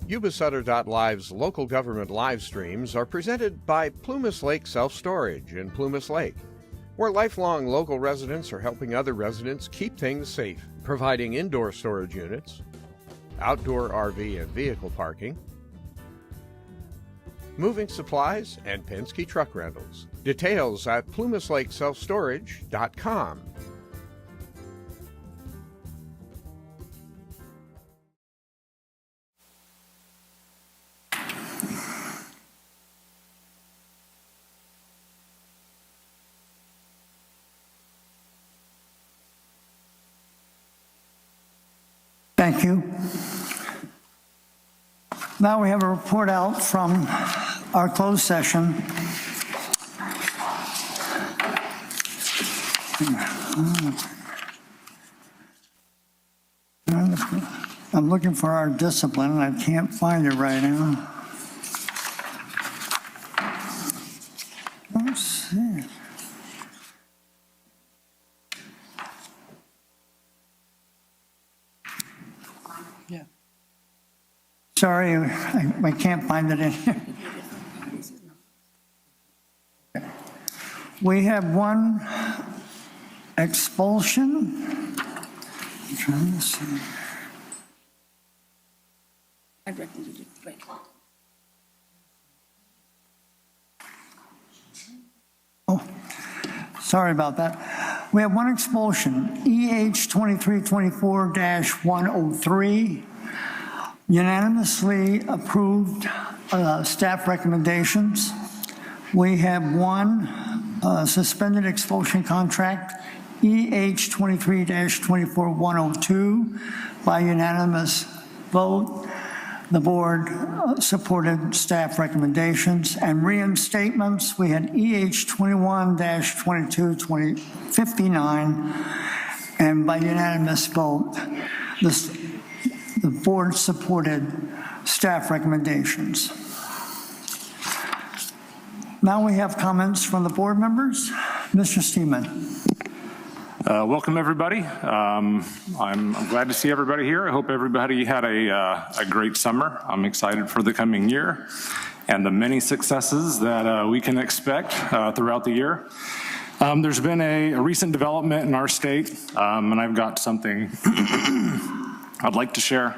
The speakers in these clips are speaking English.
Yuba-Sutter.live's local government live streams are presented by Plumas Lake Self-Storage in Plumas Lake, where lifelong local residents are helping other residents keep things safe, providing indoor storage units, outdoor RV and vehicle parking, moving supplies, and Penske truck rentals. Details at plumaslakeselfstorage.com. Thank you. Now we have a report out from our closed session. I'm looking for our discipline and I can't find it right now. Let's see. Yeah. Sorry, I can't find it in here. We have one expulsion. I'm trying to see. I reckon you did great. Oh, sorry about that. We have one expulsion, EH 2324-103, unanimously approved staff recommendations. We have one suspended expulsion contract, EH 23-24102, by unanimous vote. The board supported staff recommendations. And reinstatements, we had EH 21-2259, and by unanimous vote, the board supported staff recommendations. Now we have comments from the board members. Mr. Steeman. Welcome, everybody. I'm glad to see everybody here. I hope everybody had a great summer. I'm excited for the coming year and the many successes that we can expect throughout the year. There's been a recent development in our state, and I've got something I'd like to share.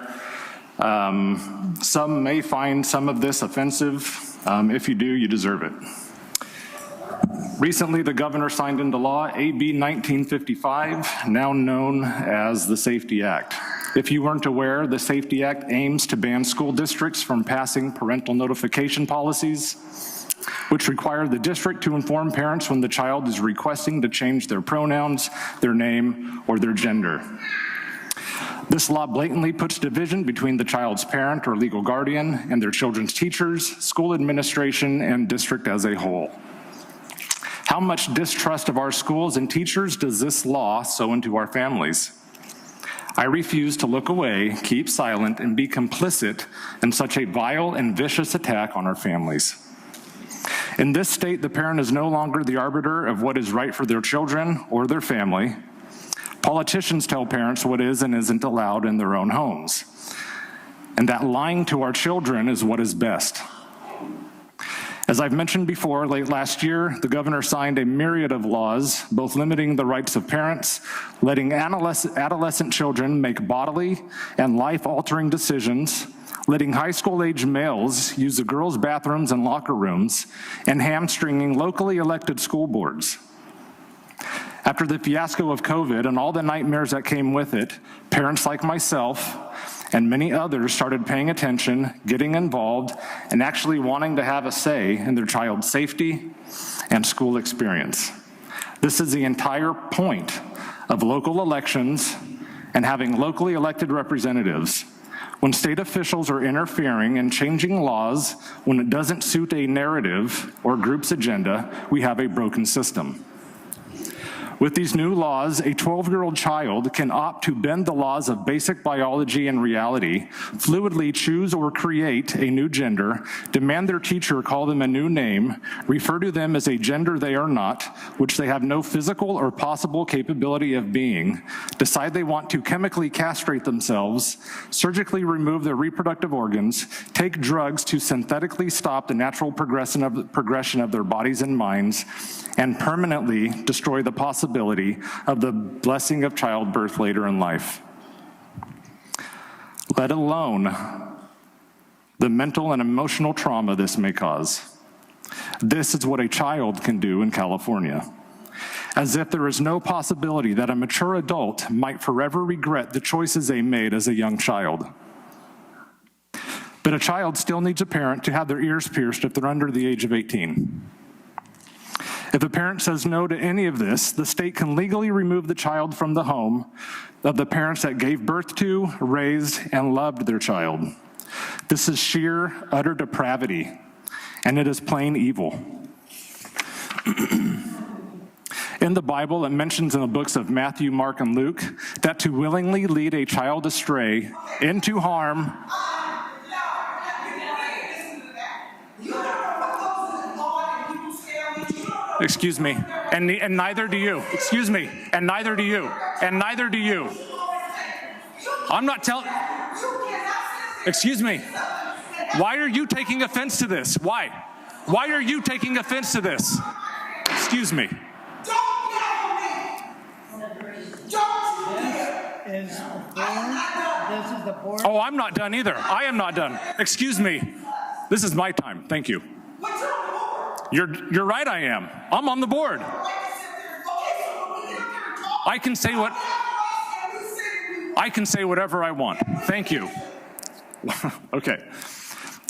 Some may find some of this offensive. If you do, you deserve it. Recently, the governor signed into law AB 1955, now known as the SAFETY Act. If you weren't aware, the SAFETY Act aims to ban school districts from passing parental notification policies, which require the district to inform parents when the child is requesting to change their pronouns, their name, or their gender. This law blatantly puts division between the child's parent or legal guardian and their children's teachers, school administration, and district as a whole. How much distrust of our schools and teachers does this law sow into our families? I refuse to look away, keep silent, and be complicit in such a vile and vicious attack on our families. In this state, the parent is no longer the arbiter of what is right for their children or their family. Politicians tell parents what is and isn't allowed in their own homes, and that lying to our children is what is best. As I've mentioned before, late last year, the governor signed a myriad of laws, both limiting the rights of parents, letting adolescent children make bodily and life-altering decisions, letting high school-age males use the girls' bathrooms and locker rooms, and hamstringing locally elected school boards. After the fiasco of COVID and all the nightmares that came with it, parents like myself and many others started paying attention, getting involved, and actually wanting to have a say in their child's safety and school experience. This is the entire point of local elections and having locally elected representatives. When state officials are interfering and changing laws when it doesn't suit a narrative or group's agenda, we have a broken system. With these new laws, a 12-year-old child can opt to bend the laws of basic biology and reality, fluidly choose or create a new gender, demand their teacher call them a new name, refer to them as a gender they are not, which they have no physical or possible capability of being, decide they want to chemically castrate themselves, surgically remove their reproductive organs, take drugs to synthetically stop the natural progression of their bodies and minds, and permanently destroy the possibility of the blessing of childbirth later in life. Let alone the mental and emotional trauma this may cause. This is what a child can do in California. As if there is no possibility that a mature adult might forever regret the choices they made as a young child. But a child still needs a parent to have their ears pierced if they're under the age of 18. If a parent says no to any of this, the state can legally remove the child from the home of the parents that gave birth to, raised, and loved their child. This is sheer, utter depravity, and it is plain evil. In the Bible, it mentions in the books of Matthew, Mark, and Luke that to willingly lead a child astray into harm. Excuse me, and neither do you. Excuse me, and neither do you. And neither do you. I'm not telling. Excuse me. Why are you taking offense to this? Why? Why are you taking offense to this? Excuse me. Oh, I'm not done either. I am not done. Excuse me. This is my time. Thank you. You're right, I am. I'm on the board. I can say whatever I want. Thank you. Okay.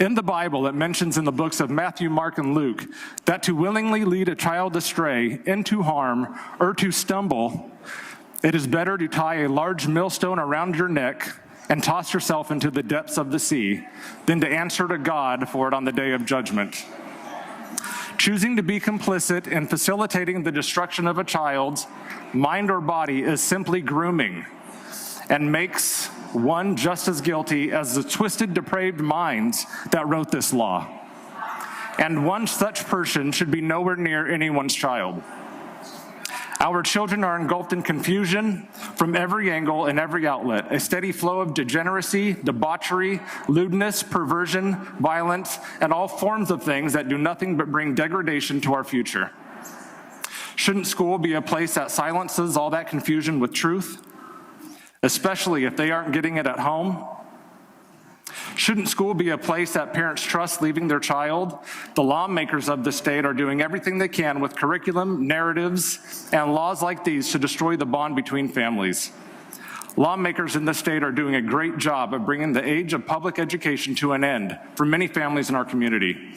In the Bible, it mentions in the books of Matthew, Mark, and Luke that to willingly lead a child astray into harm or to stumble, it is better to tie a large millstone around your neck and toss yourself into the depths of the sea than to answer to God for it on the day of judgment. Choosing to be complicit in facilitating the destruction of a child's mind or body is simply grooming and makes one just as guilty as the twisted, depraved minds that wrote this law. And one such person should be nowhere near anyone's child. Our children are engulfed in confusion from every angle and every outlet, a steady flow of degeneracy, debauchery, lewdness, perversion, violence, and all forms of things that do nothing but bring degradation to our future. Shouldn't school be a place that silences all that confusion with truth, especially if they aren't getting it at home? Shouldn't school be a place that parents trust leaving their child? The lawmakers of the state are doing everything they can with curriculum, narratives, and laws like these to destroy the bond between families. Lawmakers in the state are doing a great job of bringing the age of public education to an end for many families in our community.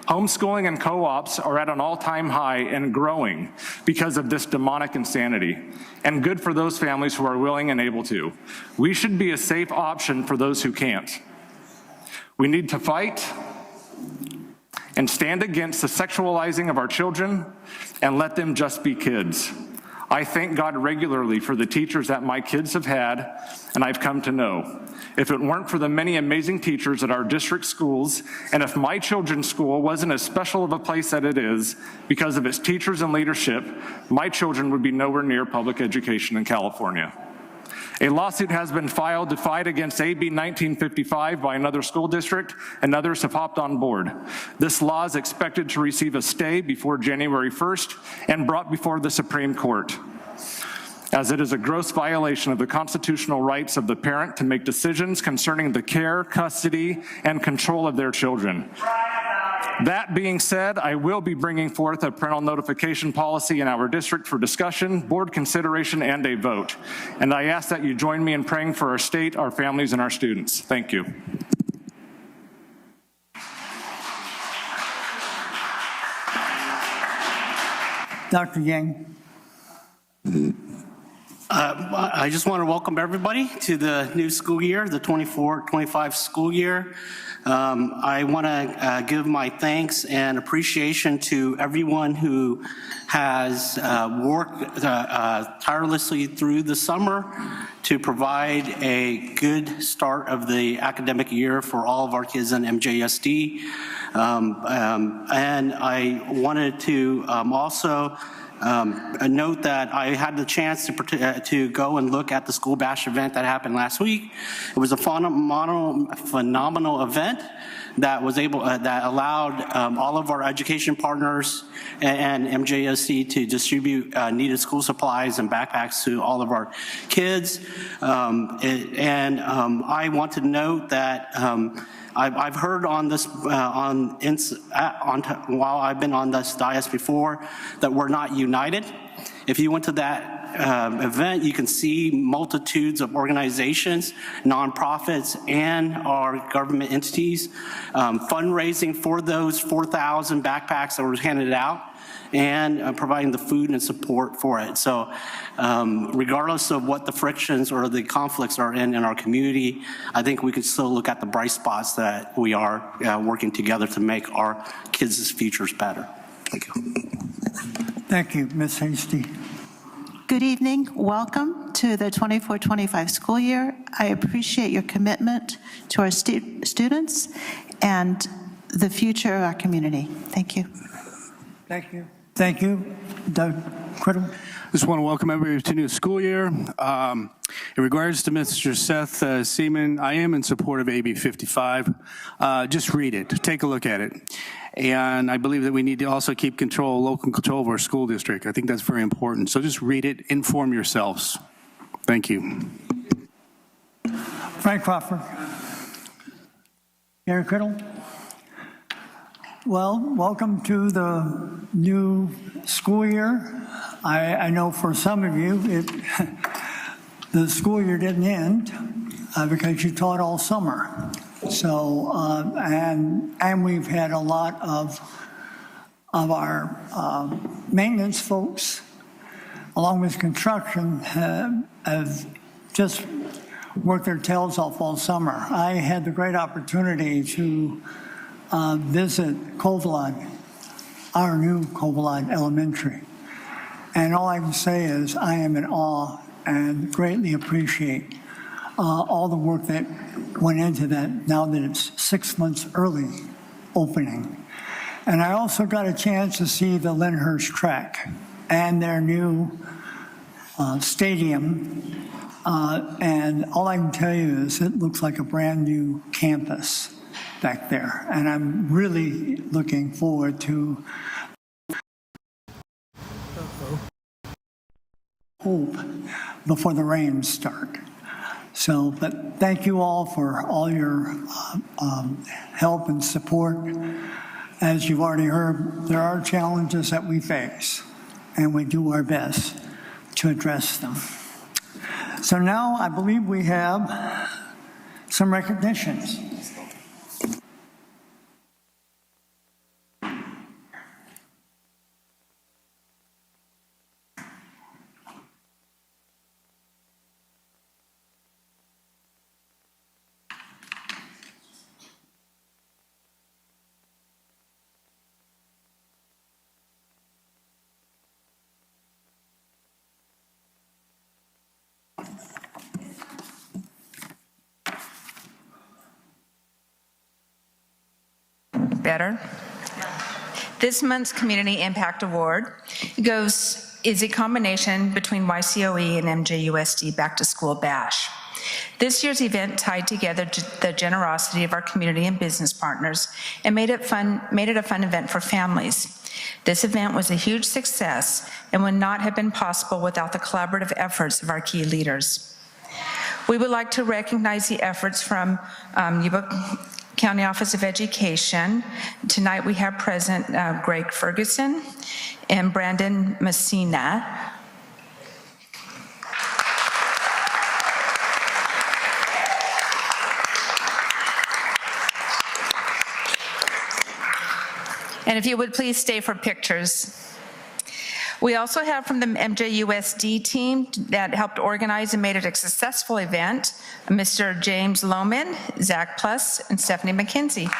Homeschooling and co-ops are at an all-time high and growing because of this demonic insanity, and good for those families who are willing and able to. We should be a safe option for those who can't. We need to fight and stand against the sexualizing of our children and let them just be kids. I thank God regularly for the teachers that my kids have had and I've come to know. If it weren't for the many amazing teachers at our district schools, and if my children's school wasn't as special of a place that it is because of its teachers and leadership, my children would be nowhere near public education in California. A lawsuit has been filed to fight against AB 1955 by another school district, and others have hopped on board. This law is expected to receive a stay before January 1st and brought before the Supreme Court, as it is a gross violation of the constitutional rights of the parent to make decisions concerning the care, custody, and control of their children. That being said, I will be bringing forth a parental notification policy in our district for discussion, board consideration, and a vote. And I ask that you join me in praying for our state, our families, and our students. Thank you. Dr. Yang. I just want to welcome everybody to the new school year, the 24-25 school year. I want to give my thanks and appreciation to everyone who has worked tirelessly through the summer to provide a good start of the academic year for all of our kids in MJSD. And I wanted to also note that I had the chance to go and look at the School Bash event that happened last week. It was a phenomenal event that was that allowed all of our education partners and MJSC to distribute needed school supplies and backpacks to all of our kids. I want to note that I've heard on this while I've been on this dais before that we're not united. If you went to that event, you can see multitudes of organizations, nonprofits, and our government entities fundraising for those 4,000 backpacks that were handed out and providing the food and support for it. So regardless of what the frictions or the conflicts are in our community, I think we can still look at the bright spots that we are working together to make our kids' futures better. Thank you. Thank you, Ms. Hasty. Good evening. Welcome to the 24-25 school year. I appreciate your commitment to our students and the future of our community. Thank you. Thank you. Thank you. Doug Criddle. Just want to welcome everybody to the new school year. In regards to Mr. Seth Seaman, I am in support of AB 55. Just read it. Take a look at it. And I believe that we need to also keep local control of our school district. I think that's very important. So just read it, inform yourselves. Thank you. Frank Crawford. Gary Criddle. Well, welcome to the new school year. I know for some of you, the school year didn't end because you taught all summer. So, and we've had a lot of our maintenance folks, along with construction, have just worked their tails off all summer. I had the great opportunity to visit Covalon, our new Covalon Elementary. And all I can say is I am in awe and greatly appreciate all the work that went into that now that it's 6 months early opening. And I also got a chance to see the Lyndhurst track and their new stadium. And all I can tell you is it looks like a brand new campus back there. And I'm really looking forward to hope before the rains start. So, but thank you all for all your help and support. As you've already heard, there are challenges that we face, and we do our best to address them. So now I believe we have some recognitions. Better. This month's Community Impact Award is a combination between YCOE and MJUSD Back to School Bash. This year's event tied together the generosity of our community and business partners and made it a fun event for families. This event was a huge success and would not have been possible without the collaborative efforts of our key leaders. We would like to recognize the efforts from Yuba County Office of Education. Tonight we have present Greg Ferguson and Brandon Messina. And if you would please stay for pictures. We also have from the MJUSD team that helped organize and made it a successful event, Mr. James Lohman, Zach Plus, and Stephanie McKenzie.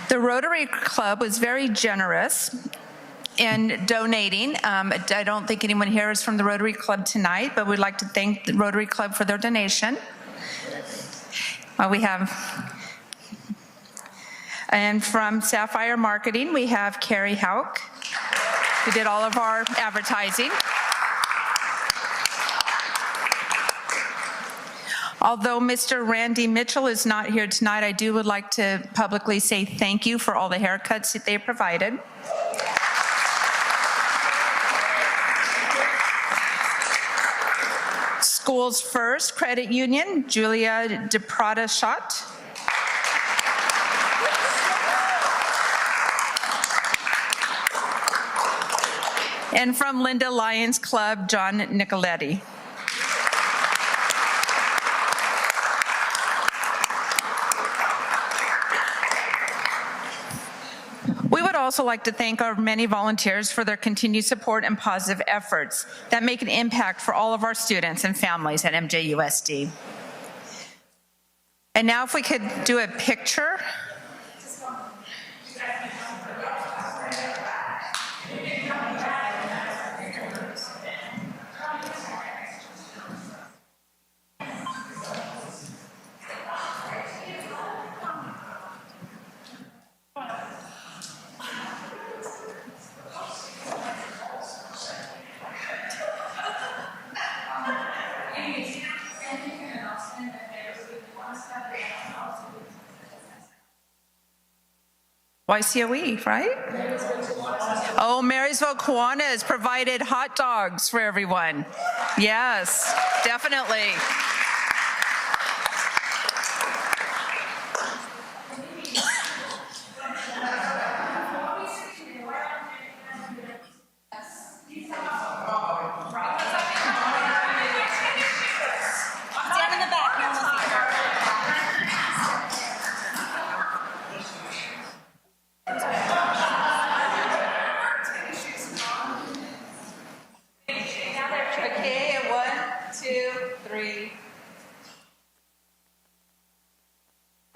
The Rotary Club was very generous in donating. I don't think anyone here is from the Rotary Club tonight, but we'd like to thank the Rotary Club for their donation. We have, and from Sapphire Marketing, we have Carrie Hauk, who did all of our advertising. Although Mr. Randy Mitchell is not here tonight, I would like to publicly say thank you for all the haircuts that they provided. Schools First Credit Union, Julia DePrada-Schott. And from Linda Lions Club, John Nicoletti. We would also like to thank our many volunteers for their continued support and positive efforts that make an impact for all of our students and families at MJUSD. And now if we could do a picture. YCOE, right? Oh, Marysville Kiwanis has provided hot dogs for everyone. Yes, definitely.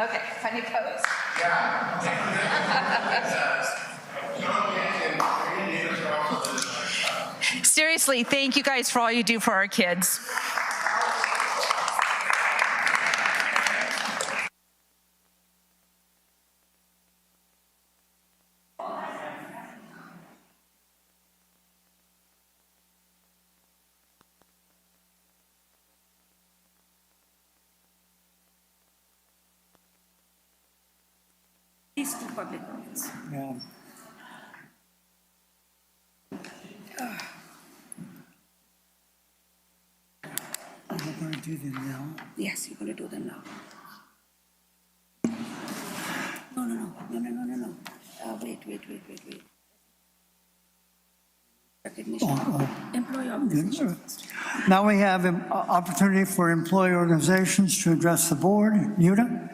Okay, funny pose. Seriously, thank you guys for all you do for our kids. These two public comments. Yeah. We're going to do them now. Yes, you're going to do them now. No. Wait. Recognition. Employee organizations. Now we have an opportunity for employee organizations to address the board. Yuta?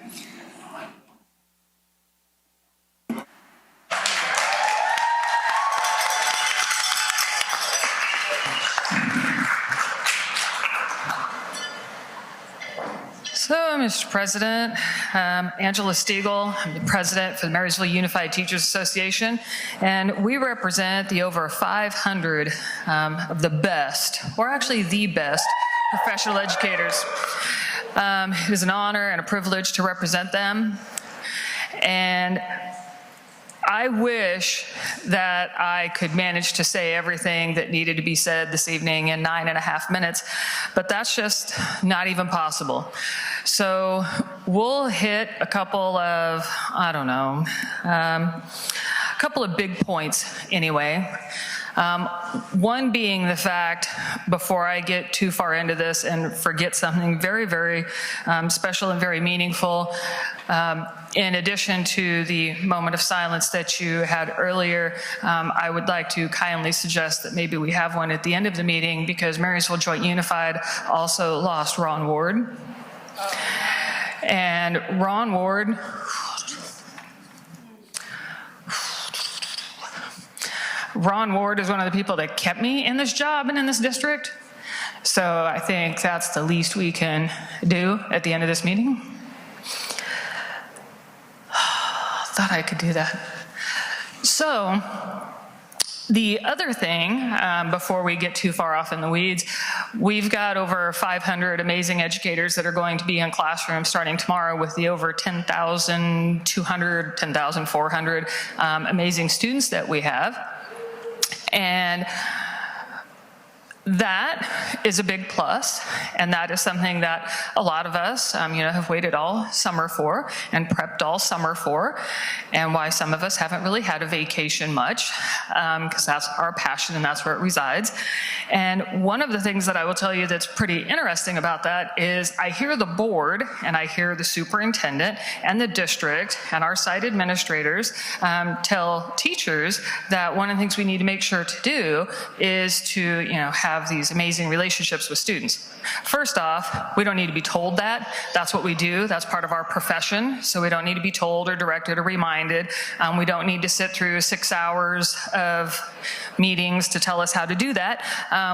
So, Mr. President, Angela Stiegel, I'm the president for the Marysville Unified Teachers Association, and we represent the over 500 of the best, or actually the best, professional educators. It is an honor and a privilege to represent them, and I wish that I could manage to say everything that needed to be said this evening in 9.5 minutes, but that's just not even possible. So we'll hit a couple of, a couple of big points anyway. One being the fact, before I get too far into this and forget something very, very special and very meaningful, in addition to the moment of silence that you had earlier, I would like to kindly suggest that maybe we have one at the end of the meeting, because Marysville Joint Unified also lost Ron Ward. And Ron Ward, is one of the people that kept me in this job and in this district. So I think that's the least we can do at the end of this meeting. Thought I could do that. So the other thing, before we get too far off in the weeds, we've got over 500 amazing educators that are going to be in classrooms starting tomorrow with the over 10,200, 10,400 amazing students that we have. And that is a big plus, and that is something that a lot of us, have waited all summer for and prepped all summer for, and why some of us haven't really had a vacation much, because that's our passion and that's where it resides. And one of the things that I will tell you that's pretty interesting about that is I hear the board and I hear the superintendent and the district and our site administrators tell teachers that one of the things we need to make sure to do is to, have these amazing relationships with students. First off, we don't need to be told that. That's what we do. That's part of our profession. So we don't need to be told or directed or reminded. We don't need to sit through 6 hours of meetings to tell us how to do that.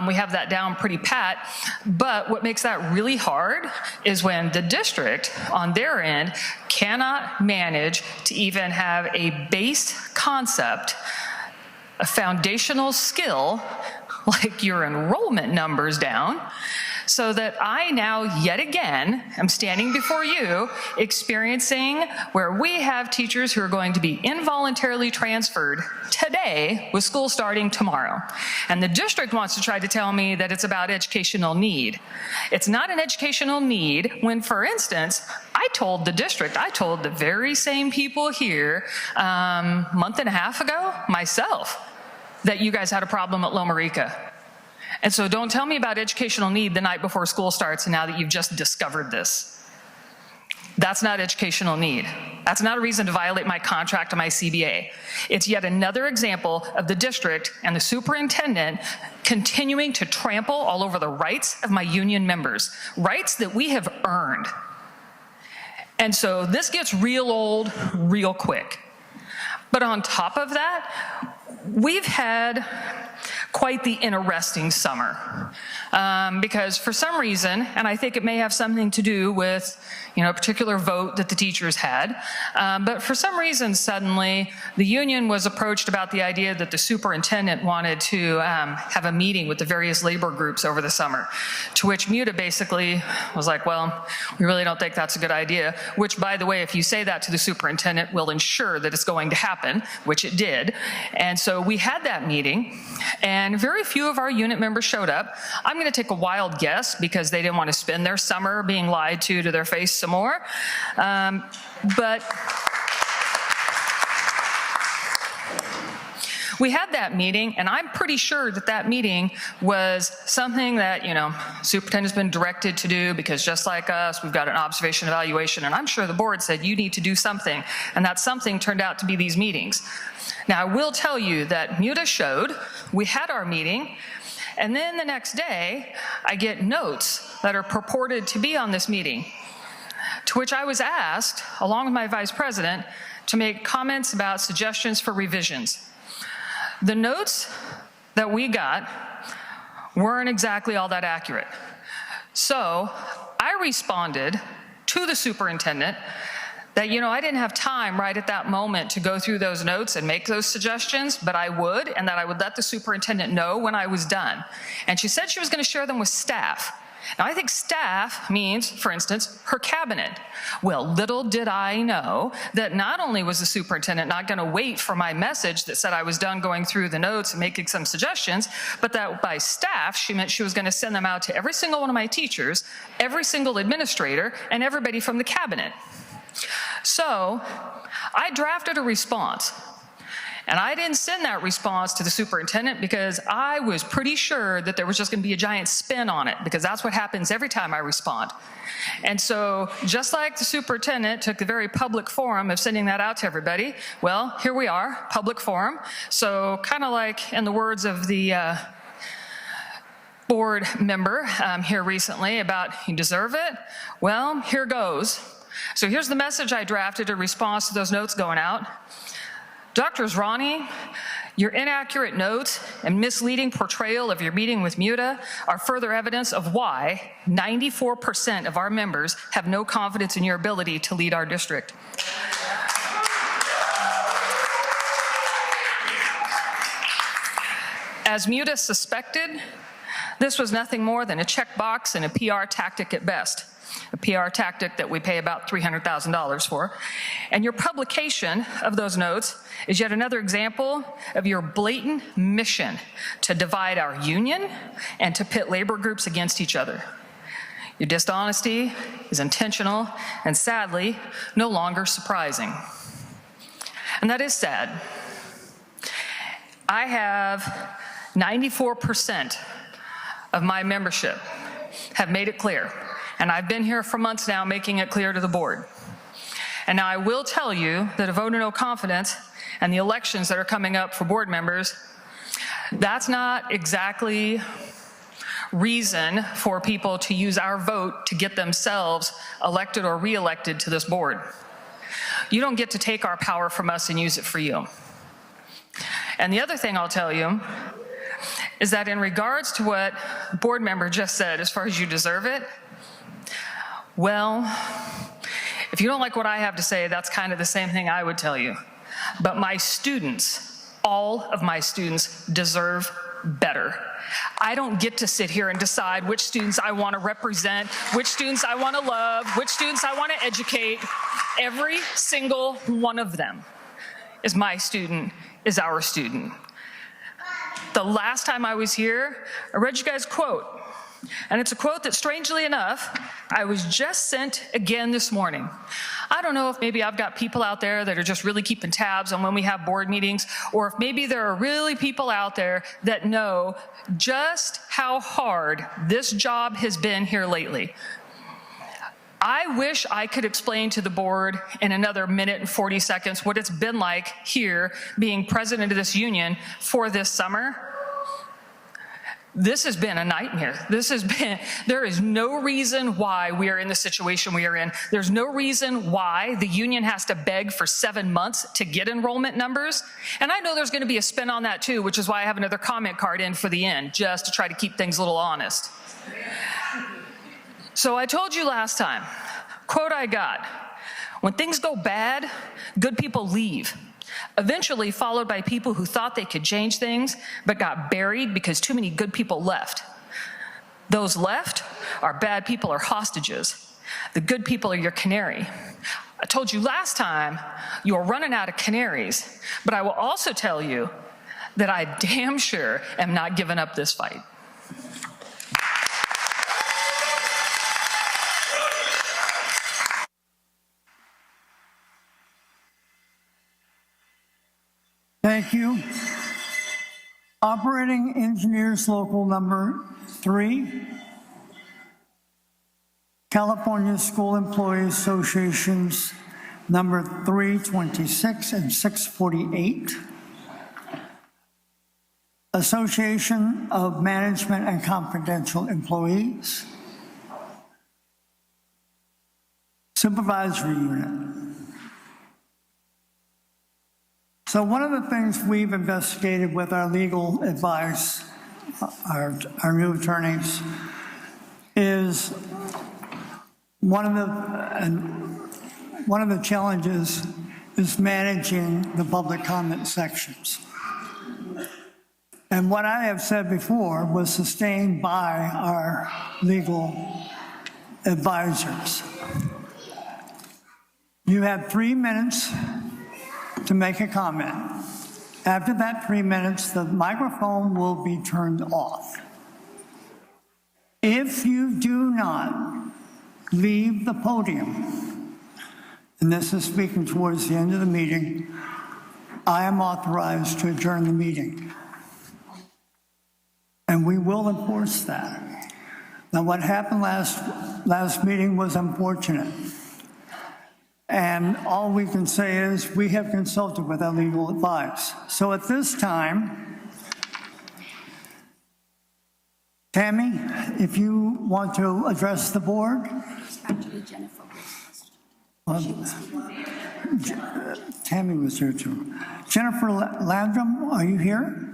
We have that down pretty pat. But what makes that really hard is when the district on their end cannot manage to even have a base concept, a foundational skill, like your enrollment numbers down, so that I now yet again am standing before you experiencing where we have teachers who are going to be involuntarily transferred today with school starting tomorrow. And the district wants to try to tell me that it's about educational need. It's not an educational need when, for instance, I told the very same people here a month and a half ago myself that you guys had a problem at Loma Rica. And so don't tell me about educational need the night before school starts and now that you've just discovered this. That's not educational need. That's not a reason to violate my contract or my CBA. It's yet another example of the district and the superintendent continuing to trample all over the rights of my union members, rights that we have earned. And so this gets real old real quick. But on top of that, we've had quite the interesting summer because for some reason, and I think it may have something to do with a particular vote that the teachers had, but for some reason suddenly the union was approached about the idea that the superintendent wanted to have a meeting with the various labor groups over the summer, to which MUTA basically was like, well, we really don't think that's a good idea, which, by the way, if you say that to the superintendent, will ensure that it's going to happen, which it did. And so we had that meeting, and very few of our unit members showed up. I'm going to take a wild guess because they didn't want to spend their summer being lied to their face some more. But we had that meeting, and I'm pretty sure that that meeting was something that, superintendent's been directed to do because just like us, we've got an observation evaluation, and I'm sure the board said you need to do something, and that something turned out to be these meetings. Now, I will tell you that MUTA showed, we had our meeting, and then the next day, I get notes that are purported to be on this meeting, to which I was asked, along with my vice president, to make comments about suggestions for revisions. The notes that we got weren't exactly all that accurate. So I responded to the superintendent that, I didn't have time right at that moment to go through those notes and make those suggestions, but I would, and that I would let the superintendent know when I was done. And she said she was going to share them with staff. Now, I think staff means, for instance, her cabinet. Well, little did I know that not only was the superintendent not going to wait for my message that said I was done going through the notes and making some suggestions, but that by staff, she meant she was going to send them out to every single one of my teachers, every single administrator, and everybody from the cabinet. So I drafted a response. And I didn't send that response to the superintendent because I was pretty sure that there was just going to be a giant spin on it, because that's what happens every time I respond. And so just like the superintendent took the very public forum of sending that out to everybody, well, here we are, public forum. So kind of like in the words of the board member here recently about, you deserve it? Well, here goes. So here's the message I drafted in response to those notes going out. Drs. Ronnie, your inaccurate notes and misleading portrayal of your meeting with MUTA are further evidence of why 94% of our members have no confidence in your ability to lead our district. As MUTA suspected, this was nothing more than a checkbox and a PR tactic at best, a PR tactic that we pay about $300,000 for. And your publication of those notes is yet another example of your blatant mission to divide our union and to pit labor groups against each other. Your dishonesty is intentional and sadly no longer surprising. And that is sad. I have 94% of my membership have made it clear, and I've been here for months now making it clear to the board. And now I will tell you that a vote of no confidence and the elections that are coming up for board members, that's not exactly reason for people to use our vote to get themselves elected or re-elected to this board. You don't get to take our power from us and use it for you. And the other thing I'll tell you is that in regards to what the board member just said, as far as you deserve it, well, if you don't like what I have to say, that's kind of the same thing I would tell you. But my students, all of my students, deserve better. I don't get to sit here and decide which students I want to represent, which students I want to love, which students I want to educate. Every single one of them is my student, is our student. The last time I was here, I read you guys a quote. And it's a quote that, strangely enough, I was just sent again this morning. I don't know if maybe I've got people out there that are just really keeping tabs on when we have board meetings, or if maybe there are really people out there that know just how hard this job has been here lately. I wish I could explain to the board in another minute and 40 seconds what it's been like here being president of this union for this summer. This has been a nightmare. There is no reason why we are in the situation we are in. There's no reason why the union has to beg for 7 months to get enrollment numbers. And I know there's going to be a spin on that too, which is why I have another comment card in for the end, just to try to keep things a little honest. So I told you last time, quote I got, when things go bad, good people leave. Eventually followed by people who thought they could change things, but got buried because too many good people left. Those left are bad people or hostages. The good people are your canary. I told you last time you are running out of canaries, but I will also tell you that I damn sure am not giving up this fight. Thank you. Operating Engineers Local Number 3, California School Employees Associations Number 326 and 648, Association of Management and Confidential Employees, Supervisory Unit. So one of the things we've investigated with our legal advice, our new attorneys, is one of the challenges is managing the public comment sections. And what I have said before was sustained by our legal advisors. You have 3 minutes to make a comment. After that 3 minutes, the microphone will be turned off. If you do not leave the podium, and this is speaking towards the end of the meeting, I am authorized to adjourn the meeting. And we will enforce that. Now, what happened last meeting was unfortunate. And all we can say is we have consulted with our legal advice. So at this time, Tammy, if you want to address the board. Actually, Jennifer was first. Tammy was there too. Jennifer Landrum, are you here?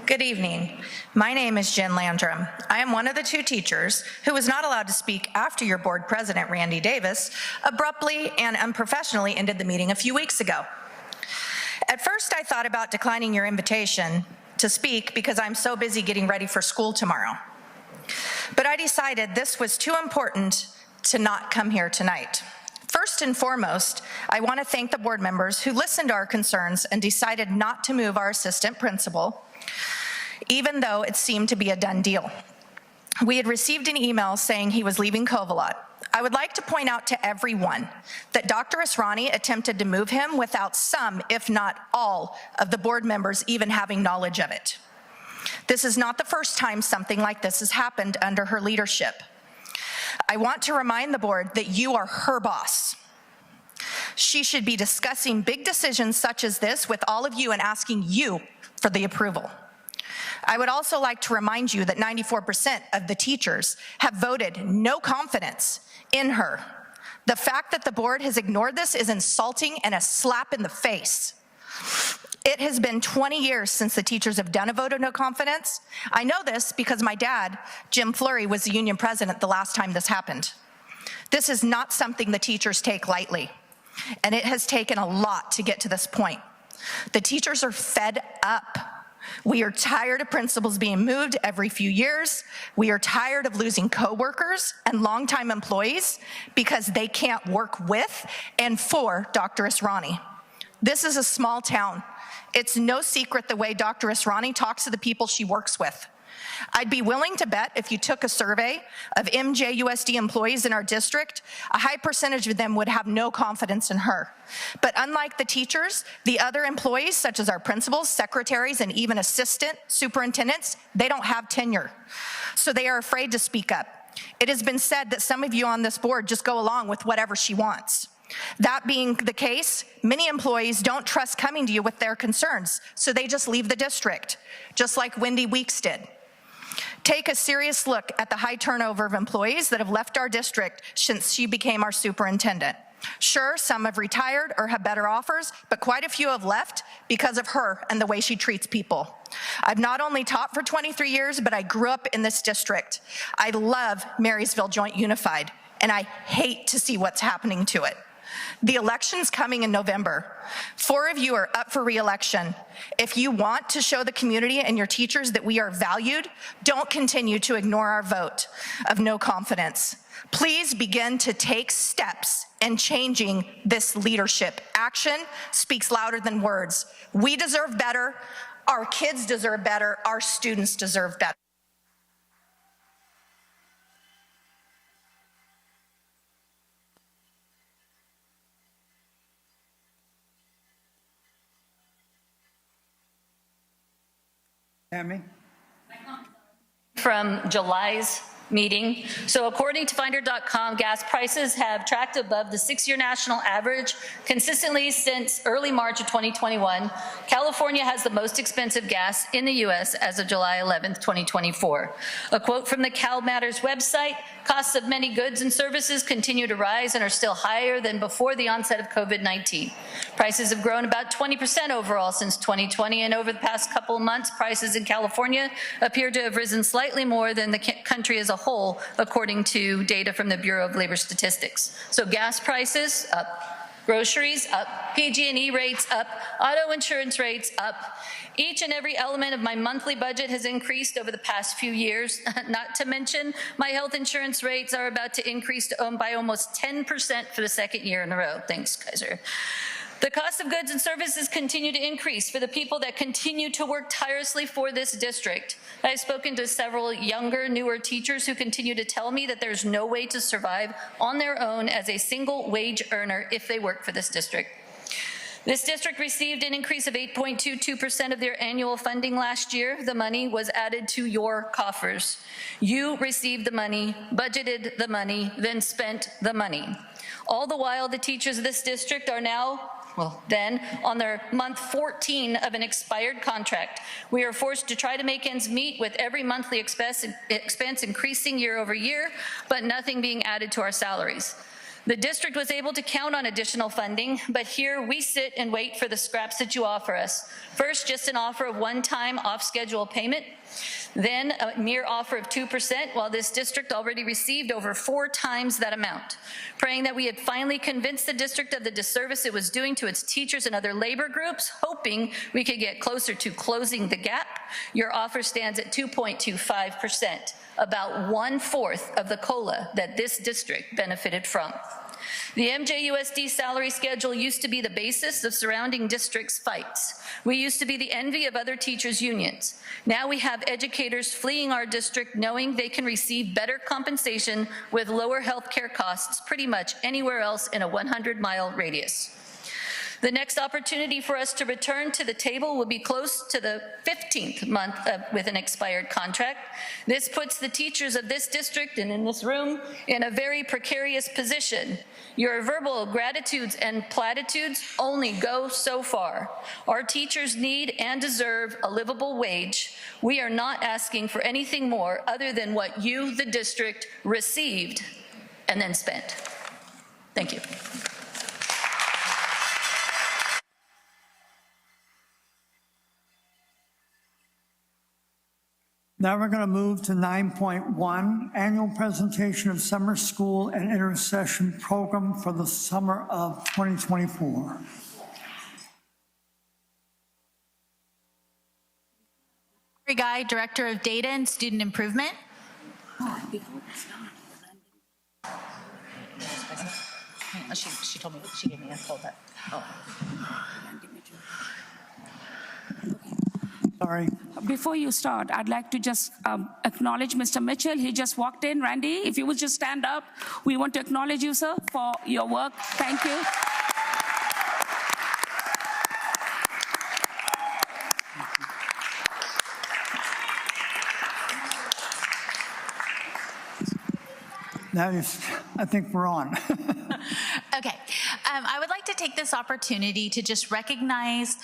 Good evening. My name is Jen Landrum. I am one of the two teachers who was not allowed to speak after your board president, Randy Davis, abruptly and unprofessionally ended the meeting a few weeks ago. At first, I thought about declining your invitation to speak because I'm so busy getting ready for school tomorrow. But I decided this was too important to not come here tonight. First and foremost, I want to thank the board members who listened to our concerns and decided not to move our assistant principal, even though it seemed to be a done deal. We had received an email saying he was leaving Covalot. I would like to point out to everyone that Dr. Asrani attempted to move him without some, if not all, of the board members even having knowledge of it. This is not the first time something like this has happened under her leadership. I want to remind the board that you are her boss. She should be discussing big decisions such as this with all of you and asking you for the approval. I would also like to remind you that 94% of the teachers have voted no confidence in her. The fact that the board has ignored this is insulting and a slap in the face. It has been 20 years since the teachers have done a vote of no confidence. I know this because my dad, Jim Fleury, was the union president the last time this happened. This is not something the teachers take lightly, and it has taken a lot to get to this point. The teachers are fed up. We are tired of principals being moved every few years. We are tired of losing coworkers and longtime employees because they can't work with and for Dr. Asrani. This is a small town. It's no secret the way Dr. Asrani talks to the people she works with. I'd be willing to bet if you took a survey of MJUSD employees in our district, a high percentage of them would have no confidence in her. But unlike the teachers, the other employees, such as our principals, secretaries, and even assistant superintendents, they don't have tenure. So they are afraid to speak up. It has been said that some of you on this board just go along with whatever she wants. That being the case, many employees don't trust coming to you with their concerns, so they just leave the district, just like Wendy Weeks did. Take a serious look at the high turnover of employees that have left our district since she became our superintendent. Sure, some have retired or have better offers, but quite a few have left because of her and the way she treats people. I've not only taught for 23 years, but I grew up in this district. I love Marysville Joint Unified, and I hate to see what's happening to it. The election's coming in November. 4 of you are up for re-election. If you want to show the community and your teachers that we are valued, don't continue to ignore our vote of no confidence. Please begin to take steps in changing this leadership. Action speaks louder than words. We deserve better. Our kids deserve better. Our students deserve better. Tammy? From July's meeting. So according to Finder.com, gas prices have tracked above the 6-year national average consistently since early March of 2021. California has the most expensive gas in the U.S. as of July 11th, 2024. A quote from the Cal Matters website, costs of many goods and services continue to rise and are still higher than before the onset of COVID-19. Prices have grown about 20% overall since 2020, and over the past couple of months, prices in California appear to have risen slightly more than the country as a whole, according to data from the Bureau of Labor Statistics. So gas prices up, groceries up, PG&E rates up, auto insurance rates up. Each and every element of my monthly budget has increased over the past few years. Not to mention, my health insurance rates are about to increase by almost 10% for the second year in a row. Thanks, Kaiser. The cost of goods and services continue to increase for the people that continue to work tirelessly for this district. I've spoken to several younger, newer teachers who continue to tell me that there's no way to survive on their own as a single wage earner if they work for this district. This district received an increase of 8.22% of their annual funding last year. The money was added to your coffers. You received the money, budgeted the money, then spent the money. All the while, the teachers of this district are now then on their month 14 of an expired contract. We are forced to try to make ends meet with every monthly expense increasing year over year, but nothing being added to our salaries. The district was able to count on additional funding, but here we sit and wait for the scraps that you offer us. First, just an offer of one-time off-schedule payment, then a mere offer of 2%, while this district already received over 4 times that amount. Praying that we had finally convinced the district of the disservice it was doing to its teachers and other labor groups, hoping we could get closer to closing the gap, your offer stands at 2.25%, about 1/4 of the COLA that this district benefited from. The MJUSD salary schedule used to be the basis of surrounding districts' fights. We used to be the envy of other teachers' unions. Now we have educators fleeing our district knowing they can receive better compensation with lower health care costs pretty much anywhere else in a 100-mile radius. The next opportunity for us to return to the table will be close to the 15th month with an expired contract. This puts the teachers of this district and in this room in a very precarious position. Your verbal gratitudes and platitudes only go so far. Our teachers need and deserve a livable wage. We are not asking for anything more other than what you, the district, received and then spent. Thank you. Now we're going to move to 9.1, Annual Presentation of Summer School and Intercession Program for the summer of 2024. Guy, Director of Data and Student Improvement. She told me, she gave me a call back. Oh. Sorry. Before you start, I'd like to just acknowledge Mr. Mitchell. He just walked in. Randy, if you would just stand up. We want to acknowledge you, sir, for your work. Thank you. Now I think we're on. Okay. I would like to take this opportunity to just recognize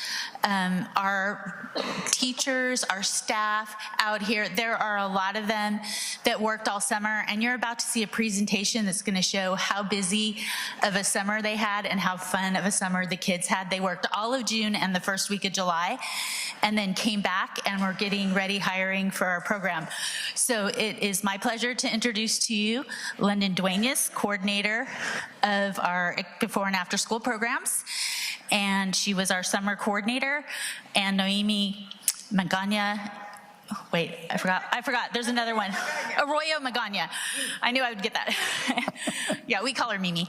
our teachers, our staff out here. There are a lot of them that worked all summer, and you're about to see a presentation that's going to show how busy of a summer they had and how fun of a summer the kids had. They worked all of June and the first week of July, and then came back and we're getting ready hiring for our program. So it is my pleasure to introduce to you London Duenas, coordinator of our before and after school programs, and she was our summer coordinator, and Noemi Magana. Wait, I forgot. There's another one. Arroyo Magana. I knew I would get that. Yeah, we call her Mimi.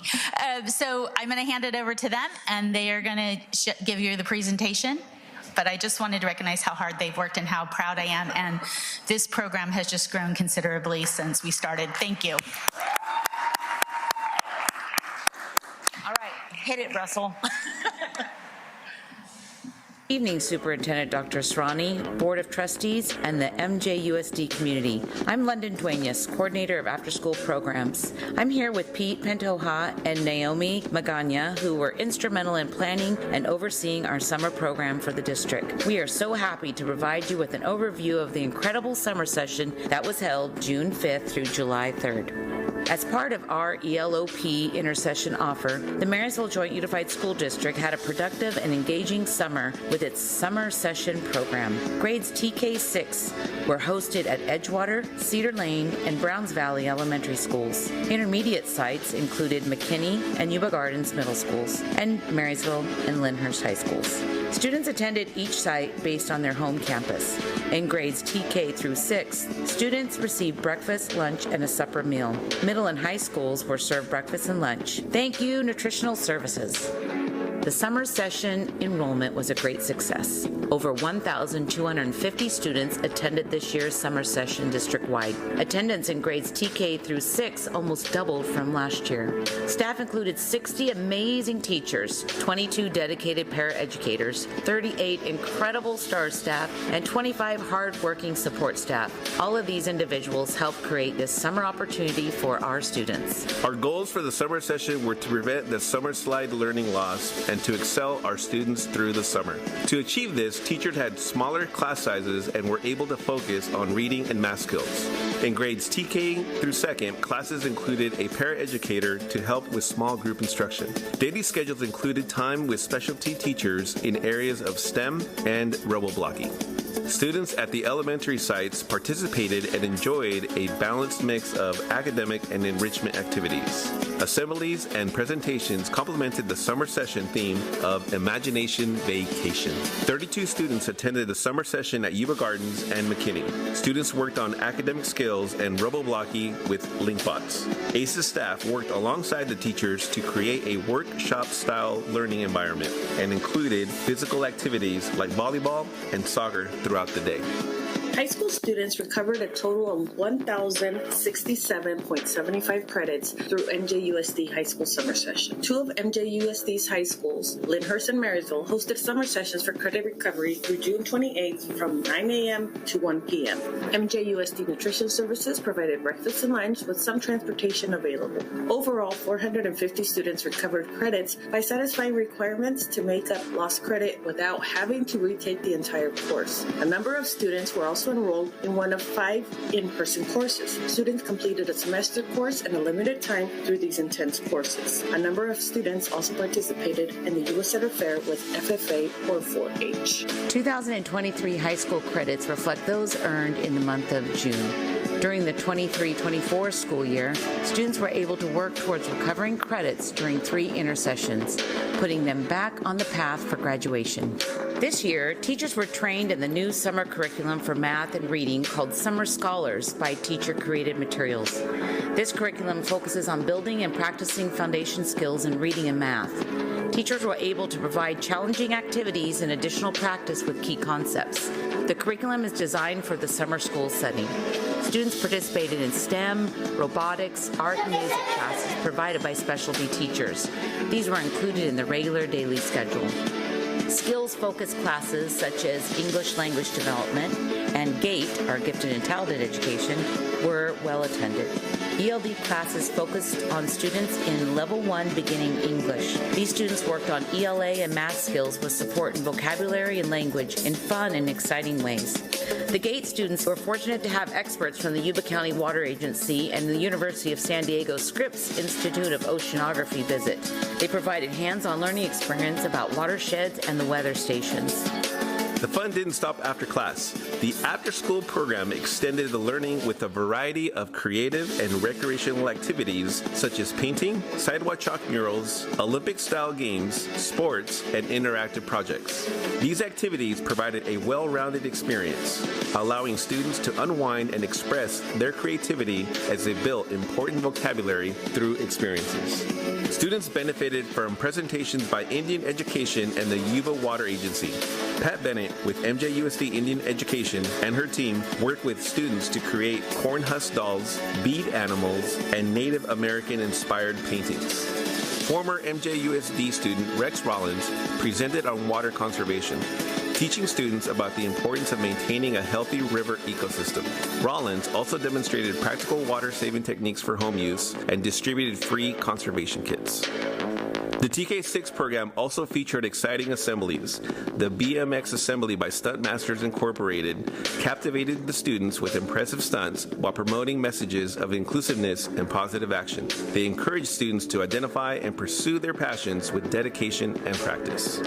So I'm going to hand it over to them, and they are going to give you the presentation. But I just wanted to recognize how hard they've worked and how proud I am. And this program has just grown considerably since we started. Thank you. All right, hit it, Russell. Evening, Superintendent Dr. Srani, Board of Trustees, and the MJUSD community. I'm London Duenas, Coordinator of After School Programs. I'm here with Pete Pantoja and Naomi Magana, who were instrumental in planning and overseeing our summer program for the district. We are so happy to provide you with an overview of the incredible summer session that was held June 5th through July 3rd. As part of our ELOP intercession offer, the Marysville Joint Unified School District had a productive and engaging summer with its summer session program. Grades TK6 were hosted at Edgewater, Cedar Lane, and Browns Valley Elementary Schools. Intermediate sites included McKinney and Yuba Gardens Middle Schools, and Marysville and Lyndhurst High Schools. Students attended each site based on their home campus. In grades TK through 6, students received breakfast, lunch, and a supper meal. Middle and high schools were served breakfast and lunch. Thank you, Nutritional Services. The summer session enrollment was a great success. Over 1,250 students attended this year's summer session district-wide. Attendance in grades TK through 6 almost doubled from last year. Staff included 60 amazing teachers, 22 dedicated paraeducators, 38 incredible STAR staff, and 25 hard-working support staff. All of these individuals helped create this summer opportunity for our students. Our goals for the summer session were to prevent the summer slide learning loss and and to excel our students through the summer. To achieve this, teachers had smaller class sizes and were able to focus on reading and math skills. In grades TK through 2nd, classes included a paraeducator to help with small group instruction. Daily schedules included time with specialty teachers in areas of STEM and robo-blocking. Students at the elementary sites participated and enjoyed a balanced mix of academic and enrichment activities. Assemblies and presentations complemented the summer session theme of Imagination Vacation. 32 students attended the summer session at Yuba Gardens and McKinney. Students worked on academic skills and robo-blocking with LinkBots. ACES staff worked alongside the teachers to create a workshop-style learning environment and included physical activities like volleyball and soccer throughout the day. High school students recovered a total of 1,067.75 credits through MJUSD High School Summer Session. Two of MJUSD's high schools, Lyndhurst and Marysville, hosted summer sessions for credit recovery through June 28th from 9 a.m. to 1 p.m. MJUSD Nutrition Services provided breakfast and lunch with some transportation available. Overall, 450 students recovered credits by satisfying requirements to make up lost credit without having to retake the entire course. A number of students were also enrolled in one of 5 in-person courses. Students completed a semester course in a limited time through these intense courses. A number of students also participated in the Yuba-Sutter Fair with FFA or 4-H. 2023 high school credits reflect those earned in the month of June. During the 23-24 school year, students were able to work towards recovering credits during 3 intersessions, putting them back on the path for graduation. This year, teachers were trained in the new summer curriculum for math and reading called Summer Scholars by Teacher-Created Materials. This curriculum focuses on building and practicing foundation skills in reading and math. Teachers were able to provide challenging activities and additional practice with key concepts. The curriculum is designed for the summer school setting. Students participated in STEM, robotics, art, and music classes provided by specialty teachers. These were included in the regular daily schedule. Skills-focused classes such as English language development and GATE, our gifted and talented education, were well attended. ELD classes focused on students in Level 1 beginning English. These students worked on ELA and math skills with support in vocabulary and language in fun and exciting ways. The GATE students were fortunate to have experts from the Yuba County Water Agency and the University of San Diego Scripps Institute of Oceanography visit. They provided hands-on learning experience about watersheds and the weather stations. The fun didn't stop after class. The after-school program extended the learning with a variety of creative and recreational activities such as painting, sidewalk chalk murals, Olympic-style games, sports, and interactive projects. These activities provided a well-rounded experience, allowing students to unwind and express their creativity as they built important vocabulary through experiences. Students benefited from presentations by Indian Education and the Yuba Water Agency. Pat Bennett with MJUSD Indian Education and her team worked with students to create corn husk dolls, bead animals, and Native American-inspired paintings. Former MJUSD student Rex Rollins presented on water conservation, teaching students about the importance of maintaining a healthy river ecosystem. Rollins also demonstrated practical water-saving techniques for home use and distributed free conservation kits. The TK6 program also featured exciting assemblies. The BMX Assembly by Stuntmasters Incorporated captivated the students with impressive stunts while promoting messages of inclusiveness and positive action. They encouraged students to identify and pursue their passions with dedication and practice.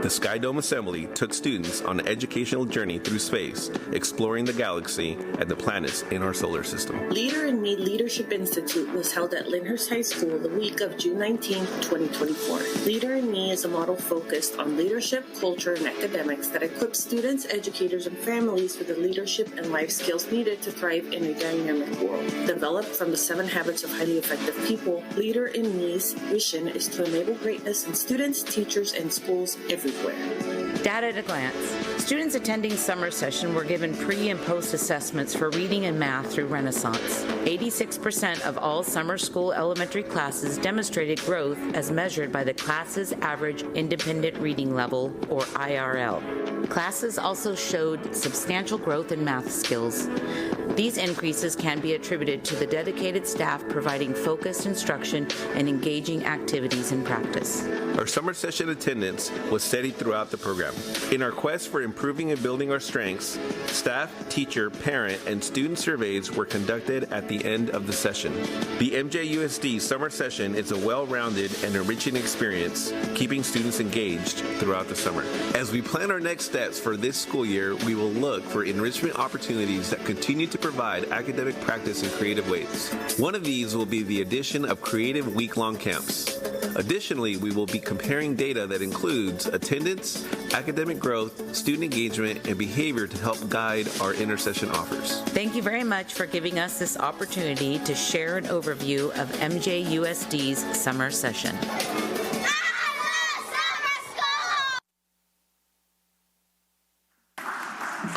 The Sky Dome Assembly took students on an educational journey through space, exploring the galaxy and the planets in our solar system. Leader in Me Leadership Institute was held at Lyndhurst High School the week of June 19, 2024. Leader in Me is a model focused on leadership, culture, and academics that equips students, educators, and families with the leadership and life skills needed to thrive in a dynamic world. Developed from the 7 Habits of Highly Effective People, Leader in Me's mission is to enable greatness in students, teachers, and schools everywhere. Data at a glance. Students attending summer session were given pre- and post-assessments for reading and math through Renaissance. 86% of all summer school elementary classes demonstrated growth as measured by the class's average independent reading level, or IRL. Classes also showed substantial growth in math skills. These increases can be attributed to the dedicated staff providing focused instruction and engaging activities in practice. Our summer session attendance was steady throughout the program. In our quest for improving and building our strengths, staff, teacher, parent, and student surveys were conducted at the end of the session. The MJUSD summer session is a well-rounded and enriching experience, keeping students engaged throughout the summer. As we plan our next steps for this school year, we will look for enrichment opportunities that continue to provide academic practice in creative ways. One of these will be the addition of creative week-long camps. Additionally, we will be comparing data that includes attendance, academic growth, student engagement, and behavior to help guide our intersession offers. Thank you very much for giving us this opportunity to share an overview of MJUSD's summer session.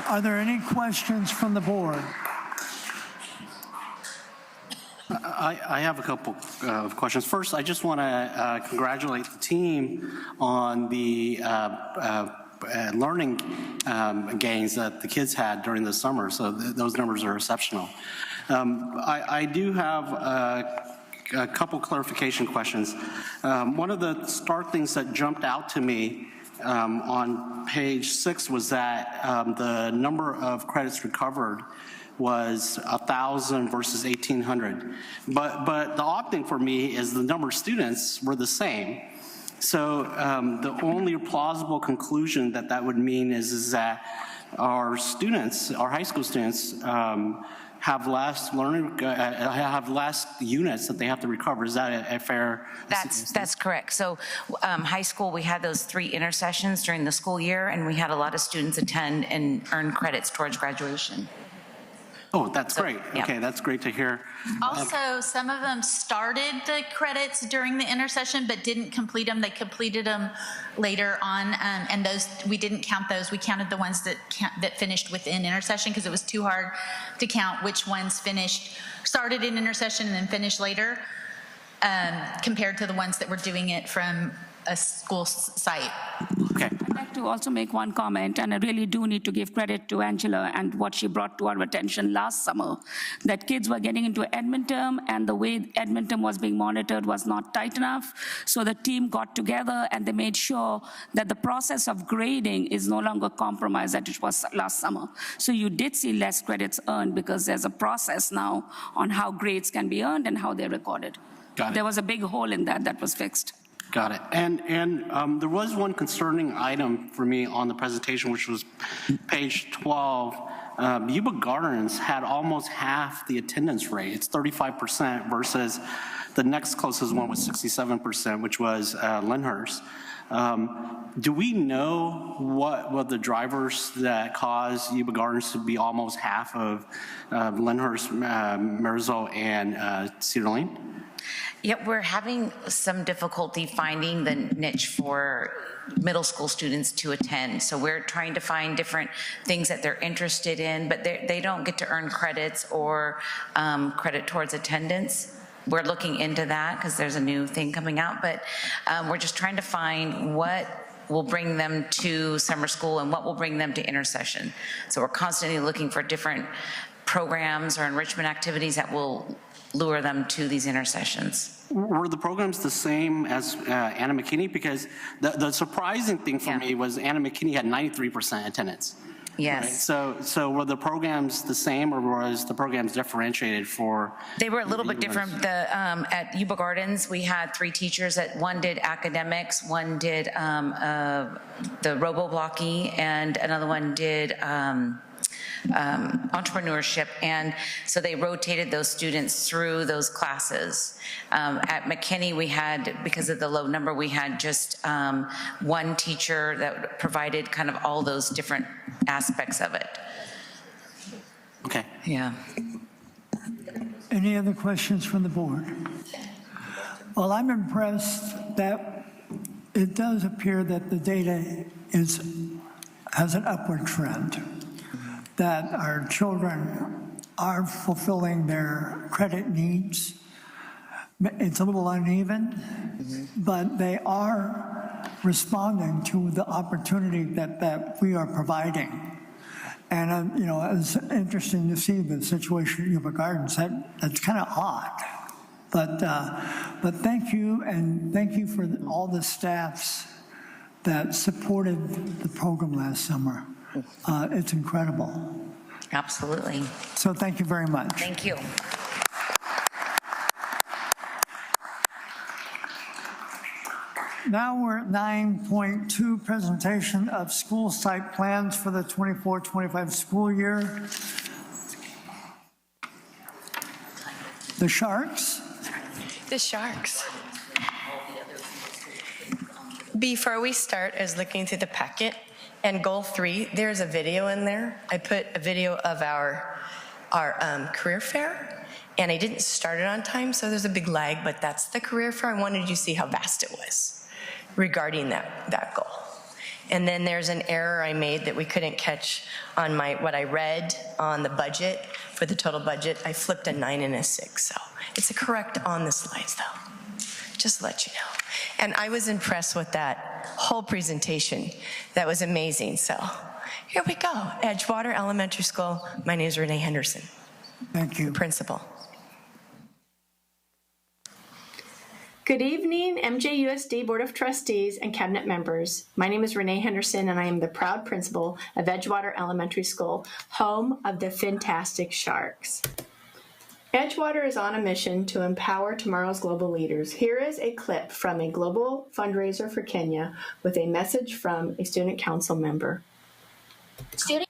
Are there any questions from the board? I have a couple of questions. First, I just want to congratulate the team on the learning gains that the kids had during the summer. So those numbers are exceptional. I do have a couple clarification questions. One of the stark things that jumped out to me on page 6 was that the number of credits recovered was 1,000 versus 1,800. But the odd thing for me is the number of students were the same. So the only plausible conclusion that that would mean is that our students, our high school students, have less have less units that they have to recover. Is that a fair? That's correct. So high school, we had those 3 intersessions during the school year, and we had a lot of students attend and earn credits towards graduation. Oh, that's great. Yeah. Okay, that's great to hear. Also, some of them started the credits during the intersession but didn't complete them. They completed them later on, and those we didn't count those. We counted the ones that finished within intersession because it was too hard to count which ones started in intersession and then finished later, compared to the ones that were doing it from a school site. Okay. I'd like to also make one comment, and I really do need to give credit to Angela and what she brought to our attention last summer, that kids were getting into Edmonton, and the way Edmonton was being monitored was not tight enough. So the team got together and they made sure that the process of grading is no longer compromised as it was last summer. So you did see less credits earned because there's a process now on how grades can be earned and how they're recorded. Got it. There was a big hole in that was fixed. Got it. And there was one concerning item for me on the presentation, which was page 12. Yuba Gardens had almost half the attendance rate. It's 35% versus the next closest one was 67%, which was Lyndhurst. Do we know what the drivers that caused Yuba Gardens to be almost half of Lyndhurst, Marysville, and Cedar Lane? Yep, we're having some difficulty finding the niche for middle school students to attend. So we're trying to find different things that they're interested in, but they don't get to earn credits or credit towards attendance. We're looking into that because there's a new thing coming out, but we're just trying to find what will bring them to summer school and what will bring them to intersession. So we're constantly looking for different programs or enrichment activities that will lure them to these intersessions. Were the programs the same as Anna McKinney? Because the surprising thing for me was Anna McKinney had 93% attendance. Yes. Right? So were the programs the same, or was the programs differentiated for? They were a little bit different. At Yuba Gardens, we had 3 teachers. That one did academics, one did the robo-blocky, and another one did entrepreneurship, and so they rotated those students through those classes. At McKinney, we had, because of the low number, we had just one teacher that provided kind of all those different aspects of it. Okay. Yeah. Any other questions from the board? Well, I'm impressed that it does appear that the data has an upward trend, that our children are fulfilling their credit needs. It's a little uneven, but they are responding to the opportunity that we are providing. And, it's interesting to see the situation at Yuba Gardens. That's kind of odd. But thank you, and thank you for all the staffs that supported the program last summer. It's incredible. Absolutely. So thank you very much. Thank you. Now we're at 9.2, presentation of school site plans for the 24-25 school year. The Sharks. The Sharks. Before we start, I was looking through the packet, and goal 3, there's a video in there. I put a video of our career fair, and I didn't start it on time, so there's a big lag, but that's the career fair. I wanted you to see how vast it was regarding that goal. And then there's an error I made that we couldn't catch on what I read on the budget. For the total budget, I flipped a 9 and a 6, so it's correct on the slides though, just to let you know. And I was impressed with that whole presentation. That was amazing. So here we go, Edgewater Elementary School. My name is Renee Henderson. Thank you. Principal. Good evening, MJUSD Board of Trustees and Cabinet members. My name is Renee Henderson, and I am the proud principal of Edgewater Elementary School, home of the fantastic Sharks. Edgewater is on a mission to empower tomorrow's global leaders. Here is a clip from a global fundraiser for Kenya with a message from a student council member. Student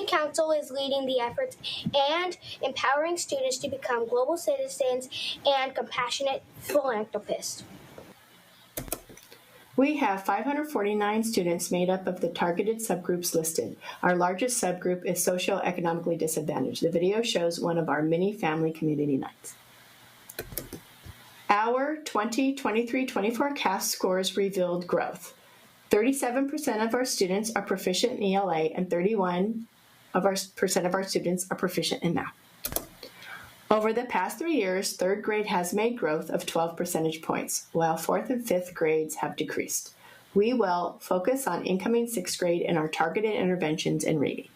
Council is leading the efforts and empowering students to become global citizens and compassionate philanthropists. We have 549 students made up of the targeted subgroups listed. Our largest subgroup is socioeconomically disadvantaged. The video shows one of our mini family community nights. Our 2023-24 CAS scores revealed growth. 37% of our students are proficient in ELA, and 31% of our students are proficient in math. Over the past 3 years, third grade has made growth of 12 percentage points, while fourth and fifth grades have decreased. We will focus on incoming sixth grade in our targeted interventions in reading.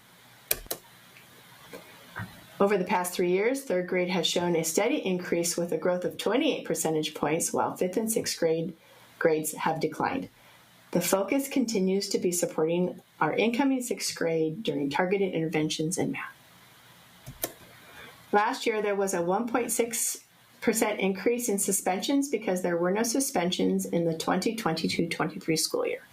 Over the past 3 years, third grade has shown a steady increase with a growth of 28 percentage points, while fifth and sixth grade grades have declined. The focus continues to be supporting our incoming sixth grade during targeted interventions in math. Last year, there was a 1.6% increase in suspensions because there were no suspensions in the 2022-23 school year.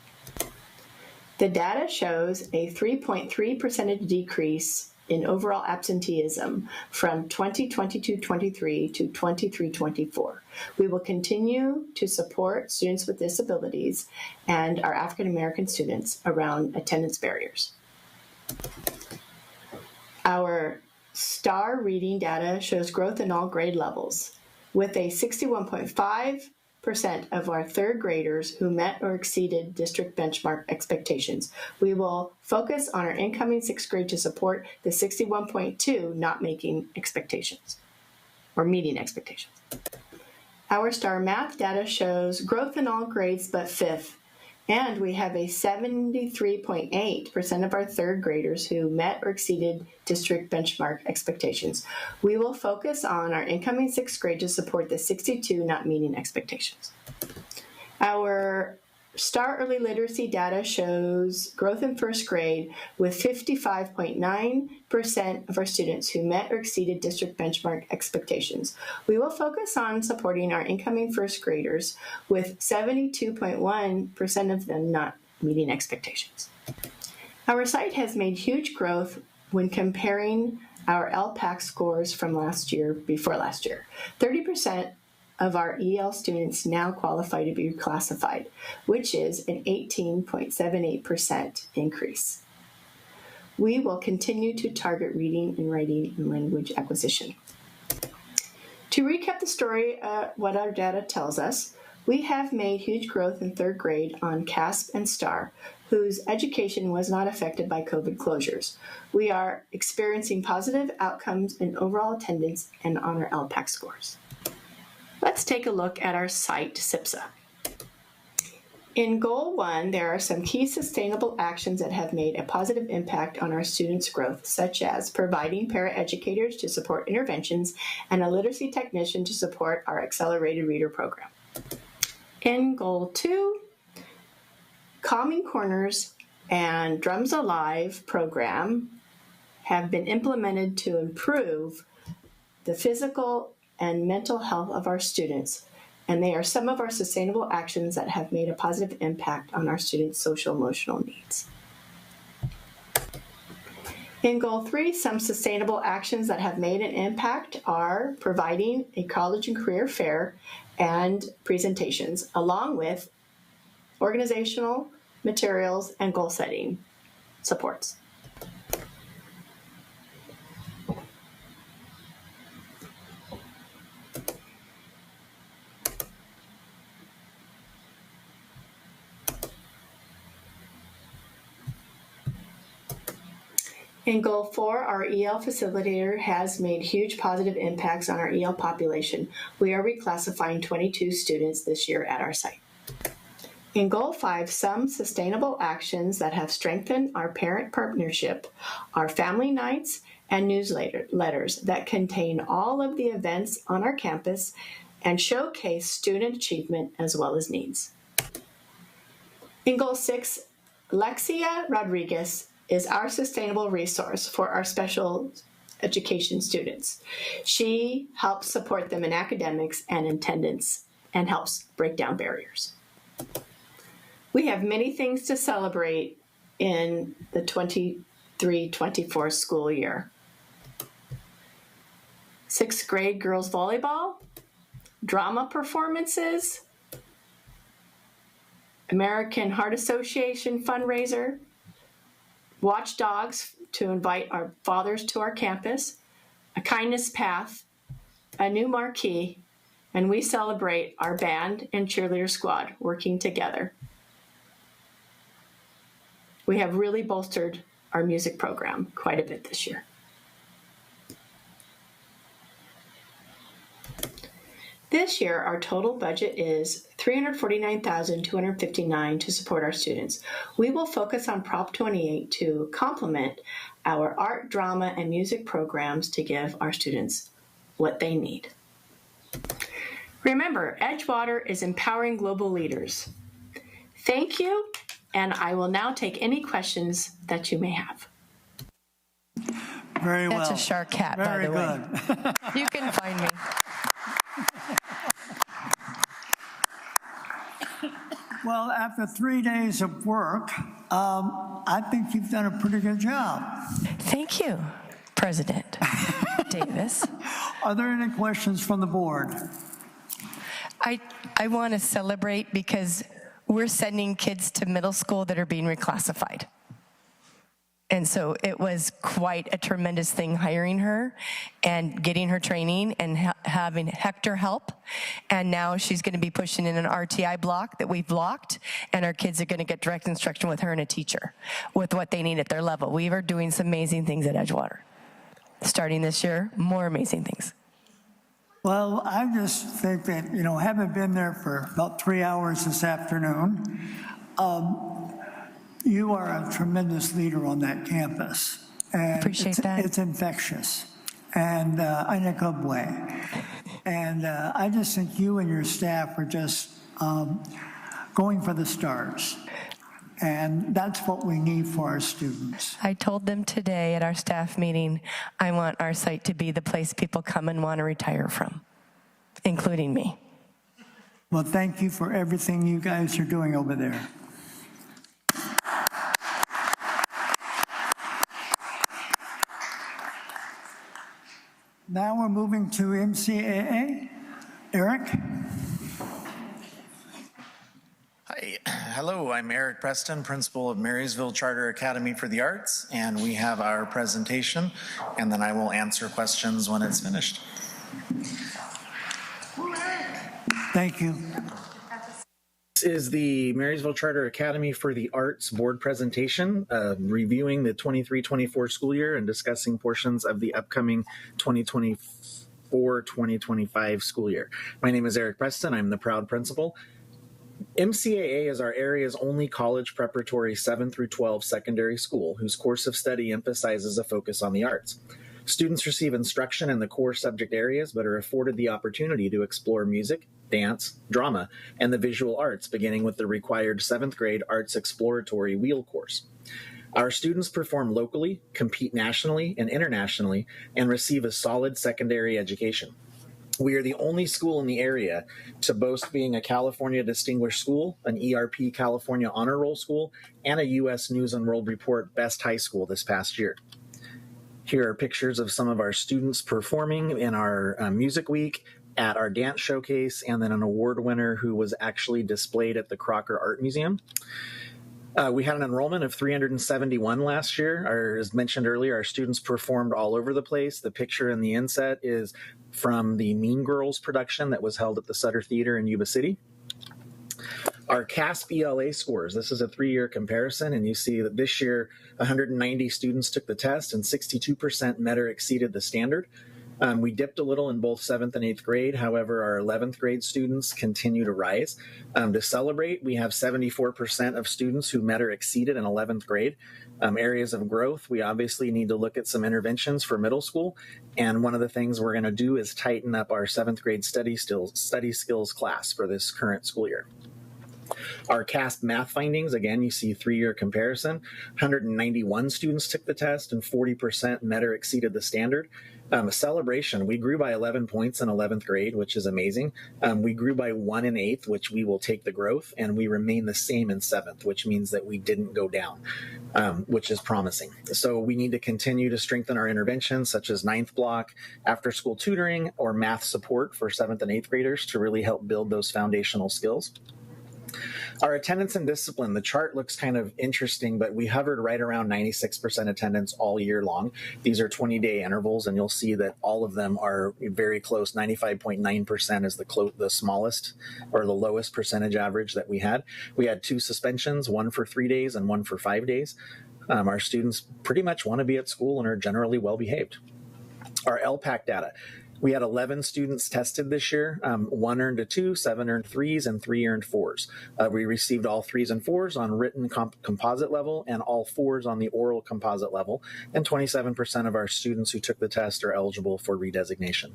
The data shows a 3.3% decrease in overall absenteeism from 2022-23 to 23-24. We will continue to support students with disabilities and our African American students around attendance barriers. Our STAR reading data shows growth in all grade levels, with a 61.5% of our third graders who met or exceeded district benchmark expectations. We will focus on our incoming sixth grade to support the 61.2 not making expectations or meeting expectations. Our STAR math data shows growth in all grades but fifth, and we have a 73.8% of our third graders who met or exceeded district benchmark expectations. We will focus on our incoming sixth grade to support the 62 not meeting expectations. Our STAR early literacy data shows growth in first grade with 55.9% of our students who met or exceeded district benchmark expectations. We will focus on supporting our incoming first graders with 72.1% of them not meeting expectations. Our site has made huge growth when comparing our LPAC scores from before last year. 30% of our EL students now qualify to be reclassified, which is an 18.78% increase. We will continue to target reading and writing and language acquisition. To recap the story, what our data tells us, we have made huge growth in third grade on CASP and STAR, whose education was not affected by COVID closures. We are experiencing positive outcomes in overall attendance and on our LPAC scores. Let's take a look at our site, SIPSA. In Goal 1, there are some key sustainable actions that have made a positive impact on our students' growth, such as providing paraeducators to support interventions and a literacy technician to support our accelerated reader program. In Goal 2, Calming Corners and Drums Alive program have been implemented to improve the physical and mental health of our students, and they are some of our sustainable actions that have made a positive impact on our students' social emotional needs. In Goal 3, some sustainable actions that have made an impact are providing a college and career fair and presentations, along with organizational materials and goal setting supports. In Goal 4, our EL facilitator has made huge positive impacts on our EL population. We are reclassifying 22 students this year at our site. In Goal 5, some sustainable actions that have strengthened our parent partnership are family nights and newsletters that contain all of the events on our campus and showcase student achievement as well as needs. In Goal 6, Lexia Rodriguez is our sustainable resource for our special education students. She helps support them in academics and attendance and helps break down barriers. We have many things to celebrate in the 23-24 school year. 6th grade girls volleyball, drama performances, American Heart Association fundraiser, Watchdogs to invite our fathers to our campus, a kindness path, a new marquee, and we celebrate our band and cheerleader squad working together. We have really bolstered our music program quite a bit this year. This year, our total budget is $349,259 to support our students. We will focus on Prop 28 to complement our art, drama, and music programs to give our students what they need. Remember, Edgewater is empowering global leaders. Thank you, and I will now take any questions that you may have. Very well. That's a shark cat, by the way. You can find me. Well, after 3 days of work, I think you've done a pretty good job. Thank you, President Davis. Are there any questions from the board? I want to celebrate because we're sending kids to middle school that are being reclassified. And so it was quite a tremendous thing hiring her and getting her training and having Hector help. And now she's going to be pushing in an RTI block that we've blocked, and our kids are going to get direct instruction with her and a teacher with what they need at their level. We are doing some amazing things at Edgewater. Starting this year, more amazing things. Well, I just think that, having been there for about 3 hours this afternoon, you are a tremendous leader on that campus. And appreciate that. It's infectious, and in a good way. And I just think you and your staff are just going for the stars. And that's what we need for our students. I told them today at our staff meeting, I want our site to be the place people come and want to retire from, including me. Well, thank you for everything you guys are doing over there. Now we're moving to MCAA. Eric? Hi, hello, I'm Eric Preston, principal of Marysville Charter Academy for the Arts, and we have our presentation, and then I will answer questions when it's finished. Thank you. This is the Marysville Charter Academy for the Arts board presentation, reviewing the 23-24 school year and discussing portions of the upcoming 2024-2025 school year. My name is Eric Preston. I'm the proud principal. MCAA is our area's only college preparatory 7 through 12 secondary school whose course of study emphasizes a focus on the arts. Students receive instruction in the core subject areas but are afforded the opportunity to explore music, dance, drama, and the visual arts, beginning with the required 7th grade Arts Exploratory Wheel course. Our students perform locally, compete nationally and internationally, and receive a solid secondary education. We are the only school in the area to boast being a California Distinguished School, an ERP California Honor Roll School, and a U.S. News and World Report Best High School this past year. Here are pictures of some of our students performing in our music week, at our dance showcase, and then an award winner who was actually displayed at the Crocker Art Museum. We had an enrollment of 371 last year. As mentioned earlier, our students performed all over the place. The picture in the inset is from the Mean Girls production that was held at the Sutter Theater in Yuba City. Our CASP ELA scores, this is a 3-year comparison, and you see that this year 190 students took the test and 62% met or exceeded the standard. We dipped a little in both 7th and 8th grade. However, our 11th grade students continue to rise. To celebrate, we have 74% of students who met or exceeded in 11th grade. Areas of growth, we obviously need to look at some interventions for middle school. And one of the things we're going to do is tighten up our 7th grade study skills class for this current school year. Our CASP math findings, again, you see 3-year comparison. 191 students took the test and 40% met or exceeded the standard. Celebration, we grew by 11 points in 11th grade, which is amazing. We grew by 1 in 8th, which we will take the growth, and we remain the same in 7th, which means that we didn't go down, which is promising. So we need to continue to strengthen our interventions, such as 9th block, after-school tutoring, or math support for 7th and 8th graders to really help build those foundational skills. Our attendance and discipline, the chart looks kind of interesting, but we hovered right around 96% attendance all year long. These are 20-day intervals, and you'll see that all of them are very close. 95.9% is the smallest or the lowest percentage average that we had. We had 2 suspensions, one for 3 days and one for 5 days. Our students pretty much want to be at school and are generally well behaved. Our LPAC data. We had 11 students tested this year. 1 earned a 2, 7 earned 3s, and 3 earned 4s. We received all 3s and 4s on written composite level and all 4s on the oral composite level. And 27% of our students who took the test are eligible for redesignation.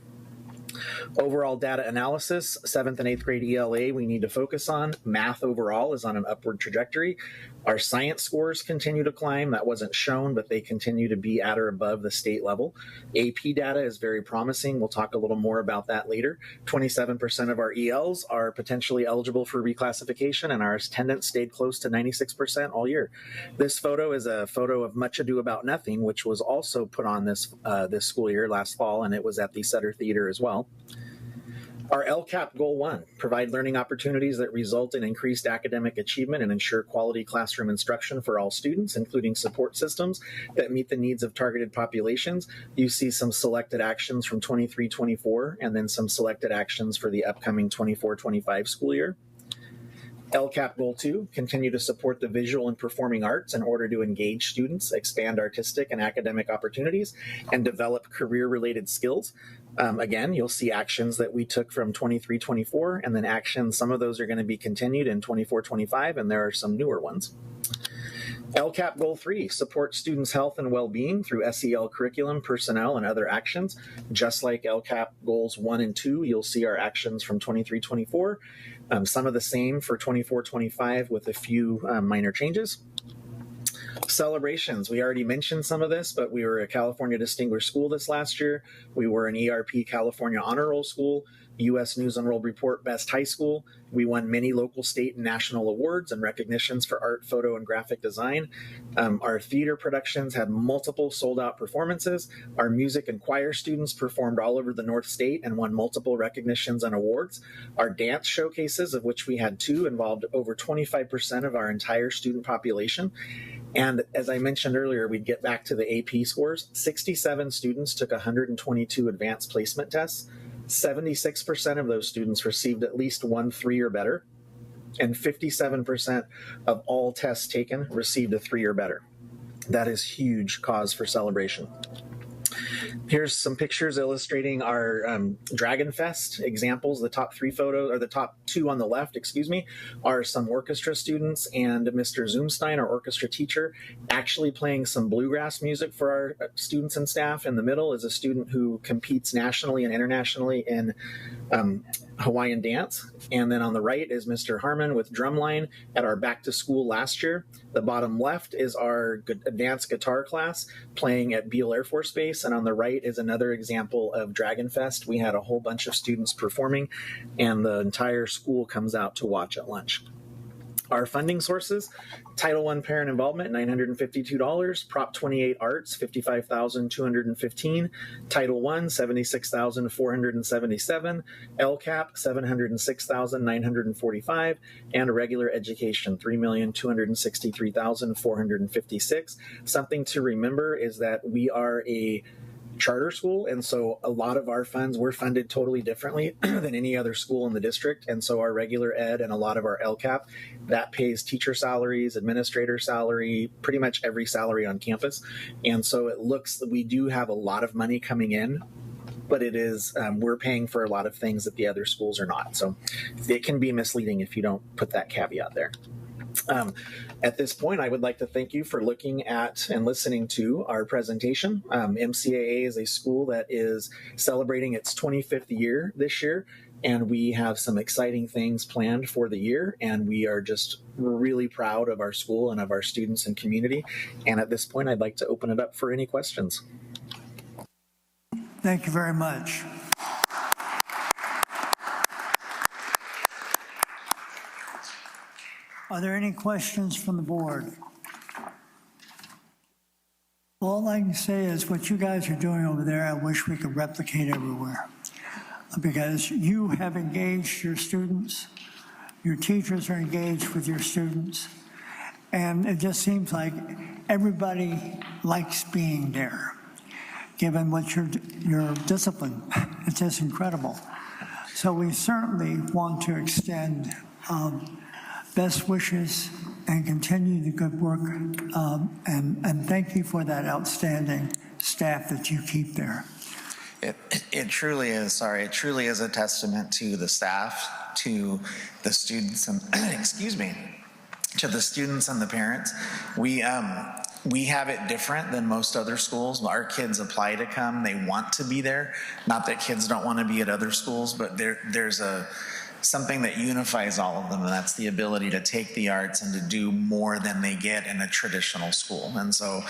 Overall data analysis, 7th and 8th grade ELA we need to focus on. Math overall is on an upward trajectory. Our science scores continue to climb. That wasn't shown, but they continue to be at or above the state level. AP data is very promising. We'll talk a little more about that later. 27% of our ELs are potentially eligible for reclassification, and our attendance stayed close to 96% all year. This photo is a photo of Much Ado About Nothing, which was also put on this school year last fall, and it was at the Sutter Theater as well. Our LCAP Goal 1, provide learning opportunities that result in increased academic achievement and ensure quality classroom instruction for all students, including support systems that meet the needs of targeted populations. You see some selected actions from 23-24 and then some selected actions for the upcoming 24-25 school year. LCAP Goal 2, continue to support the visual and performing arts in order to engage students, expand artistic and academic opportunities, and develop career-related skills. Again, you'll see actions that we took from 23-24, and then actions, some of those are going to be continued in 24-25, and there are some newer ones. LCAP Goal 3, support students' health and well-being through SEL curriculum, personnel, and other actions. Just like LCAP Goals 1 and 2, you'll see our actions from 23-24. Some of the same for 24-25 with a few minor changes. Celebrations, we already mentioned some of this, but we were a California Distinguished School this last year. We were an ERP California Honor Roll School, U.S. News and World Report Best High School. We won many local, state, and national awards and recognitions for art, photo, and graphic design. Our theater productions had multiple sold-out performances. Our music and choir students performed all over the North State and won multiple recognitions and awards. Our dance showcases, of which we had 2, involved over 25% of our entire student population. And as I mentioned earlier, we'd get back to the AP scores. 67 students took 122 advanced placement tests. 76% of those students received at least 1 3 or better, and 57% of all tests taken received a 3 or better. That is huge cause for celebration. Here's some pictures illustrating our Dragon Fest examples. The top three photos, or the top two on the left, excuse me, are some orchestra students and Mr. Zoomstein, our orchestra teacher, actually playing some bluegrass music for our students and staff. In the middle is a student who competes nationally and internationally in Hawaiian dance. And then on the right is Mr. Harmon with drumline at our back to school last year. The bottom left is our advanced guitar class playing at Beale Air Force Base. And on the right is another example of Dragon Fest. We had a whole bunch of students performing, and the entire school comes out to watch at lunch. Our funding sources: Title I Parent Involvement, $952. Prop 28 Arts, $55,215. Title I, $76,477. LCAP, $706,945. And regular education, $3,263,456. Something to remember is that we are a charter school, and so a lot of our funds, we're funded totally differently than any other school in the district. And so our regular ed and a lot of our LCAP, that pays teacher salaries, administrator salary, pretty much every salary on campus. And so it looks, we do have a lot of money coming in, but it is, we're paying for a lot of things that the other schools are not. So it can be misleading if you don't put that caveat there. At this point, I would like to thank you for looking at and listening to our presentation. MCAA is a school that is celebrating its 25th year this year, and we have some exciting things planned for the year, and we are just really proud of our school and of our students and community. And at this point, I'd like to open it up for any questions. Thank you very much. Are there any questions from the board? All I can say is what you guys are doing over there, I wish we could replicate everywhere, because you have engaged your students, your teachers are engaged with your students, and it just seems like everybody likes being there, given what your discipline. It's just incredible. So we certainly want to extend best wishes and continue the good work, and thank you for that outstanding staff that you keep there. It truly is, it truly is a testament to the staff, to the students, and excuse me, to the students and the parents. We have it different than most other schools. Our kids apply to come, they want to be there. Not that kids don't want to be at other schools, but there's something that unifies all of them, and that's the ability to take the arts and to do more than they get in a traditional school. And so,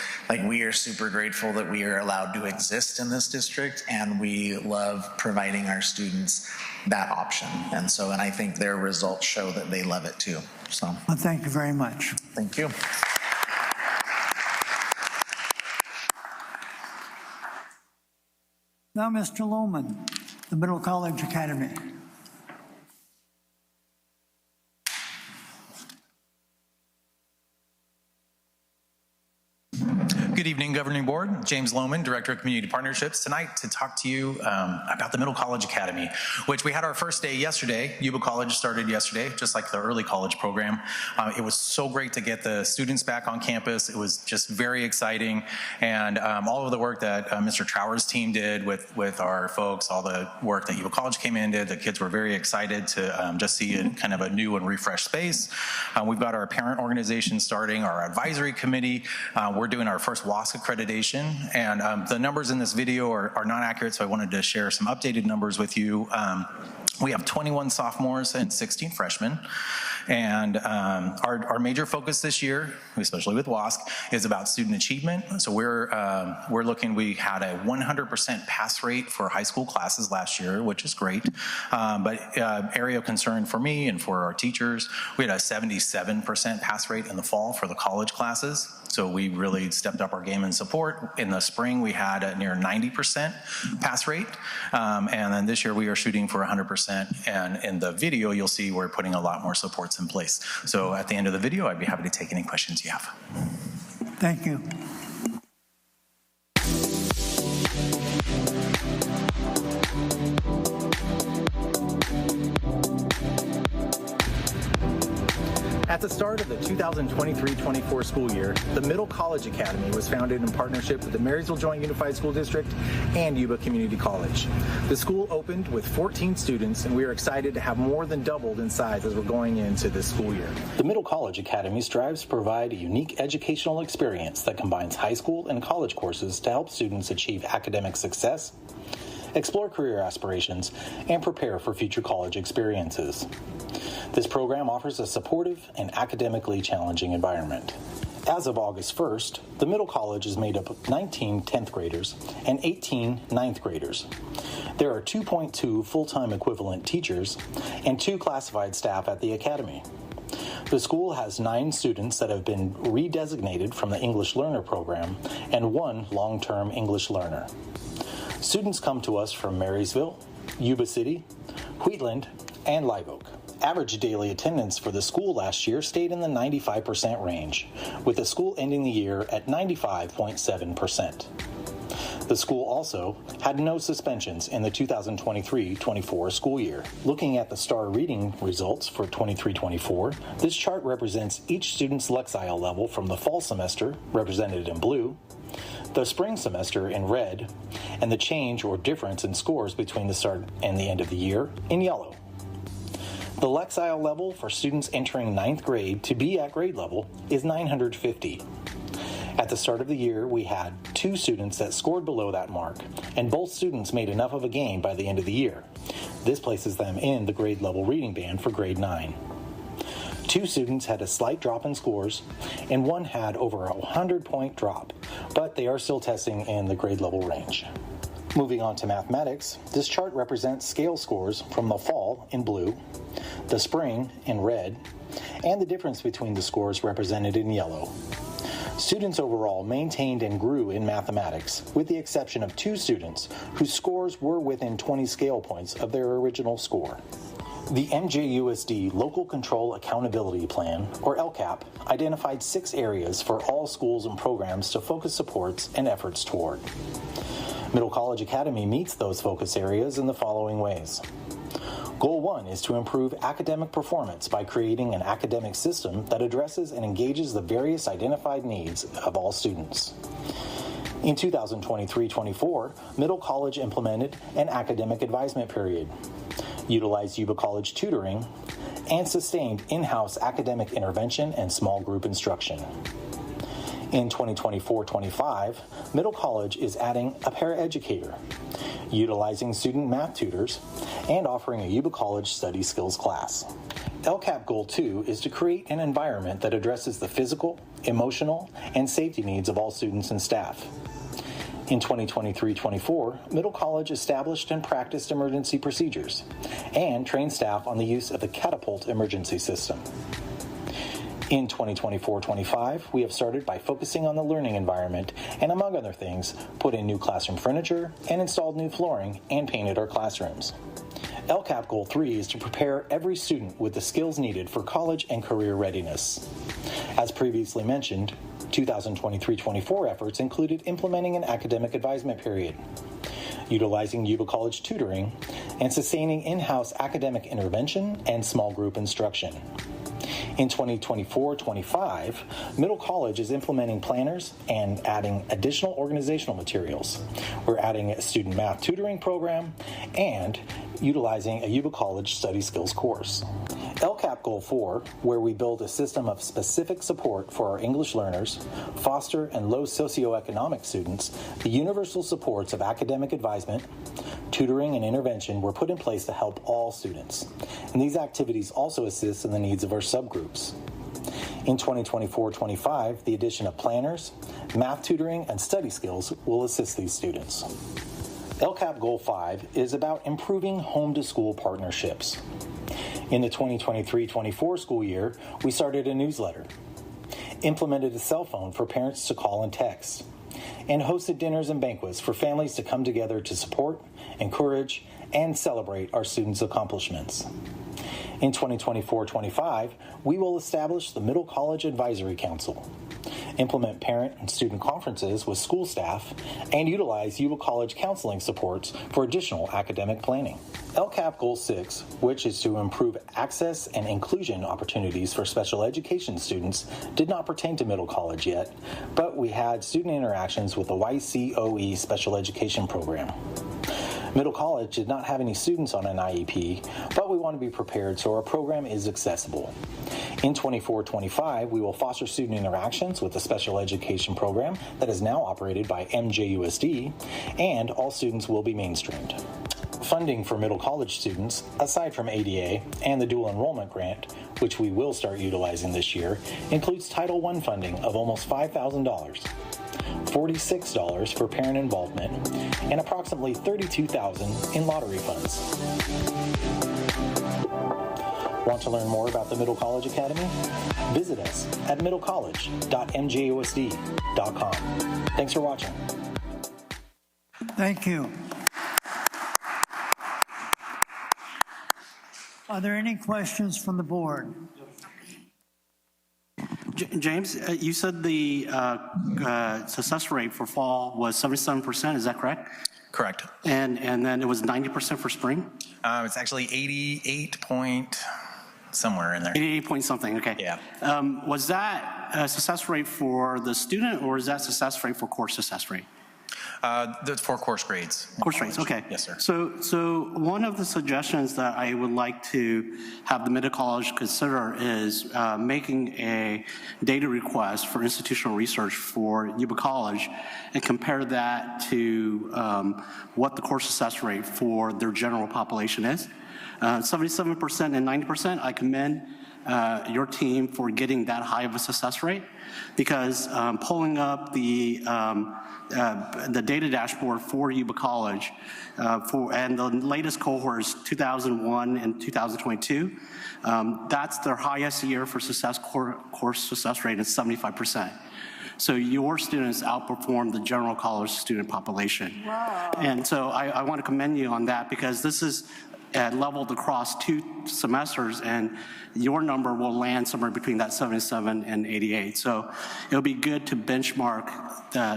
we are super grateful that we are allowed to exist in this district, and we love providing our students that option. And I think their results show that they love it too. So, well, thank you very much. Thank you. Now, Mr. Lohman, the Middle College Academy. Good evening, Governing Board. James Lohman, Director of Community Partnerships, tonight to talk to you about the Middle College Academy, which we had our first day yesterday. Yuba College started yesterday, just like the early college program. It was so great to get the students back on campus. It was just very exciting, and all of the work that Mr. Trower's team did with our folks, all the work that Yuba College came in did, the kids were very excited to just see kind of a new and refreshed space. We've got our parent organization starting, our advisory committee. We're doing our first WASC accreditation, and the numbers in this video are not accurate, so I wanted to share some updated numbers with you. We have 21 sophomores and 16 freshmen, and our major focus this year, especially with WASC, is about student achievement. So we're looking, we had a 100% pass rate for high school classes last year, which is great, but area of concern for me and for our teachers, we had a 77% pass rate in the fall for the college classes. So we really stepped up our game in support. In the spring, we had a near 90% pass rate. And then this year we are shooting for 100%. And in the video, you'll see we're putting a lot more supports in place. So at the end of the video, I'd be happy to take any questions you have. Thank you. At the start of the 2023-24 school year, the Middle College Academy was founded in partnership with the Marysville Joint Unified School District and Yuba Community College. The school opened with 14 students, and we are excited to have more than doubled in size as we're going into this school year. The Middle College Academy strives to provide a unique educational experience that combines high school and college courses to help students achieve academic success, explore career aspirations, and prepare for future college experiences. This program offers a supportive and academically challenging environment. As of August 1st, the Middle College is made up of 19 10th graders and 18 9th graders. There are 2.2 full-time equivalent teachers and 2 classified staff at the academy. The school has 9 students that have been redesignated from the English Learner program and 1 long-term English learner. Students come to us from Marysville, Yuba City, Wheatland, and Live Oak. Average daily attendance for the school last year stayed in the 95% range, with the school ending the year at 95.7%. The school also had no suspensions in the 2023-24 school year. Looking at the STAR reading results for 23-24, this chart represents each student's Lexile level from the fall semester, represented in blue, the spring semester in red, and the change or difference in scores between the start and the end of the year in yellow. The Lexile level for students entering 9th grade to be at grade level is 950. At the start of the year, we had 2 students that scored below that mark, and both students made enough of a gain by the end of the year. This places them in the grade level reading band for grade 9. 2 students had a slight drop in scores, and 1 had over a 100-point drop, but they are still testing in the grade level range. Moving on to mathematics, this chart represents scale scores from the fall in blue, the spring in red, and the difference between the scores represented in yellow. Students overall maintained and grew in mathematics, with the exception of 2 students whose scores were within 20 scale points of their original score. The MJUSD Local Control Accountability Plan, or LCAP, identified 6 areas for all schools and programs to focus supports and efforts toward. Middle College Academy meets those focus areas in the following ways. Goal 1 is to improve academic performance by creating an academic system that addresses and engages the various identified needs of all students. In 2023-24, Middle College implemented an academic advisement period, utilized Yuba College tutoring, and sustained in-house academic intervention and small group instruction. In 2024-25, Middle College is adding a paraeducator, utilizing student math tutors, and offering a Yuba College study skills class. LCAP Goal 2 is to create an environment that addresses the physical, emotional, and safety needs of all students and staff. In 2023-24, Middle College established and practiced emergency procedures and trained staff on the use of the Catapult emergency system. In 2024-25, we have started by focusing on the learning environment and, among other things, put in new classroom furniture and installed new flooring and painted our classrooms. LCAP Goal 3 is to prepare every student with the skills needed for college and career readiness. As previously mentioned, 2023-24 efforts included implementing an academic advisement period, utilizing Yuba College tutoring, and sustaining in-house academic intervention and small group instruction. In 2024-25, Middle College is implementing planners and adding additional organizational materials. We're adding a student math tutoring program and utilizing a Yuba College study skills course. LCAP Goal 4, where we build a system of specific support for our English learners, foster and low socioeconomic students, the universal supports of academic advisement, tutoring, and intervention were put in place to help all students. And these activities also assist in the needs of our subgroups. In 2024-25, the addition of planners, math tutoring, and study skills will assist these students. LCAP Goal 5 is about improving home-to-school partnerships. In the 2023-24 school year, we started a newsletter, implemented a cell phone for parents to call and text, and hosted dinners and banquets for families to come together to support, encourage, and celebrate our students' accomplishments. In 2024-25, we will establish the Middle College Advisory Council, implement parent and student conferences with school staff, and utilize Yuba College counseling supports for additional academic planning. LCAP Goal 6, which is to improve access and inclusion opportunities for special education students, did not pertain to middle college yet, but we had student interactions with the YCOE special education program. Middle college did not have any students on an IEP, but we want to be prepared so our program is accessible. In 24-25, we will foster student interactions with the special education program that is now operated by MJUSD, and all students will be mainstreamed. Funding for middle college students, aside from ADA and the dual enrollment grant, which we will start utilizing this year, includes Title I funding of almost $5,000. $46 for parent involvement, and approximately $32,000 in lottery funds. Want to learn more about the Middle College Academy? Visit us at middlecollege.mjusd.com. Thanks for watching. Thank you. Are there any questions from the board? James, you said the success rate for fall was 77%, is that correct? Correct. And then it was 90% for spring? It's actually 88 point somewhere in there. 88 point something, okay. Yeah. Was that a success rate for the student, or is that success rate for course success rate? That's for course grades. Course grades, okay. Yes, sir. So one of the suggestions that I would like to have the middle college consider is making a data request for institutional research for Yuba College and compare that to what the course success rate for their general population is. 77% and 90%, I commend your team for getting that high of a success rate, because pulling up the data dashboard for Yuba College and the latest cohorts 2001 and 2022, that's their highest year for course success rate is 75%. So your students outperform the general college student population. Wow. And so I want to commend you on that, because this is leveled across 2 semesters, and your number will land somewhere between that 77 and 88. So it'll be good to benchmark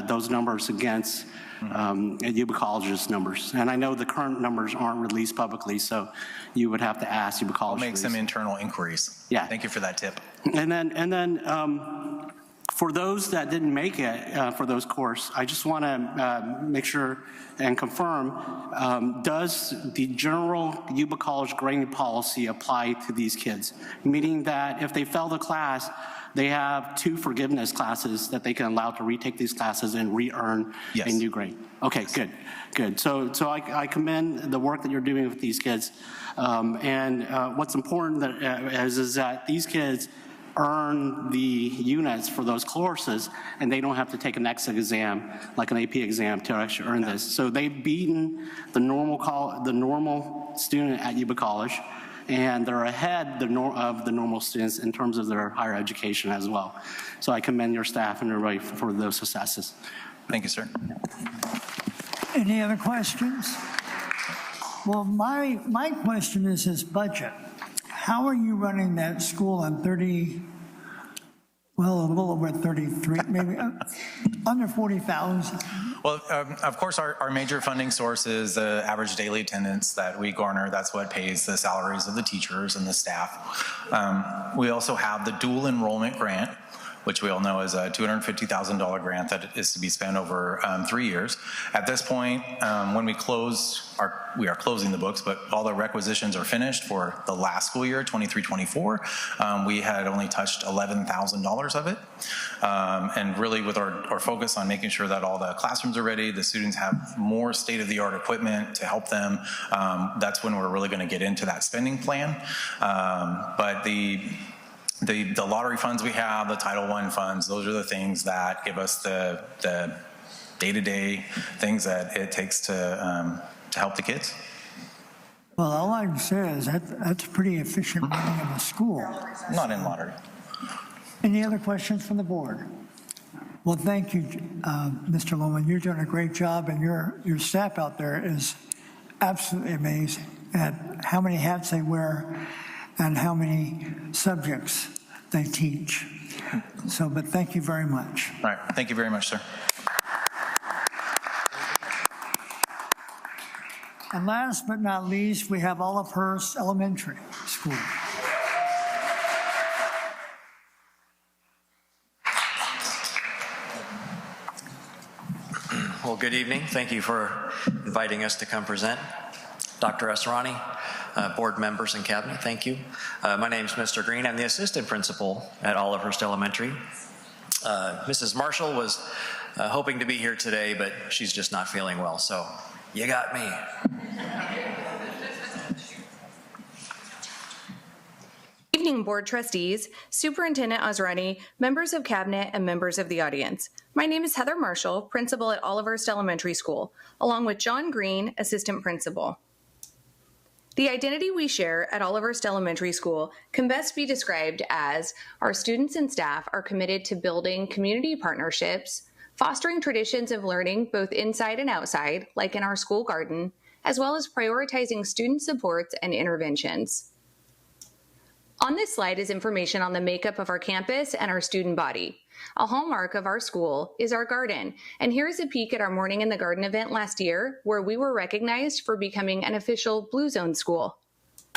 those numbers against Yuba College's numbers. And I know the current numbers aren't released publicly, so you would have to ask Yuba College. I'll make some internal inquiries. Yeah. Thank you for that tip. And then for those that didn't make it for those courses, I just want to make sure and confirm, does the general Yuba College grading policy apply to these kids? Meaning that if they fail the class, they have 2 forgiveness classes that they can allow to retake these classes and re-earn a new grade. Okay, yes. Good. So I commend the work that you're doing with these kids. And what's important is that these kids earn the units for those courses, and they don't have to take an exit exam, like an AP exam, to actually earn this. So they've beaten the normal student at Yuba College, and they're ahead of the normal students in terms of their higher education as well. So I commend your staff and everybody for those successes. Thank you, sir. Any other questions? Well, my question is his budget. How are you running that school on a little over 33, maybe under 40,000? Well, of course, our major funding source is the average daily attendance that we garner. That's what pays the salaries of the teachers and the staff. We also have the dual enrollment grant, which we all know is a $250,000 grant that is to be spent over 3 years. At this point, when we are closing the books, but all the requisitions are finished for the last school year, 23-24. We had only touched $11,000 of it. And really with our focus on making sure that all the classrooms are ready, the students have more state-of-the-art equipment to help them, that's when we're really gonna get into that spending plan. But the lottery funds we have, the Title I funds, those are the things that give us the day-to-day things that it takes to help the kids. Well, all I can say is that's pretty efficient running of a school. Not in lottery. Any other questions from the board? Well, thank you, Mr. Lohman. You're doing a great job, and your staff out there is absolutely amazing at how many hats they wear and how many subjects they teach. So, but thank you very much. All right, thank you very much, sir. And last but not least, we have Olive Hurst Elementary School. Well, good evening. Thank you for inviting us to come present. Dr. Asrani, board members and cabinet, thank you. My name is Mr. Green. I'm the assistant principal at Olive Hurst Elementary. Mrs. Marshall was hoping to be here today, but she's just not feeling well, so you got me. Evening, Board Trustees, Superintendent Asrani, members of Cabinet, and members of the audience. My name is Heather Marshall, Principal at Olive Hurst Elementary School, along with John Green, Assistant Principal. The identity we share at Olive Hurst Elementary School can best be described as our students and staff are committed to building community partnerships, fostering traditions of learning both inside and outside, like in our school garden, as well as prioritizing student supports and interventions. On this slide is information on the makeup of our campus and our student body. A hallmark of our school is our garden, and here is a peek at our Morning in the Garden event last year, where we were recognized for becoming an official Blue Zone school.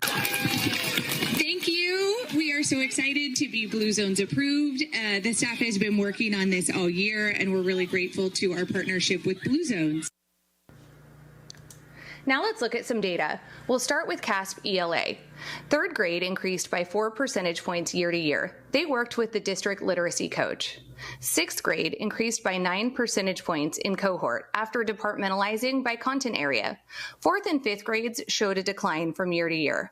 Thank you. We are so excited to be Blue Zones approved. The staff has been working on this all year, and we're really grateful to our partnership with Blue Zones. Now let's look at some data. We'll start with CASP ELA. Third grade increased by 4 percentage points year to year. They worked with the district literacy coach. Sixth grade increased by 9 percentage points in cohort after departmentalizing by content area. Fourth and fifth grades showed a decline from year to year.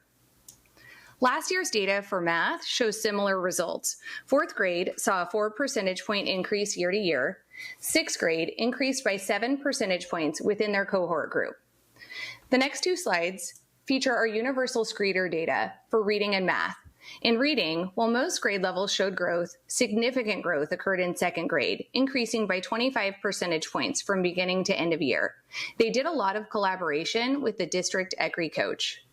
Last year's data for math shows similar results. Fourth grade saw a 4 percentage point increase year to year. Sixth grade increased by 7 percentage points within their cohort group. The next two slides feature our universal screeder data for reading and math. In reading, while most grade levels showed growth, significant growth occurred in second grade, increasing by 25 percentage points from beginning to end of year. They did a lot of collaboration with the district ECRI coach.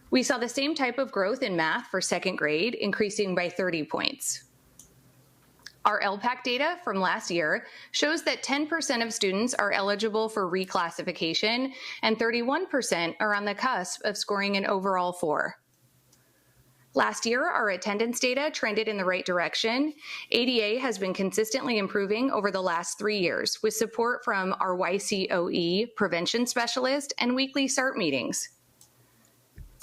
We saw the same type of growth in math for second grade, increasing by 30 points. Our LPAC data from last year shows that 10% of students are eligible for reclassification and 31% are on the cusp of scoring an overall 4. Last year, our attendance data trended in the right direction. ADA has been consistently improving over the last 3 years with support from our YCOE prevention specialist and weekly SART meetings.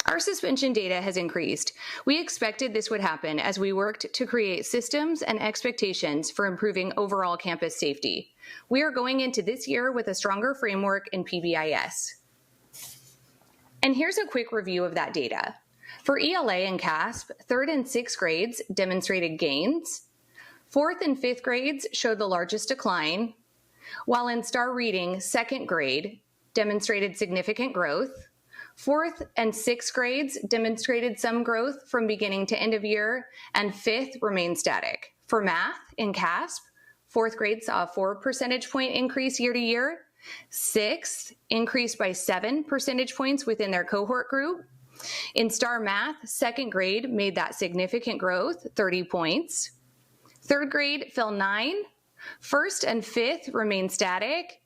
Our suspension data has increased. We expected this would happen as we worked to create systems and expectations for improving overall campus safety. We are going into this year with a stronger framework in PBIS. And here's a quick review of that data. For ELA and CASP, third and sixth grades demonstrated gains. Fourth and fifth grades showed the largest decline, while in STAR reading, second grade demonstrated significant growth. Fourth and sixth grades demonstrated some growth from beginning to end of year, and fifth remained static. For math in CASP, fourth grade saw a 4 percentage point increase year to year. Sixth increased by 7 percentage points within their cohort group. In STAR math, second grade made that significant growth, 30 points. Third grade fell 9. First and fifth remained static.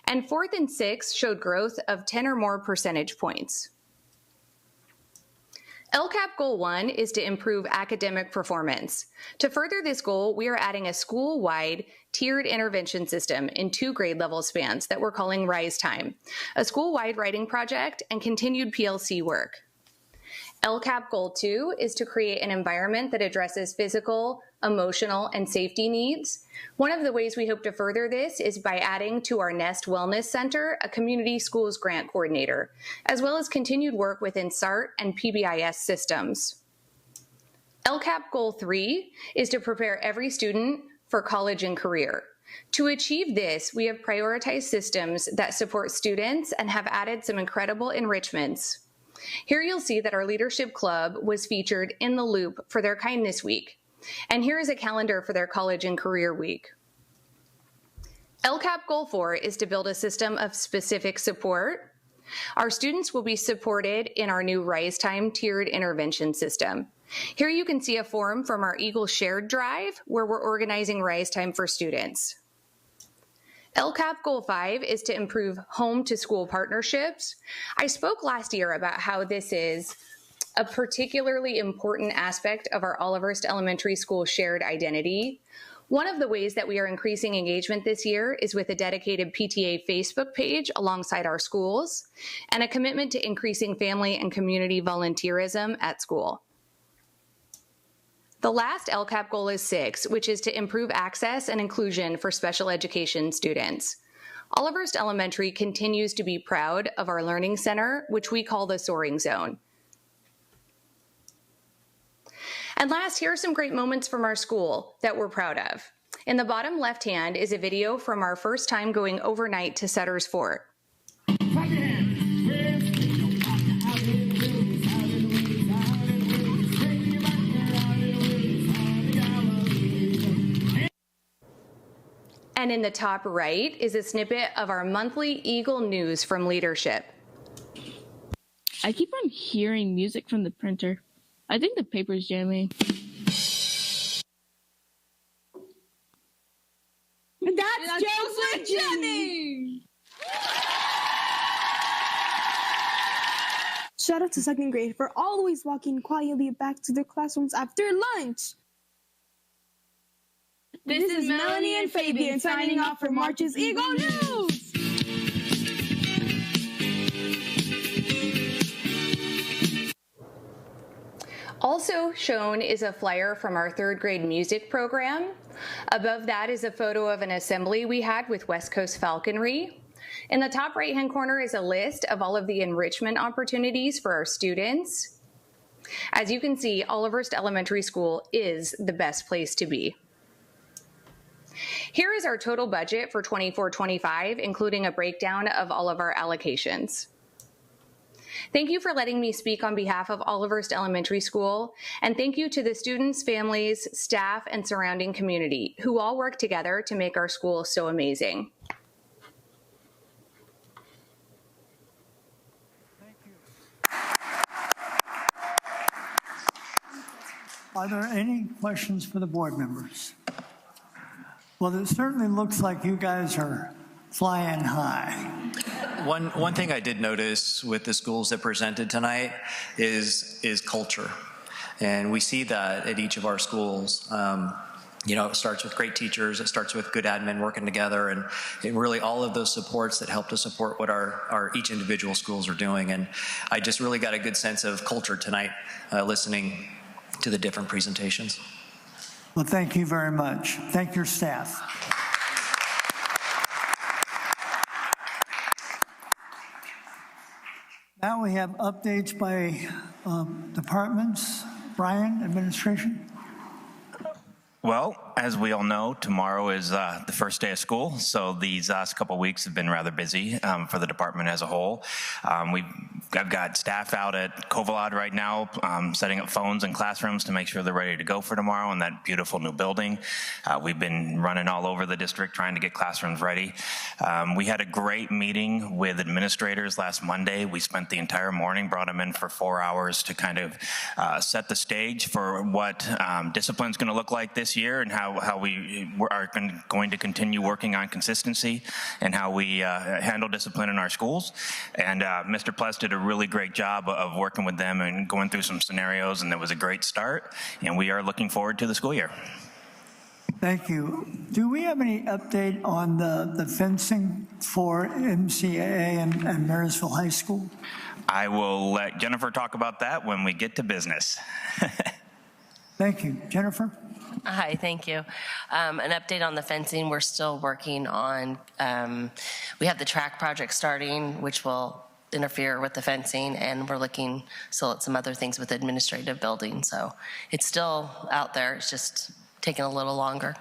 And fourth and sixth showed growth of 10 or more percentage points. LCAP Goal 1 is to improve academic performance. To further this goal, we are adding a school-wide tiered intervention system in 2 grade level spans that we're calling Rise Time, a school-wide writing project and continued PLC work. LCAP Goal 2 is to create an environment that addresses physical, emotional, and safety needs. One of the ways we hope to further this is by adding to our Nest Wellness Center a community schools grant coordinator, as well as continued work within SART and PBIS systems. LCAP Goal 3 is to prepare every student for college and career. To achieve this, we have prioritized systems that support students and have added some incredible enrichments. Here you'll see that our Leadership Club was featured in the Loop for their Kindness Week. And here is a calendar for their College and Career Week. LCAP Goal 4 is to build a system of specific support. Our students will be supported in our new Rise Time tiered intervention system. Here you can see a form from our Eagle Shared Drive where we're organizing Rise Time for students. LCAP Goal 5 is to improve home-to-school partnerships. I spoke last year about how this is a particularly important aspect of our Olivehurst Elementary School shared identity. One of the ways that we are increasing engagement this year is with a dedicated PTA Facebook page alongside our schools and a commitment to increasing family and community volunteerism at school. The last LCAP goal is 6, which is to improve access and inclusion for special education students. Olivehurst Elementary continues to be proud of our learning center, which we call the Soaring Zone. And last, here are some great moments from our school that we're proud of. In the bottom left hand is a video from our first time going overnight to Sutter's Fort. And in the top right is a snippet of our monthly Eagle News from leadership. I keep on hearing music from the printer. I think the paper's jamming. That's just jamming! Shout out to second grade for always walking quietly back to their classrooms after lunch. This is Melanie and Fabian signing off for March's Eagle News! Also shown is a flyer from our third grade music program. Above that is a photo of an assembly we had with West Coast Falconry. In the top right-hand corner is a list of all of the enrichment opportunities for our students. As you can see, Olivehurst Elementary School is the best place to be. Here is our total budget for 24-25, including a breakdown of all of our allocations. Thank you for letting me speak on behalf of Olivehurst Elementary School, and thank you to the students, families, staff, and surrounding community who all work together to make our school so amazing. Are there any questions for the board members? Well, it certainly looks like you guys are flying high. One thing I did notice with the schools that presented tonight is culture. And we see that at each of our schools. You know, it starts with great teachers, it starts with good admin working together, and really all of those supports that help to support what our each individual schools are doing. And I just really got a good sense of culture tonight, listening to the different presentations. Well, thank you very much. Thank your staff. Now we have updates by departments. Brian, administration. Well, as we all know, tomorrow is the first day of school, so these last couple of weeks have been rather busy for the department as a whole. I've got staff out at Covalad right now setting up phones in classrooms to make sure they're ready to go for tomorrow in that beautiful new building. We've been running all over the district trying to get classrooms ready. We had a great meeting with administrators last Monday. We spent the entire morning, brought them in for 4 hours to kind of set the stage for what discipline's going to look like this year and how we are going to continue working on consistency and how we handle discipline in our schools. And Mr. Pless did a really great job of working with them and going through some scenarios, and it was a great start, and we are looking forward to the school year. Thank you. Do we have any update on the fencing for MCAA and Marysville High School? I will let Jennifer talk about that when we get to business. Thank you. Jennifer? Hi, thank you. An update on the fencing, we're still working on, we have the track project starting, which will interfere with the fencing, and we're looking still at some other things with administrative building. So it's still out there, it's just taking a little longer.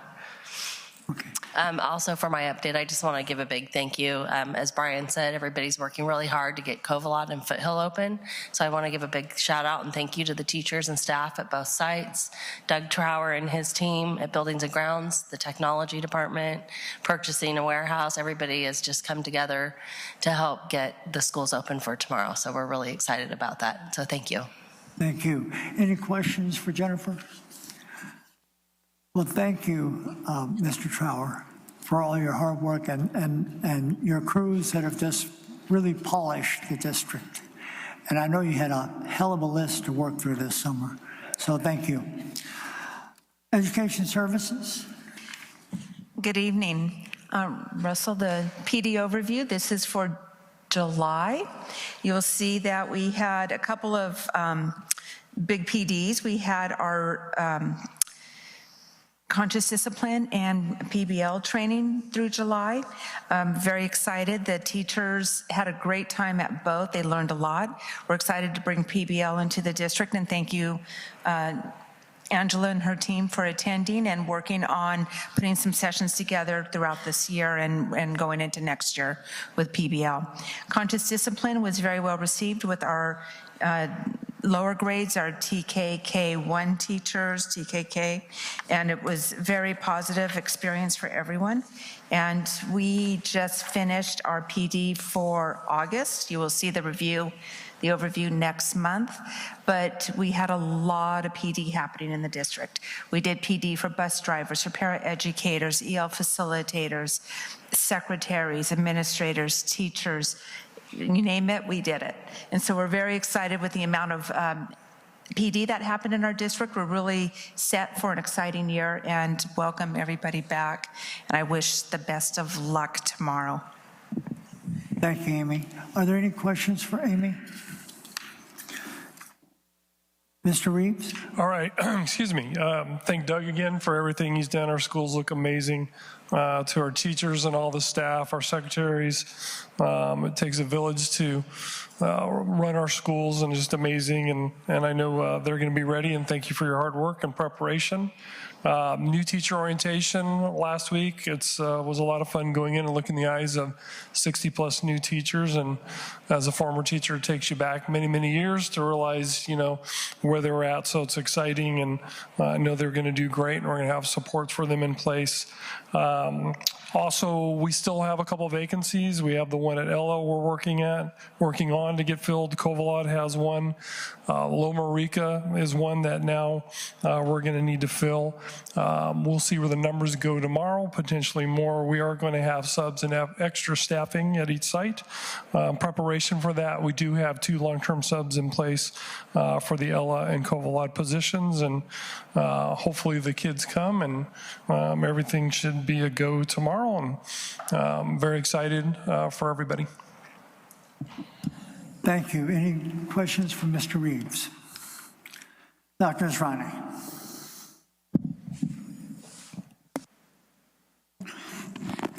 Okay. Also for my update, I just want to give a big thank you. As Brian said, everybody's working really hard to get Covalot and Foothill open. So I want to give a big shout out and thank you to the teachers and staff at both sites, Doug Trower and his team at Buildings and Grounds, the technology department, purchasing a warehouse. Everybody has just come together to help get the schools open for tomorrow. So we're really excited about that. So thank you. Thank you. Any questions for Jennifer? Well, thank you, Mr. Trower, for all your hard work and your crews that have just really polished the district. And I know you had a hell of a list to work through this summer, so thank you. Education Services. Good evening. Russell, the PD overview, this is for July. You'll see that we had a couple of big PDs. We had our conscious discipline and PBL training through July. Very excited. The teachers had a great time at both. They learned a lot. We're excited to bring PBL into the district, and thank you, Angela and her team, for attending and working on putting some sessions together throughout this year and going into next year with PBL. Conscious discipline was very well received with our lower grades, our TKK1 teachers, TKK, and it was very positive experience for everyone. And we just finished our PD for August. You will see the overview next month, but we had a lot of PD happening in the district. We did PD for bus drivers, for paraeducators, EL facilitators, secretaries, administrators, teachers, you name it, we did it. And so we're very excited with the amount of PD that happened in our district. We're really set for an exciting year and welcome everybody back. And I wish the best of luck tomorrow. Thank you, Amy. Are there any questions for Amy? Mr. Reeves? All right, excuse me. Thank Doug again for everything he's done. Our schools look amazing. To our teachers and all the staff, our secretaries. It takes a village to run our schools, and it's just amazing. And I know they're going to be ready, and thank you for your hard work and preparation. New teacher orientation last week. It was a lot of fun going in and looking in the eyes of 60 plus new teachers. And as a former teacher, it takes you back many, many years to realize, where they were at. So it's exciting, and I know they're going to do great, and we're going to have supports for them in place. Also, we still have a couple of vacancies. We have the one at Ella we're working on to get filled. Covalot has one. Loma Rica is one that now we're going to need to fill. We'll see where the numbers go tomorrow, potentially more. We are going to have subs and have extra staffing at each site. Preparation for that, we do have 2 long-term subs in place for the Ella and Covalot positions, and hopefully the kids come, and everything should be a go tomorrow. And I'm very excited for everybody. Thank you. Any questions for Mr. Reeves? Dr. Asrani.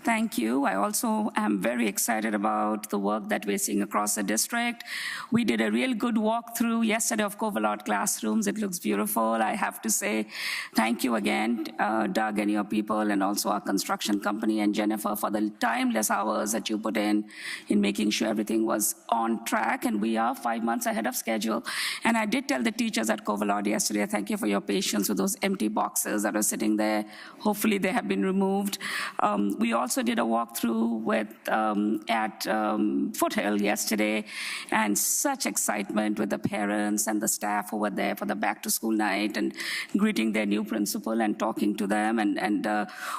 Thank you. I also am very excited about the work that we're seeing across the district. We did a real good walkthrough yesterday of Covalot classrooms. It looks beautiful. I have to say thank you again, Doug and your people, and also our construction company and Jennifer for the timeless hours that you put in making sure everything was on track. And we are 5 months ahead of schedule. And I did tell the teachers at Covalot yesterday, thank you for your patience with those empty boxes that are sitting there. Hopefully they have been removed. We also did a walkthrough at Foothill yesterday, and such excitement with the parents and the staff who were there for the back to school night and greeting their new principal and talking to them and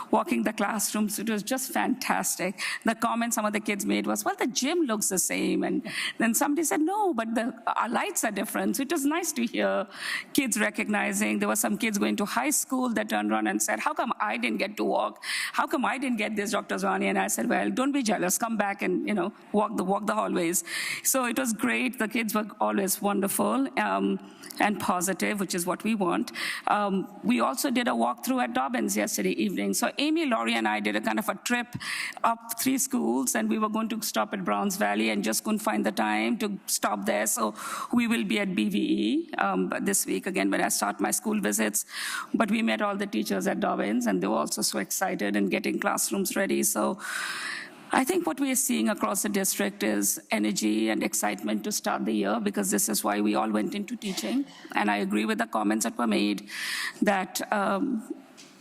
walking the classrooms. It was just fantastic. The comment some of the kids made was, well, the gym looks the same. And then somebody said, no, but our lights are different. So it was nice to hear kids recognizing. There were some kids going to high school that turned around and said, how come I didn't get to walk? How come I didn't get this, Dr. Zwani? And I said, well, don't be jealous. Come back and, walk the hallways. So it was great. The kids were always wonderful and positive, which is what we want. We also did a walkthrough at Dobbins yesterday evening. So Amy, Laurie, and I did a kind of a trip up 3 schools, and we were going to stop at Browns Valley and just couldn't find the time to stop there. So we will be at BVE this week again when I start my school visits. But we met all the teachers at Dobbins, and they were also so excited and getting classrooms ready. So I think what we are seeing across the district is energy and excitement to start the year, because this is why we all went into teaching. And I agree with the comments that were made that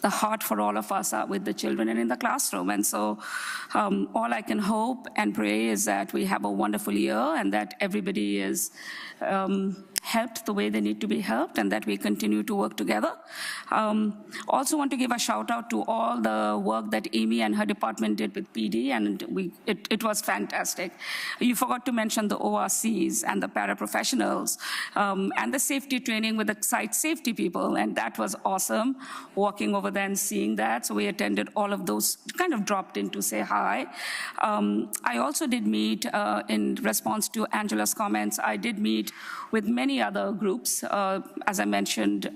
the heart for all of us are with the children and in the classroom. And so all I can hope and pray is that we have a wonderful year and that everybody is helped the way they need to be helped, and that we continue to work together. Also want to give a shout out to all the work that Amy and her department did with PD, and it was fantastic. You forgot to mention the ORCs and the paraprofessionals and the safety training with the site safety people, and that was awesome, walking over there and seeing that. So we attended all of those, kind of dropped in to say hi. I also did meet, in response to Angela's comments, I did meet with many other groups. As I mentioned,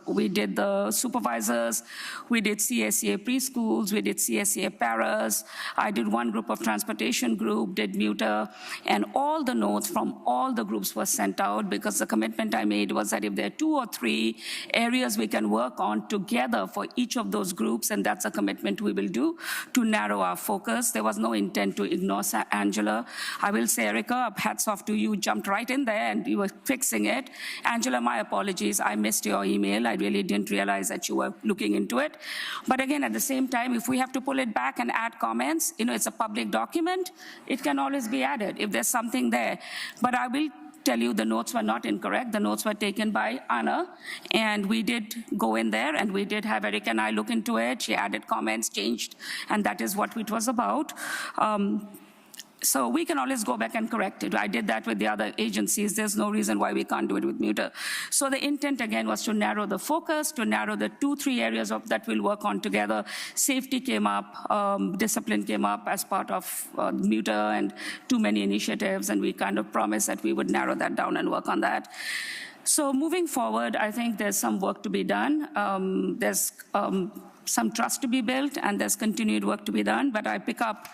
we did the supervisors, we did CSEA preschools, we did CSEA paras, I did one group of transportation group, did MUTA, and all the notes from all the groups were sent out, because the commitment I made was that if there are 2 or 3 areas we can work on together for each of those groups, and that's a commitment we will do to narrow our focus. There was no intent to ignore Angela. I will say, Erica, hats off to you, jumped right in there and you were fixing it. Angela, my apologies, I missed your email. I really didn't realize that you were looking into it. But again, at the same time, if we have to pull it back and add comments, it's a public document, it can always be added if there's something there. But I will tell you the notes were not incorrect. The notes were taken by Anna, and we did go in there and we did have Eric and I look into it. She added comments, changed, and that is what it was about. So we can always go back and correct it. I did that with the other agencies. There's no reason why we can't do it with MUTA. So the intent, again, was to narrow the focus, to narrow the 2-3 areas that we'll work on together. Safety came up, discipline came up as part of MUTA, and too many initiatives, and we kind of promised that we would narrow that down and work on that. So moving forward, I think there's some work to be done. There's some trust to be built, and there's continued work to be done. But I pick up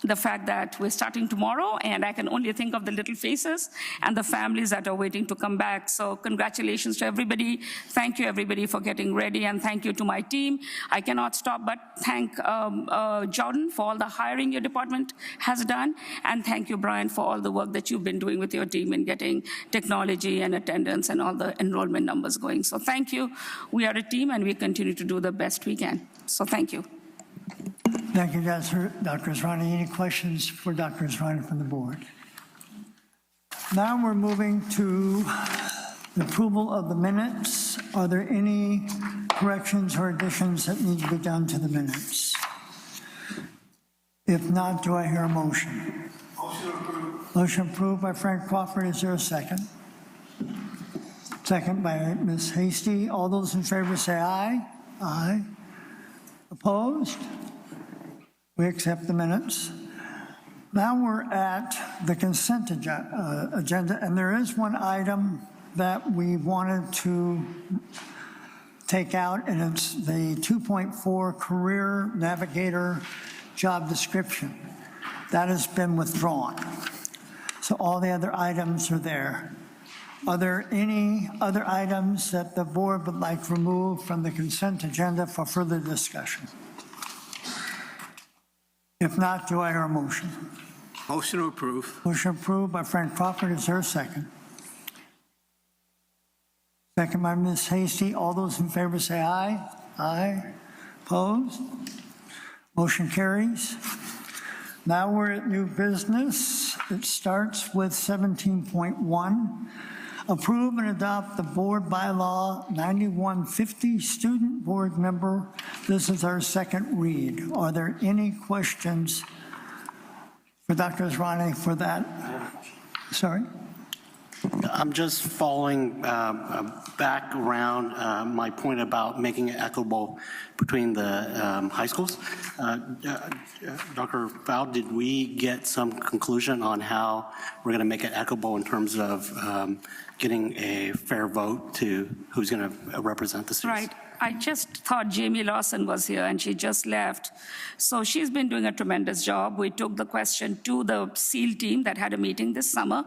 the fact that we're starting tomorrow, and I can only think of the little faces and the families that are waiting to come back. So congratulations to everybody. Thank you, everybody, for getting ready, and thank you to my team. I cannot stop but thank Jordan for all the hiring your department has done, and thank you, Brian, for all the work that you've been doing with your team in getting technology and attendance and all the enrollment numbers going. So thank you. We are a team, and we continue to do the best we can. So thank you. Thank you, Dr. Asrani. Any questions for Dr. Asrani from the board? Now we're moving to the approval of the minutes. Are there any corrections or additions that need to be done to the minutes? If not, do I hear a motion? Motion approved. Motion approved by Frank Crawford. Is there a second? Second by Ms. Hasty. All those in favor say aye. Aye. Opposed? We accept the minutes. Now we're at the consent agenda, and there is one item that we wanted to take out, and it's the 2.4 Career Navigator job description. That has been withdrawn. So all the other items are there. Are there any other items that the board would like removed from the consent agenda for further discussion? If not, do I hear a motion? Motion to approve. Motion approved by Frank Crawford. Is there a second? Second by Ms. Hasty. All those in favor say aye. Aye. Opposed? Motion carries. Now we're at new business. It starts with 17.1. Approve and adopt the board bylaw 9150 student board member. This is our second read. Are there any questions for Dr. Asrani for that? Sorry? I'm just following back around my point about making it equitable between the high schools. Dr. Val, did we get some conclusion on how we're going to make it equitable in terms of getting a fair vote to who's going to represent the students? Right. I just thought Jamie Lawson was here, and she just left. So she's been doing a tremendous job. We took the question to the SEAL team that had a meeting this summer.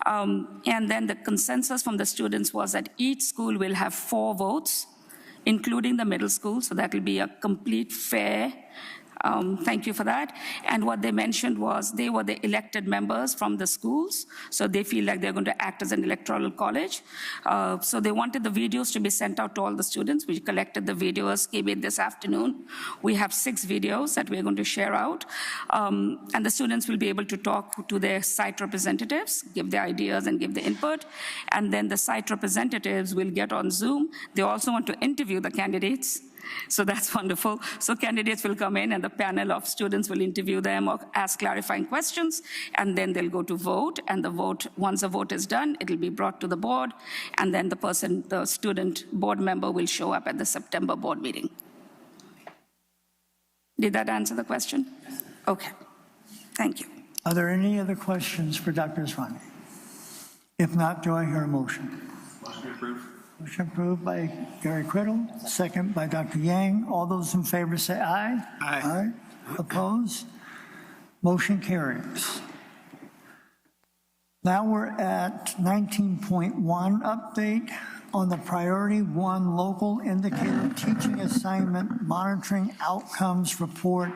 And then the consensus from the students was that each school will have 4 votes, including the middle school. So that will be a complete fair Thank you for that. And what they mentioned was they were the elected members from the schools, so they feel like they're going to act as an electoral college. So they wanted the videos to be sent out to all the students. We collected the videos, came in this afternoon. We have 6 videos that we're going to share out. And the students will be able to talk to their site representatives, give their ideas and give the input. And then the site representatives will get on Zoom. They also want to interview the candidates. So that's wonderful. So candidates will come in and the panel of students will interview them or ask clarifying questions, and then they'll go to vote. And the vote, once the vote is done, it'll be brought to the board, and then the student board member will show up at the September board meeting. Did that answer the question? Okay. Thank you. Are there any other questions for Dr. Esrani? If not, do I hear a motion? Motion approved. Motion approved by Gary Criddle, second by Dr. Yang. All those in favor say aye. Aye. Aye. Opposed? Motion carries. Now we're at 19.1, update on the Priority 1 Local Indicator Teaching Assignment Monitoring Outcomes Report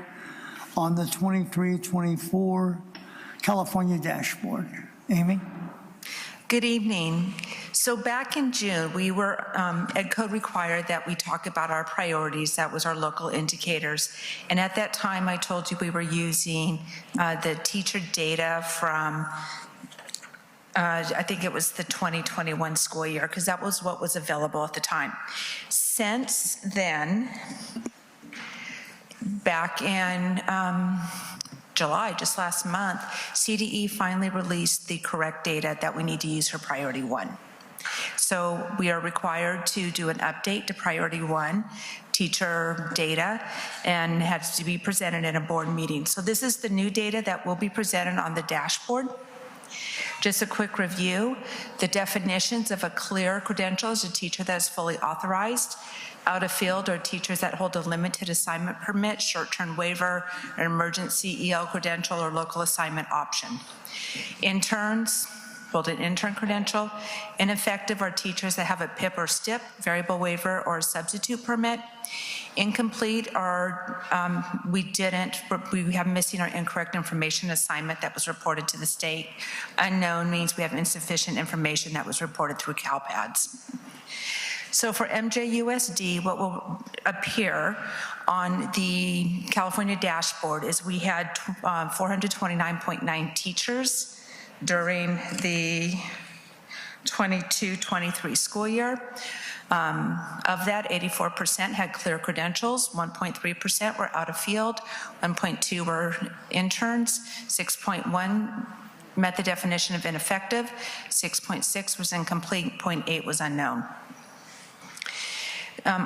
on the 23-24 California dashboard. Amy? Good evening. So back in June, we were, Ed Code required that we talk about our priorities. That was our local indicators. And at that time, I told you we were using the teacher data from, I think it was the 2021 school year, because that was what was available at the time. Since then, back in July, just last month, CDE finally released the correct data that we need to use for Priority 1. So we are required to do an update to Priority 1 teacher data, and has to be presented in a board meeting. So this is the new data that will be presented on the dashboard. Just a quick review. The definitions of a clear credential is a teacher that is fully authorized. Out of field are teachers that hold a limited assignment permit, short-term waiver, an emergency EL credential, or local assignment option. Interns hold an intern credential. Ineffective are teachers that have a PIP or STIP, variable waiver, or a substitute permit. Incomplete are, we have missing or incorrect information assignment that was reported to the state. Unknown means we have insufficient information that was reported through CalPads. So for MJUSD, what will appear on the California dashboard is we had 429.9 teachers during the 22-23 school year. Of that, 84% had clear credentials, 1.3% were out of field, 1.2 were interns, 6.1 met the definition of ineffective, 6.6 was incomplete, 0.8 was unknown.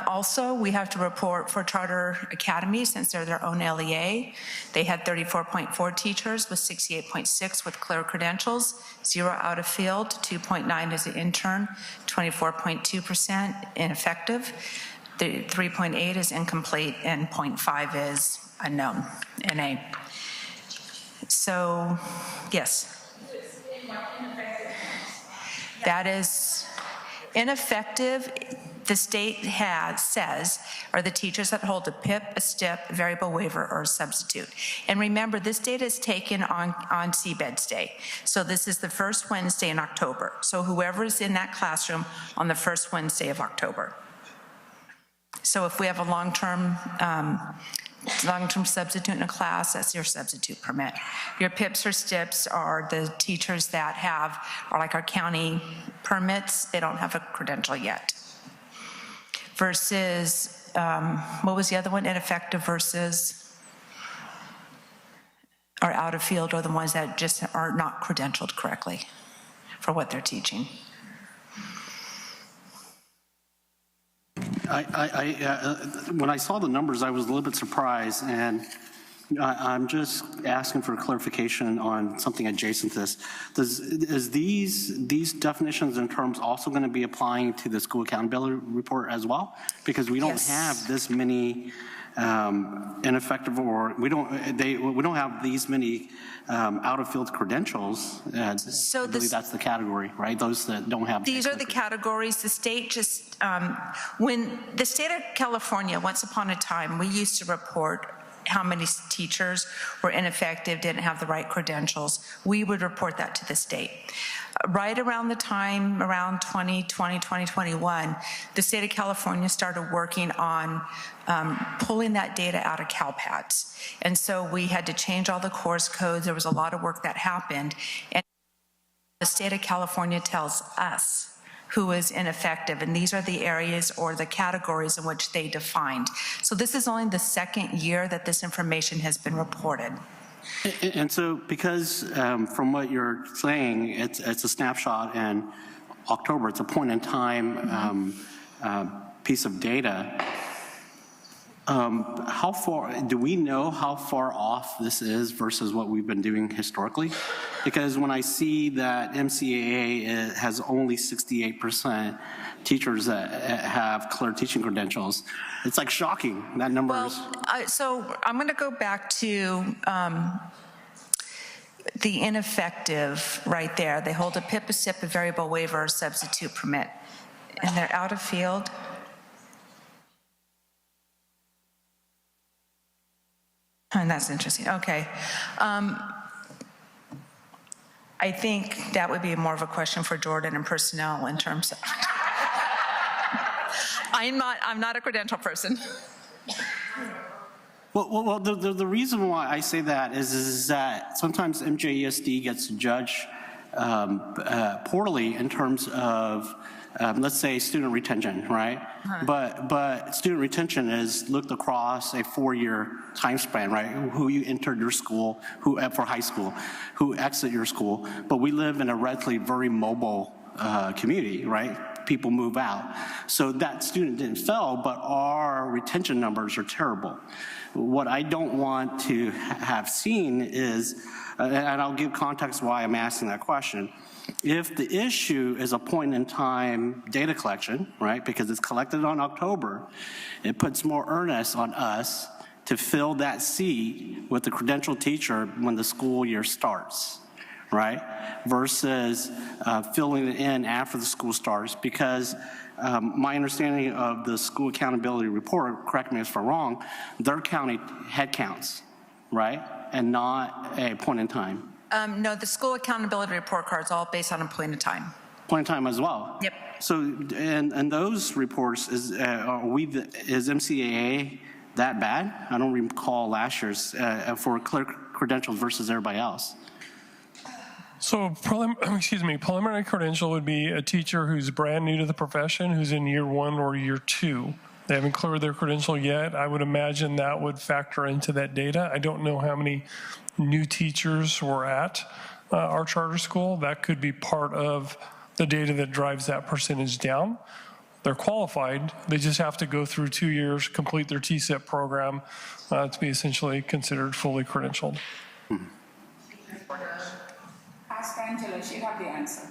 Also, we have to report for charter academies, since they're their own LEA. They had 34.4 teachers with 68.6 with clear credentials, 0 out of field, 2.9 as an intern, 24.2% ineffective, 3.8 is incomplete, and 0.5 is unknown, NA. So, yes. That is ineffective. The state says are the teachers that hold a PIP, a STIP, variable waiver, or a substitute. And remember, this data is taken on CBED's day. So this is the first Wednesday in October. So whoever's in that classroom on the first Wednesday of October. So if we have a long-term substitute in a class, that's your substitute permit. Your PIPs or STIPs are the teachers that are like our county permits. They don't have a credential yet. Versus, what was the other one? Ineffective versus, or out of field, or the ones that just are not credentialed correctly for what they're teaching. When I saw the numbers, I was a little bit surprised, and I'm just asking for clarification on something adjacent to this. Is these definitions and terms also going to be applying to the school accountability report as well? Because we don't have this many ineffective, or we don't have these many out of field credentials. So I believe that's the category, right? Those that don't have. These are the categories. The state just when the state of California, once upon a time, we used to report how many teachers were ineffective, didn't have the right credentials, we would report that to the state. Right around the time, around 2020, 2021, the state of California started working on pulling that data out of CalPADS. And so we had to change all the course codes. There was a lot of work that happened. And the state of California tells us who is ineffective, and these are the areas or the categories in which they defined. So this is only the second year that this information has been reported. And so because from what you're saying, it's a snapshot in October, it's a point in time piece of data, how far, do we know how far off this is versus what we've been doing historically? Because when I see that MCAA has only 68% teachers that have clear teaching credentials, it's like shocking, that number is. So I'm going to go back to the ineffective right there. They hold a PIP, a SIP, a variable waiver, or substitute permit, and they're out of field. And that's interesting. Okay. I think that would be more of a question for Jordan and personnel in terms of. I'm not a credential person. Well, the reason why I say that is that sometimes MJESD gets judged poorly in terms of, let's say, student retention, right? But student retention is looked across a 4-year time span, right? Who you entered your school, who for high school, who exit your school. But we live in a relatively very mobile community, right? People move out. So that student didn't fail, but our retention numbers are terrible. What I don't want to have seen is, and I'll give context why I'm asking that question, if the issue is a point in time data collection, right, because it's collected on October, it puts more earnest on us to fill that seat with the credentialed teacher when the school year starts, right, versus filling it in after the school starts, because my understanding of the school accountability report, correct me if I'm wrong, they're counting head counts, right, and not a point in time. No, the school accountability report card is all based on a point in time. Point in time as well? Yep. So, and those reports, is MCAA that bad? I don't recall last year's for clear credentials versus everybody else. So, preliminary credential would be a teacher who's brand new to the profession, who's in year 1 or year 2. They haven't cleared their credential yet. I would imagine that would factor into that data. I don't know how many new teachers were at our charter school. That could be part of the data that drives that percentage down. They're qualified. They just have to go through 2 years, complete their TSIP program to be essentially considered fully credentialed. Ask Angela, she'll have the answer.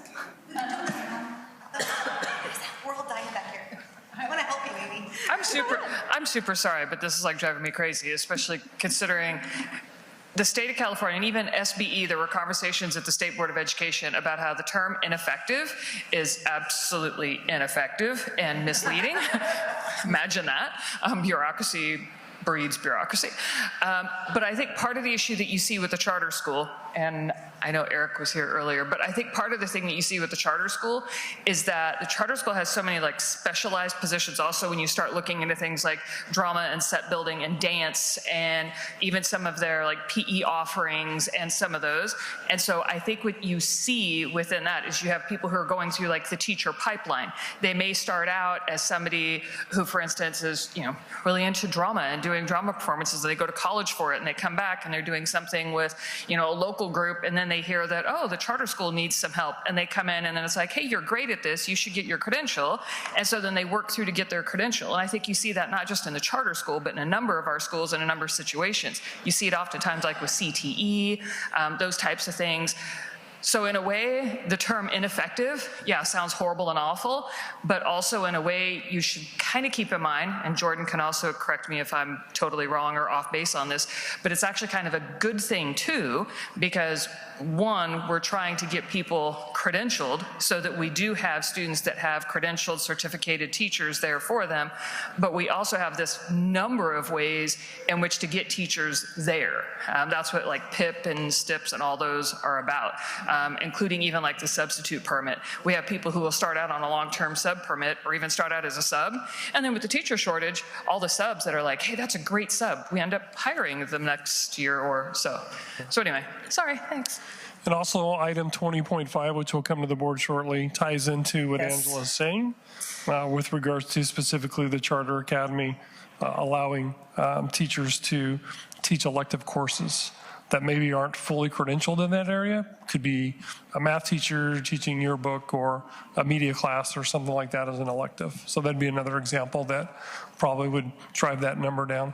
We're all dying back here. I want to help you, Amy. I'm super sorry, but this is like driving me crazy, especially considering the state of California and even SBE, there were conversations at the State Board of Education about how the term ineffective is absolutely ineffective and misleading. Imagine that. Bureaucracy breeds bureaucracy. But I think part of the issue that you see with the charter school, and I know Eric was here earlier, but I think part of the thing that you see with the charter school is that the charter school has so many like specialized positions. Also, when you start looking into things like drama and set building and dance and even some of their like PE offerings and some of those. And so I think what you see within that is you have people who are going through like the teacher pipeline. They may start out as somebody who, for instance, is, you know, really into drama and doing drama performances, and they go to college for it, and they come back and they're doing something with, you know, a local group, and then they hear that, oh, the charter school needs some help, and they come in, and then it's like, hey, you're great at this, you should get your credential, and so then they work through to get their credential. And I think you see that not just in the charter school, but in a number of our schools in a number of situations. You see it oftentimes like with CTE, those types of things. So in a way, the term ineffective, yeah, sounds horrible and awful, but also in a way you should kind of keep in mind, and Jordan can also correct me if I'm totally wrong or off base on this, but it's actually kind of a good thing too, because one, we're trying to get people credentialed so that we do have students that have credentialed, certificated teachers there for them, but we also have this number of ways in which to get teachers there. That's what like PIP and STIPs and all those are about, including even like the substitute permit. We have people who will start out on a long-term sub permit or even start out as a sub, and then with the teacher shortage, all the subs that are like, hey, that's a great sub, we end up hiring them next year or so. So anyway, sorry, thanks. And also item 20.5, which will come to the board shortly, ties into what Angela is saying with regards to specifically the Charter Academy allowing teachers to teach elective courses that maybe aren't fully credentialed in that area. Could be a math teacher teaching yearbook or a media class or something like that as an elective. So that'd be another example that probably would drive that number down.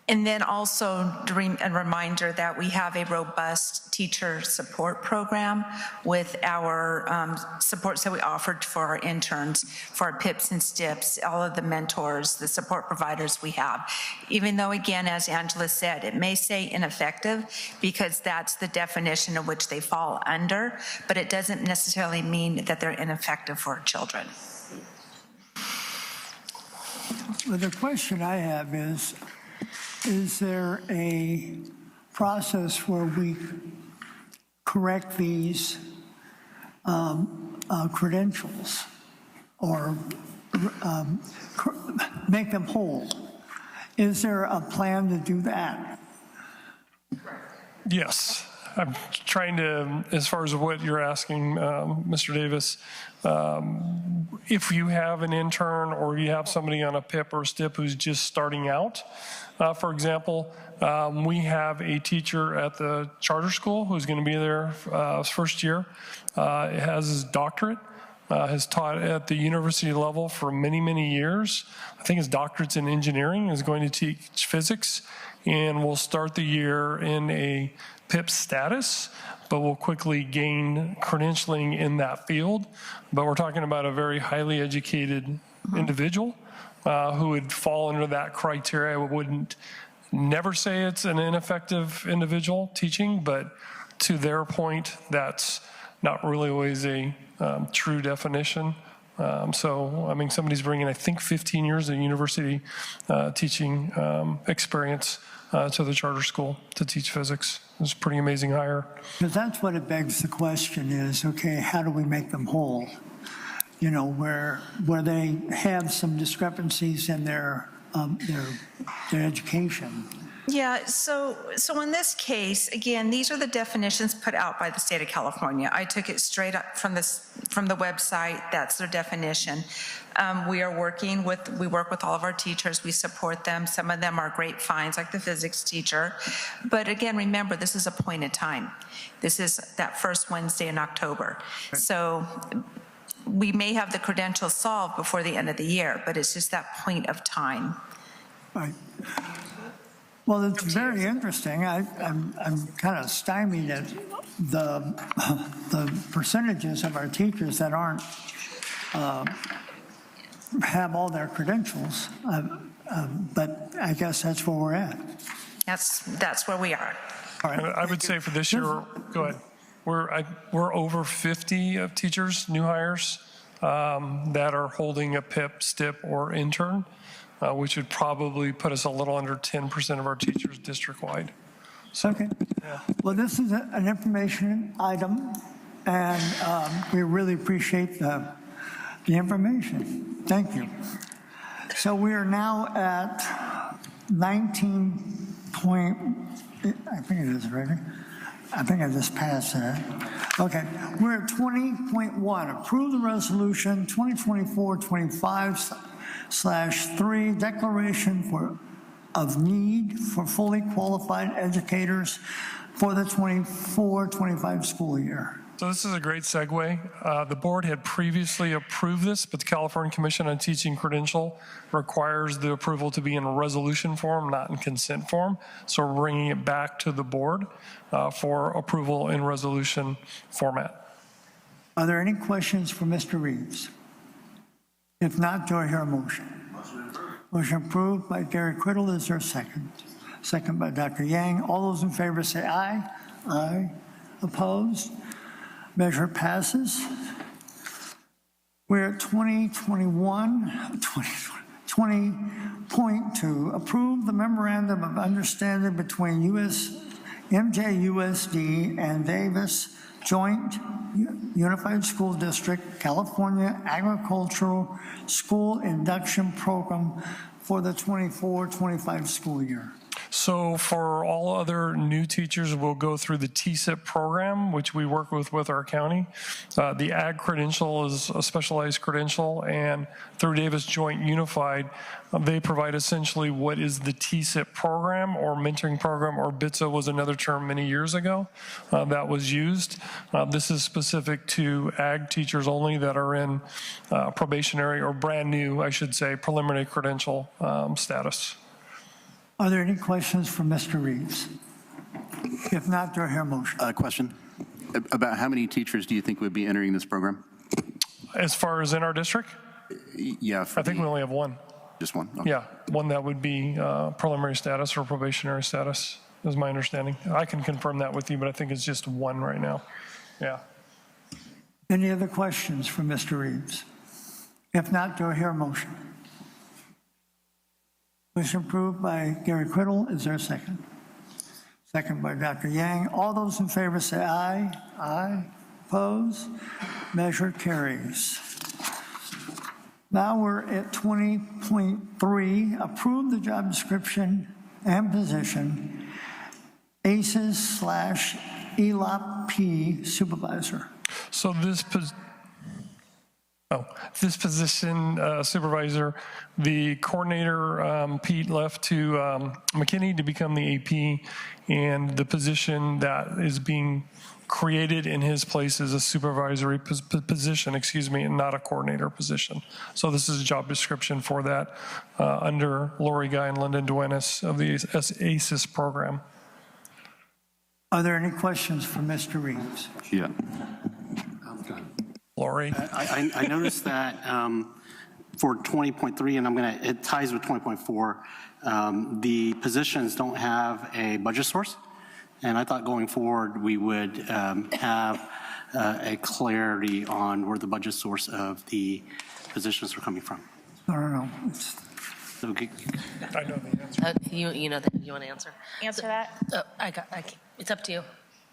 And then also a reminder that we have a robust teacher support program with our supports that we offered for our interns, for our PIPs and STIPs, all of the mentors, the support providers we have. Even though, again, as Angela said, it may say ineffective because that's the definition of which they fall under, but it doesn't necessarily mean that they're ineffective for children. Well, the question I have is there a process where we correct these credentials or make them whole? Is there a plan to do that? Yes. I'm trying to, as far as what you're asking, Mr. Davis, if you have an intern or you have somebody on a PIP or STIP who's just starting out, for example, we have a teacher at the charter school who's going to be there his first year, has his doctorate, has taught at the university level for many, many years. I think his doctorate's in engineering, is going to teach physics, and will start the year in a PIP status, but will quickly gain credentialing in that field. But we're talking about a very highly educated individual who would fall under that criteria. I wouldn't never say it's an ineffective individual teaching, but to their point, that's not really always a true definition. So, I mean, somebody's bringing, I think, 15 years of university teaching experience to the charter school to teach physics. It's a pretty amazing hire. Because that's what it begs the question is, okay, how do we make them whole? You know, where they have some discrepancies in their education. Yeah, so in this case, again, these are the definitions put out by the state of California. I took it straight up from the website. That's their definition. We work with all of our teachers. We support them. Some of them are great finds, like the physics teacher. But again, remember, this is a point in time. This is that first Wednesday in October. So we may have the credentials solved before the end of the year, but it's just that point of time. Right. Well, it's very interesting. I'm kind of stymied at the percentages of our teachers that aren't have all their credentials, but I guess that's where we're at. That's where we are. All right. I would say for this year, go ahead. We're over 50 of teachers, new hires, that are holding a PIP, STIP, or intern, which would probably put us a little under 10% of our teachers district-wide. So, okay. Yeah. Well, this is an information item, and we really appreciate the information. Thank you. So we are now at 19 point, I think it is, right? I think I just passed that. Okay, we're at 20.1, approve the resolution 2024-25/3, declaration of need for fully qualified educators for the 24-25 school year. So this is a great segue. The board had previously approved this, but the California Commission on Teaching Credential requires the approval to be in resolution form, not in consent form. So we're bringing it back to the board for approval in resolution format. Are there any questions for Mr. Reeves? If not, do I hear a motion? Motion approved by Gary Criddle. Is there a second? Second by Dr. Yang. All those in favor say aye. Aye. Opposed? Measure passes. We're at 20.2. Approve the memorandum of understanding between MJUSD and Davis Joint Unified School District California Agricultural School Induction Program for the 24-25 school year. So for all other new teachers, we'll go through the TSIP program, which we work with our county. The ag credential is a specialized credential, and through Davis Joint Unified, they provide essentially what is the TSIP program or mentoring program, or BITSA was another term many years ago that was used. This is specific to ag teachers only that are in probationary or brand new, I should say, preliminary credential status. Are there any questions for Mr. Reeves? If not, do I hear a motion? Question. About how many teachers do you think would be entering this program? As far as in our district? Yeah. I think we only have one. Just one? Okay. Yeah, one that would be preliminary status or probationary status, is my understanding. I can confirm that with you, but I think it's just one right now. Yeah. Any other questions for Mr. Reeves? If not, do I hear a motion? Motion approved by Gary Criddle. Is there a second? Second by Dr. Yang. All those in favor say aye. Aye. Opposed? Measure carries. Now we're at 20.3. Approve the job description and position ACES/ELOP Supervisor. So this position, supervisor, the coordinator, Pete, left to McKinney to become the AP, and the position that is being created in his place is a supervisory position, and not a coordinator position. So this is a job description for that under Lori Guy and Lyndon Duenas of the ACES program. Are there any questions for Mr. Reeves? Yeah. Lori? I noticed that for 20.3, and it ties with 20.4, the positions don't have a budget source. And I thought going forward, we would have a clarity on where the budget source of the positions are coming from. I don't know. Okay. I know the answer. You know that. You want to answer? Answer that? It's up to you.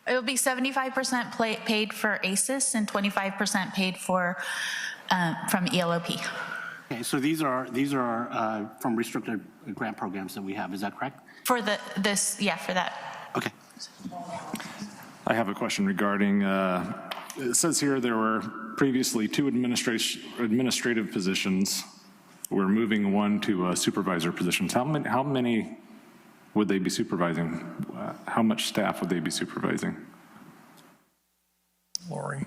It will be 75% paid for ACES and 25% paid for from ELOP. Okay, so these are from restricted grant programs that we have. Is that correct? For for that. Okay. I have a question regarding, it says here there were previously 2 administrative positions. We're moving one to supervisor positions. How many would they be supervising? How much staff would they be supervising? Lori.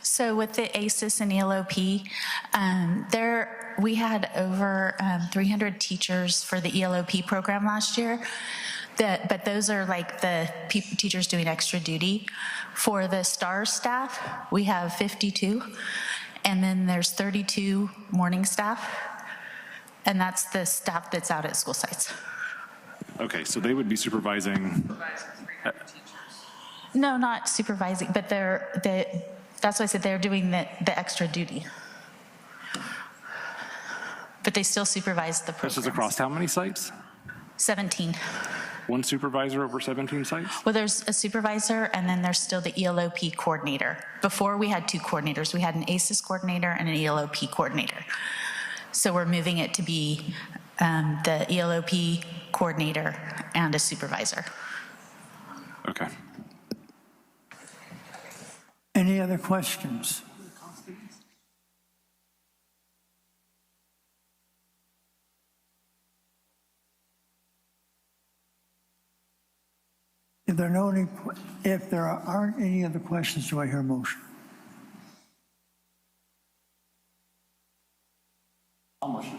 So with the ACES and ELOP, we had over 300 teachers for the ELOP program last year. But those are like the teachers doing extra duty. For the STARS staff, we have 52. And then there's 32 morning staff. And that's the staff that's out at school sites. Okay, so they would be supervising. No, not supervising, but that's why I said they're doing the extra duty. But they still supervise the programs. This is across how many sites? 17. One supervisor over 17 sites? Well, there's a supervisor, and then there's still the ELOP coordinator. Before, we had 2 coordinators. We had an ACES coordinator and an ELOP coordinator. So we're moving it to be the ELOP coordinator and a supervisor. Okay. Any other questions? If there aren't any other questions, do I hear a motion? I'll motion.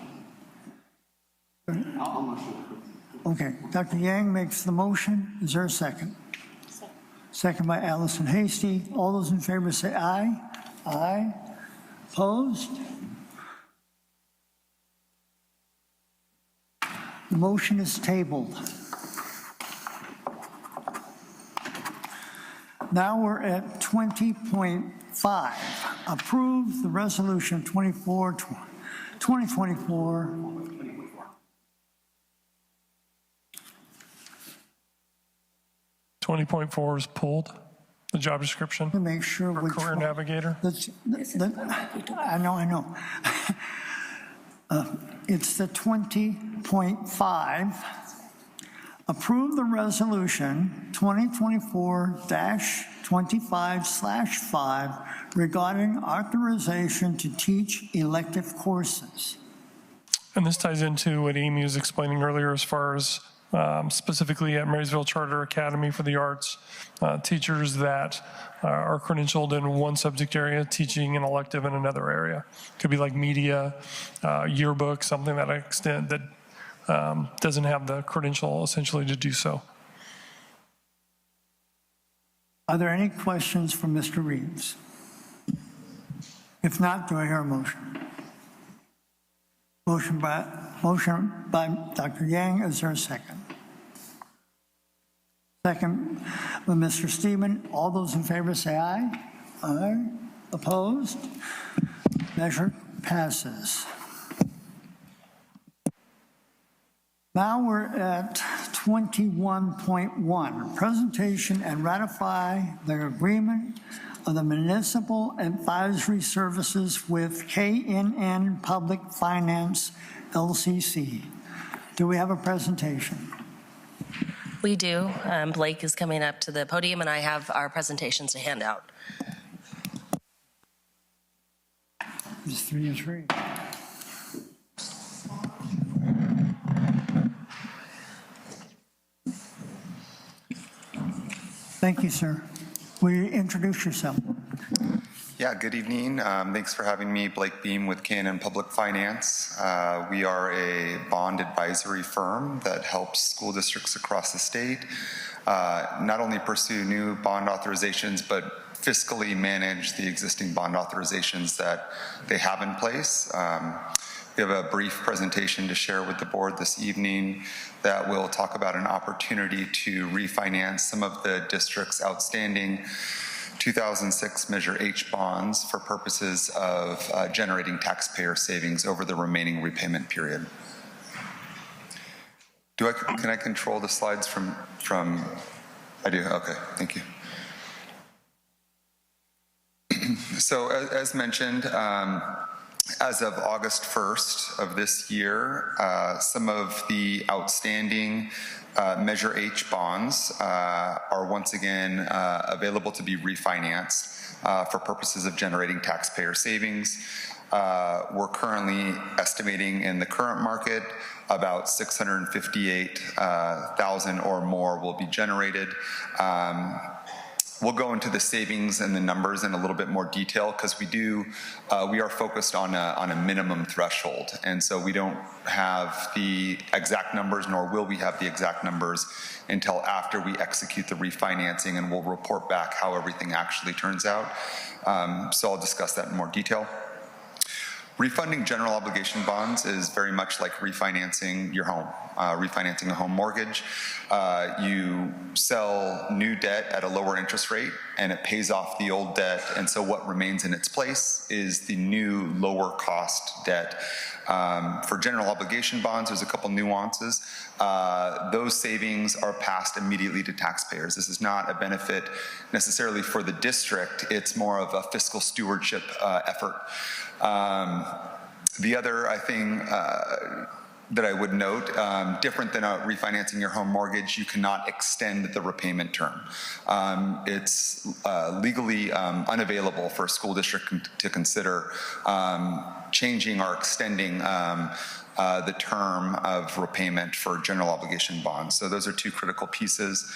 I'll motion. Okay, Dr. Yang makes the motion. Is there a second? Second by Allison Hasty. All those in favor say aye. Aye. Opposed? The motion is tabled. Now we're at 20.5. Approve the resolution 2024. 20.4 is pulled, the job description. To make sure for career navigator. I know. It's the 20.5. Approve the resolution 2024-25/5 regarding authorization to teach elective courses. And this ties into what Amy was explaining earlier as far as specifically at Marysville Charter Academy for the Arts, teachers that are credentialed in one subject area, teaching an elective in another area. Could be like media, yearbook, something that extent that doesn't have the credential essentially to do so. Are there any questions for Mr. Reeves? If not, do I hear a motion? Motion by Dr. Yang. Is there a second? Second by Mr. Steedman. All those in favor say aye. Aye. Opposed? Measure passes. Now we're at 21.1. Presentation and ratify the agreement of the Municipal Advisory Services with KNN Public Finance, LCC. Do we have a presentation? We do. Blake is coming up to the podium, and I have our presentations to hand out. It's 3 and 3. Thank you, sir. Will you introduce yourself? Yeah, good evening. Thanks for having me, Blake Beam with KNN Public Finance. We are a bond advisory firm that helps school districts across the state not only pursue new bond authorizations, but fiscally manage the existing bond authorizations that they have in place. We have a brief presentation to share with the board this evening that will talk about an opportunity to refinance some of the district's outstanding 2006 Measure H bonds for purposes of generating taxpayer savings over the remaining repayment period. Can I control the slides from I do, okay, thank you. So as mentioned, as of August 1st of this year, some of the outstanding Measure H bonds are once again available to be refinanced for purposes of generating taxpayer savings. We're currently estimating in the current market about 658,000 or more will be generated. We'll go into the savings and the numbers in a little bit more detail because we are focused on a minimum threshold, and so we don't have the exact numbers, nor will we have the exact numbers until after we execute the refinancing, and we'll report back how everything actually turns out. So I'll discuss that in more detail. Refunding general obligation bonds is very much like refinancing your home, refinancing a home mortgage. You sell new debt at a lower interest rate and it pays off the old debt, and so what remains in its place is the new lower cost debt. For general obligation bonds, there's a couple nuances. Those savings are passed immediately to taxpayers. This is not a benefit necessarily for the district, it's more of a fiscal stewardship effort. The other, I think, that I would note, different than refinancing your home mortgage, you cannot extend the repayment term. It's legally unavailable for a school district to consider changing or extending the term of repayment for general obligation bonds. So those are two critical pieces.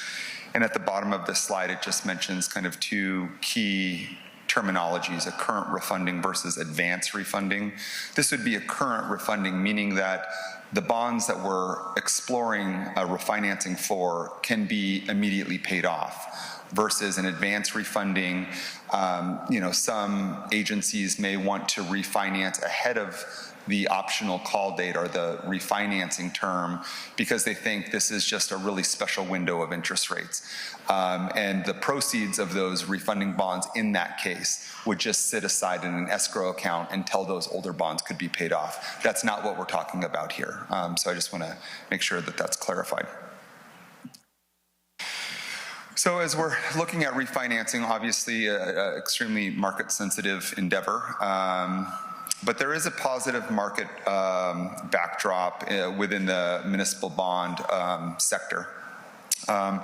And at the bottom of this slide, it just mentions kind of two key terminologies, a current refunding versus advance refunding. This would be a current refunding, meaning that the bonds that we're exploring refinancing for can be immediately paid off, versus an advance refunding. Some agencies may want to refinance ahead of the optional call date or the refinancing term because they think this is just a really special window of interest rates. And the proceeds of those refunding bonds in that case would just sit aside in an escrow account until those older bonds could be paid off. That's not what we're talking about here. So I just want to make sure that that's clarified. So as we're looking at refinancing, obviously an extremely market-sensitive endeavor. But there is a positive market backdrop within the municipal bond sector. A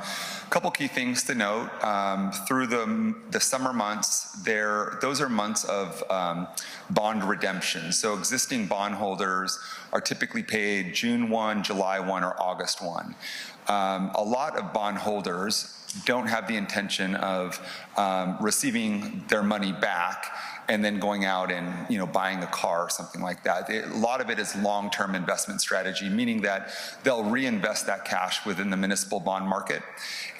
couple key things to note. Through the summer months, those are months of bond redemption. So existing bondholders are typically paid June 1, July 1, or August 1. A lot of bondholders don't have the intention of receiving their money back and then going out and buying a car or something like that. A lot of it is long-term investment strategy, meaning that they'll reinvest that cash within the municipal bond market.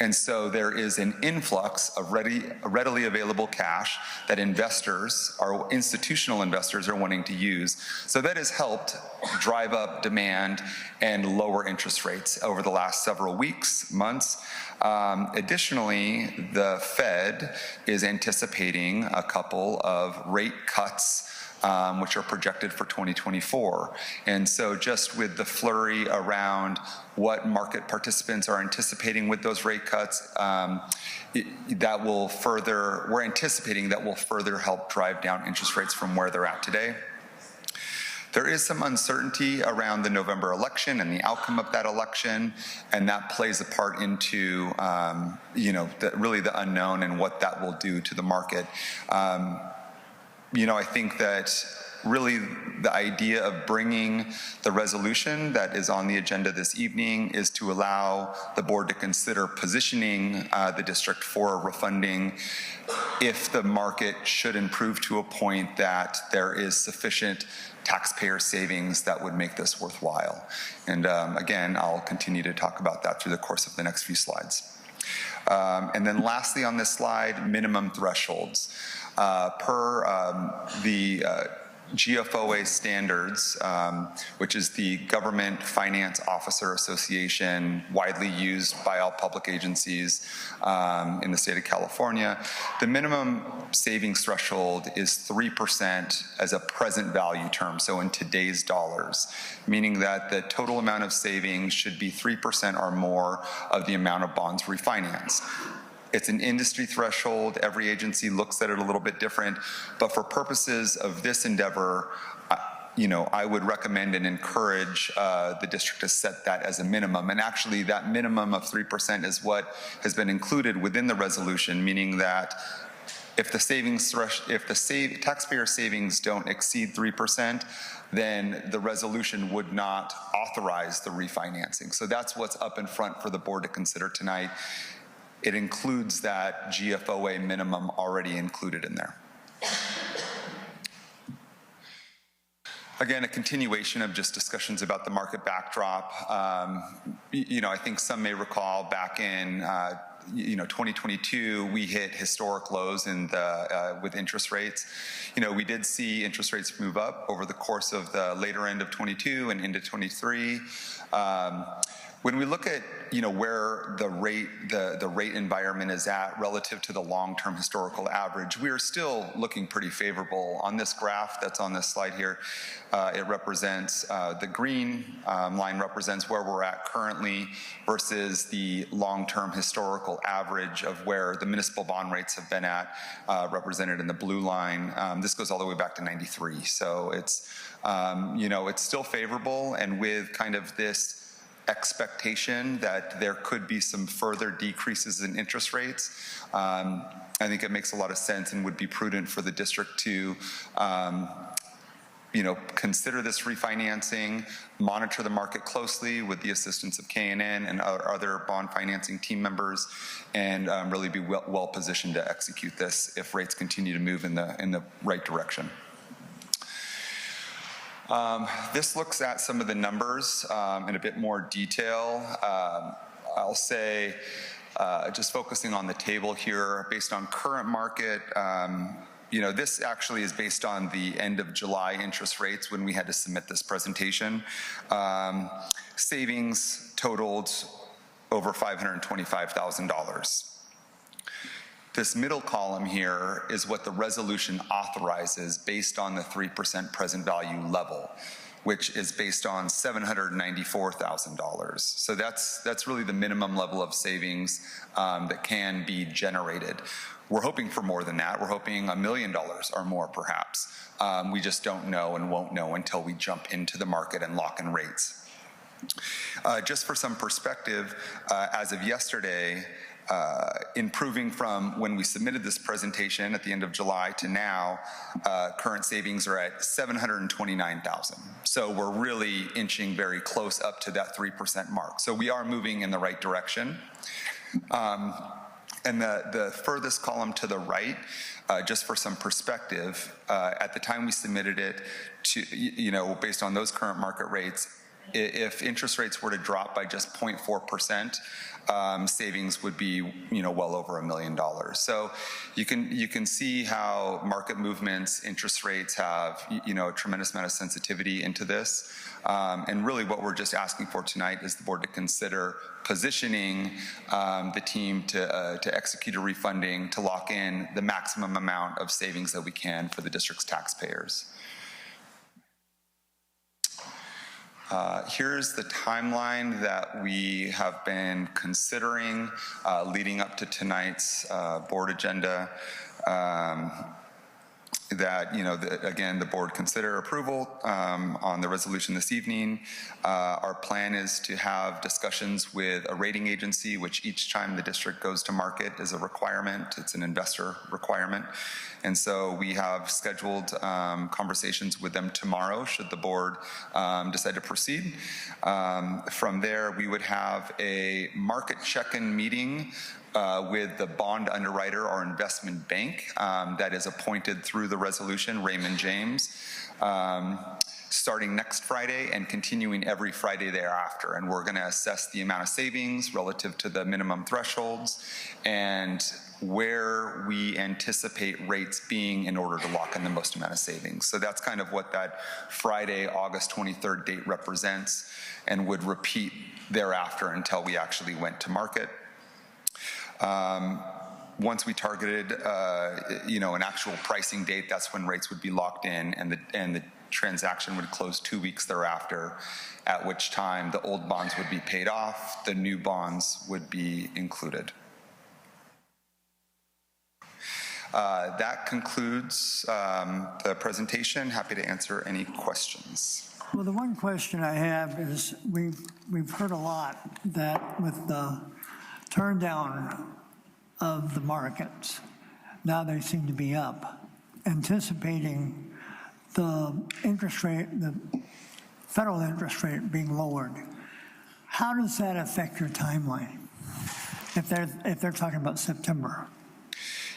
And so there is an influx of readily available cash that investors, our institutional investors, are wanting to use. So that has helped drive up demand and lower interest rates over the last several weeks, months. Additionally, the Fed is anticipating a couple of rate cuts, which are projected for 2024. And so just with the flurry around what market participants are anticipating with those rate cuts, we're anticipating that will further help drive down interest rates from where they're at today. There is some uncertainty around the November election and the outcome of that election, and that plays a part into, really the unknown and what that will do to the market. I think that really the idea of bringing the resolution that is on the agenda this evening is to allow the board to consider positioning the district for refunding if the market should improve to a point that there is sufficient taxpayer savings that would make this worthwhile. And again, I'll continue to talk about that through the course of the next few slides. And then lastly on this slide, minimum thresholds. Per the GFOA standards, which is the Government Finance Officer Association, widely used by all public agencies in the state of California, the minimum savings threshold is 3% as a present value term, so in today's dollars, meaning that the total amount of savings should be 3% or more of the amount of bonds refinanced. It's an industry threshold. Every agency looks at it a little bit different. But for purposes of this endeavor, I would recommend and encourage the district to set that as a minimum. And actually, that minimum of 3% is what has been included within the resolution, meaning that if the taxpayer savings don't exceed 3%, then the resolution would not authorize the refinancing. So that's what's up in front for the board to consider tonight. It includes that GFOA minimum already included in there. Again, a continuation of just discussions about the market backdrop. I think some may recall back in 2022, we hit historic lows with interest rates. We did see interest rates move up over the course of the later end of 22 and into 23. When we look at where the rate environment is at relative to the long-term historical average, we are still looking pretty favorable. On this graph that's on this slide here, it represents the green line represents where we're at currently versus the long-term historical average of where the municipal bond rates have been at, represented in the blue line. This goes all the way back to '93, so it's it's still favorable, and with kind of this expectation that there could be some further decreases in interest rates, I think it makes a lot of sense and would be prudent for the district to consider this refinancing, monitor the market closely with the assistance of KNN and other bond financing team members, and really be well positioned to execute this if rates continue to move in the right direction. This looks at some of the numbers in a bit more detail. I'll say, just focusing on the table here, based on current market, this actually is based on the end of July interest rates when we had to submit this presentation. Savings totaled over $525,000. This middle column here is what the resolution authorizes based on the 3% present value level, which is based on $794,000. So that's really the minimum level of savings that can be generated. We're hoping for more than that. We're hoping $1 million or more, perhaps. We just don't know and won't know until we jump into the market and lock in rates. Just for some perspective, as of yesterday, improving from when we submitted this presentation at the end of July to now, current savings are at $729,000. So we're really inching very close up to that 3% mark. So we are moving in the right direction. And the furthest column to the right, just for some perspective, at the time we submitted it to, based on those current market rates, if interest rates were to drop by just 0.4%, savings would be, well over $1 million. So you can see how market movements, interest rates have, a tremendous amount of sensitivity into this. And really what we're just asking for tonight is the board to consider positioning the team to execute a refunding to lock in the maximum amount of savings that we can for the district's taxpayers. Here's the timeline that we have been considering leading up to tonight's board agenda. Again, the board consider approval on the resolution this evening. Our plan is to have discussions with a rating agency, which each time the district goes to market is a requirement. It's an investor requirement. And so we have scheduled conversations with them tomorrow, should the board decide to proceed. From there, we would have a market check-in meeting with the bond underwriter or investment bank that is appointed through the resolution, Raymond James, starting next Friday and continuing every Friday thereafter. And we're going to assess the amount of savings relative to the minimum thresholds and where we anticipate rates being in order to lock in the most amount of savings. So that's kind of what that Friday, August 23rd date represents, and would repeat thereafter until we actually went to market. Once we targeted, an actual pricing date, that's when rates would be locked in, and the transaction would close 2 weeks thereafter, at which time the old bonds would be paid off, the new bonds would be included. That concludes the presentation. Happy to answer any questions. Well, the one question I have is we've heard a lot that with the turn down of the markets, now they seem to be up, anticipating the interest rate, the federal interest rate being lowered. How does that affect your timeline if they're talking about September?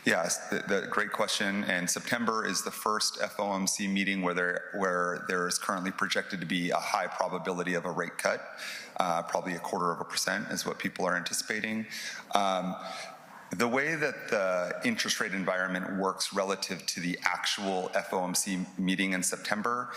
Yes, the great question. And September is the first FOMC meeting where there is currently projected to be a high probability of a rate cut. Probably 0.25% is what people are anticipating. The way that the interest rate environment works relative to the actual FOMC meeting in September,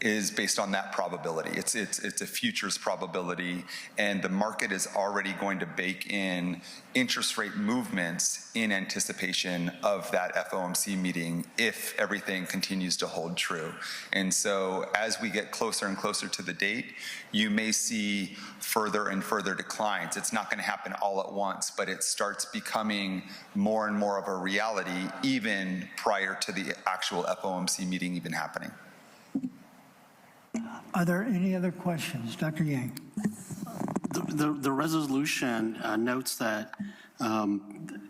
is based on that probability. It's a futures probability, and the market is already going to bake in interest rate movements in anticipation of that FOMC meeting if everything continues to hold true. And so as we get closer and closer to the date, you may see further and further declines. It's not going to happen all at once, but it starts becoming more and more of a reality even prior to the actual FOMC meeting even happening. Are there any other questions? Dr. Yang. The resolution notes that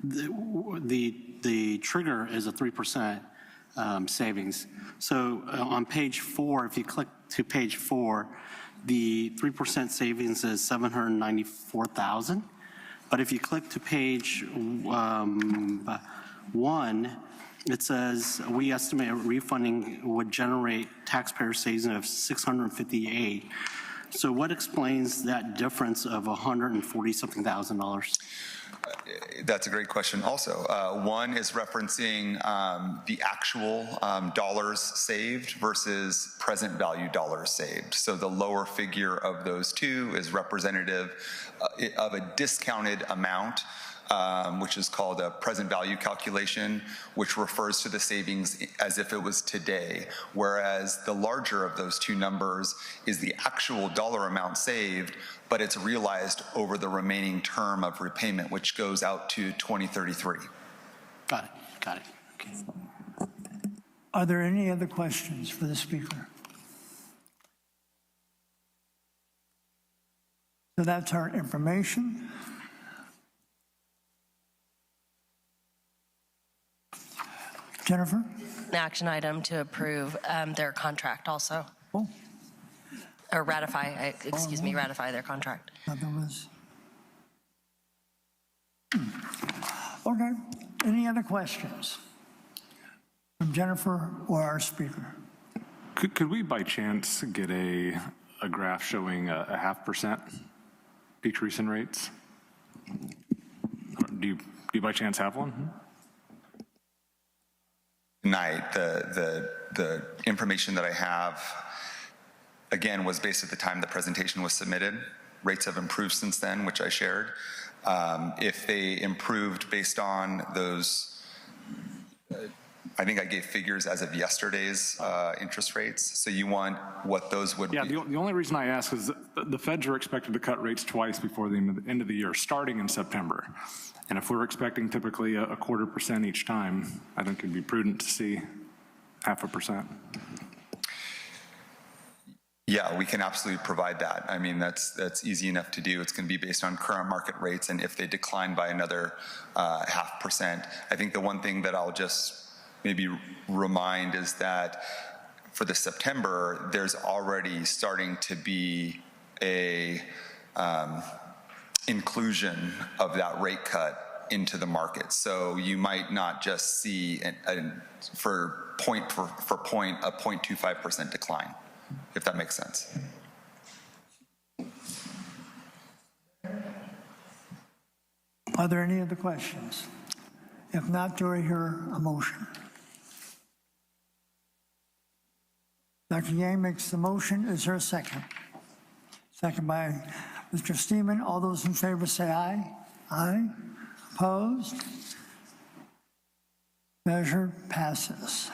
the trigger is a 3% savings. So on page 4, if you click to page 4, the 3% savings is $794,000. But if you click to page 1, it says we estimate refunding would generate taxpayer savings of $658. So what explains that difference of $140-something thousand? That's a great question also. One is referencing the actual dollars saved versus present value dollars saved. So the lower figure of those two is representative of a discounted amount, which is called a present value calculation, which refers to the savings as if it was today, whereas the larger of those two numbers is the actual dollar amount saved, but it's realized over the remaining term of repayment, which goes out to 2033. Got it. Okay. Are there any other questions for the speaker? So that's our information. Jennifer? An action item to approve their contract also. Oh. Or ratify, ratify their contract. Okay. Any other questions from Jennifer or our speaker? Could we by chance get a graph showing a 0.5% decrease in rates? Do you by chance have one? Tonight, the information that I have, again, was based at the time the presentation was submitted. Rates have improved since then, which I shared. If they improved based on those, I think I gave figures as of yesterday's interest rates. So you want what those would be? Yeah, the only reason I ask is the feds are expected to cut rates twice before the end of the year, starting in September. And if we're expecting typically a 0.25% each time, I think it'd be prudent to see 0.5%. Yeah, we can absolutely provide that. I mean, that's easy enough to do. It's going to be based on current market rates, and if they decline by another 0.5%. I think the one thing that I'll just maybe remind is that for the September, there's already starting to be a inclusion of that rate cut into the market. So you might not just see for point a 0.25% decline, if that makes sense. Are there any other questions? If not, do I hear a motion? Dr. Yang makes the motion. Is there a second? Second by Mr. Steeman. All those in favor say aye. Aye. Opposed? Measure passes.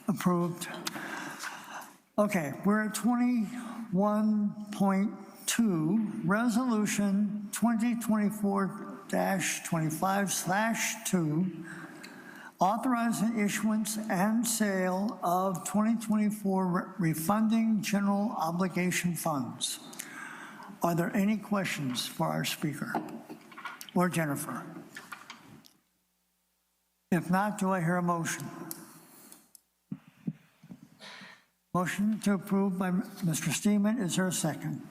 Approved. Okay, we're at 21.2, Resolution 2024-25/2, authorizing issuance and sale of 2024 refunding general obligation funds. Are there any questions for our speaker or Jennifer? If not, do I hear a motion? Motion to approve by Mr. Steeman. Is there a second?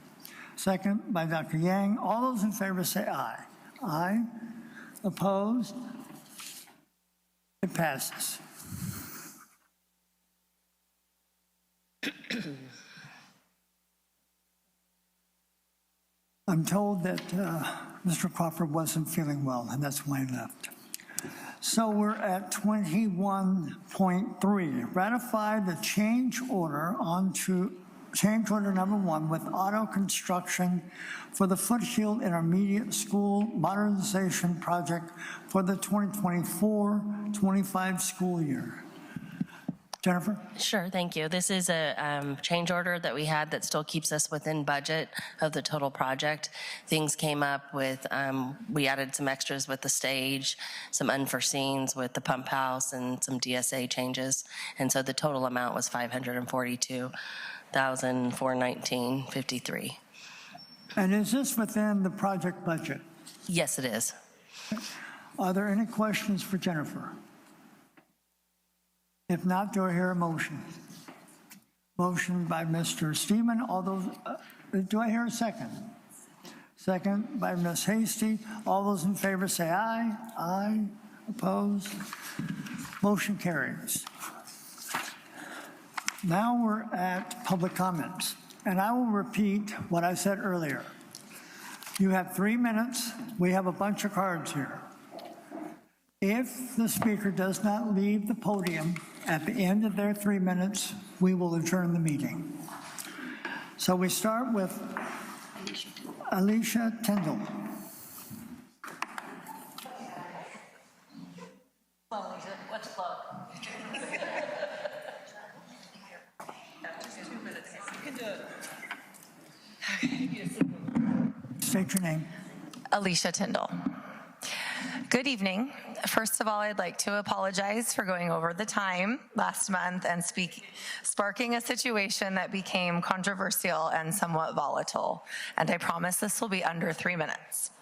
Second by Dr. Yang. All those in favor say aye. Aye. Opposed? It passes. I'm told that Mr. Crawford wasn't feeling well, and that's why he left. So we're at 21.3. Ratify the change order change order number 1 with auto construction for the Foothill Intermediate School Modernization Project for the 2024-25 school year. Jennifer? Sure, thank you. This is a change order that we had that still keeps us within budget of the total project. Things came up with, we added some extras with the stage, some unforeseens with the pump house, and some DSA changes. And so the total amount was $542,419.53. And is this within the project budget? Yes, it is. Are there any questions for Jennifer? If not, do I hear a motion? Motion by Mr. Steeman. All those, do I hear a second? Second by Ms. Hasty. All those in favor say aye. Aye. Opposed? Motion carries. Now we're at public comments. And I will repeat what I said earlier. You have 3 minutes. We have a bunch of cards here. If the speaker does not leave the podium at the end of their 3 minutes, we will adjourn the meeting. So we start with Alicia Tyndall. What's close? State your name. Alicia Tyndall. Good evening. First of all, I'd like to apologize for going over the time last month and sparking a situation that became controversial and somewhat volatile. And I promise this will be under 3 minutes.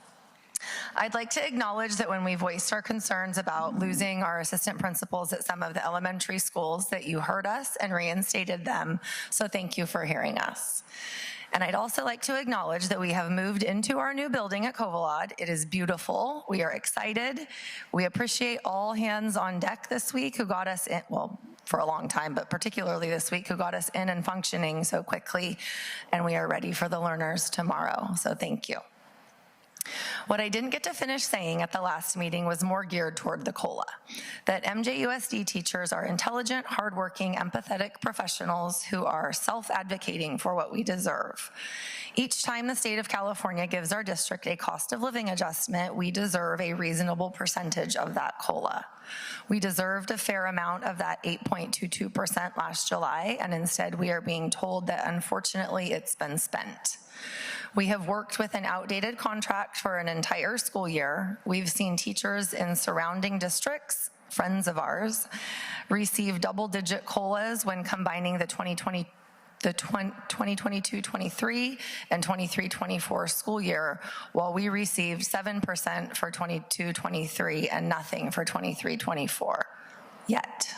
I'd like to acknowledge that when we voiced our concerns about losing our assistant principals at some of the elementary schools, that you heard us and reinstated them. So thank you for hearing us. And I'd also like to acknowledge that we have moved into our new building at Covalad. It is beautiful. We are excited. We appreciate all hands on deck this week who got us in, well, for a long time, but particularly this week, who got us in and functioning so quickly. And we are ready for the learners tomorrow. So thank you. What I didn't get to finish saying at the last meeting was more geared toward the COLA, that MJUSD teachers are intelligent, hardworking, empathetic professionals who are self-advocating for what we deserve. Each time the state of California gives our district a cost of living adjustment, we deserve a reasonable percentage of that COLA. We deserved a fair amount of that 8.22% last July, and instead we are being told that unfortunately it's been spent. We have worked with an outdated contract for an entire school year. We've seen teachers in surrounding districts, friends of ours, receive double-digit COLAs when combining the 2022-23 and 23-24 school year, while we received 7% for 22-23 and nothing for 23-24 yet.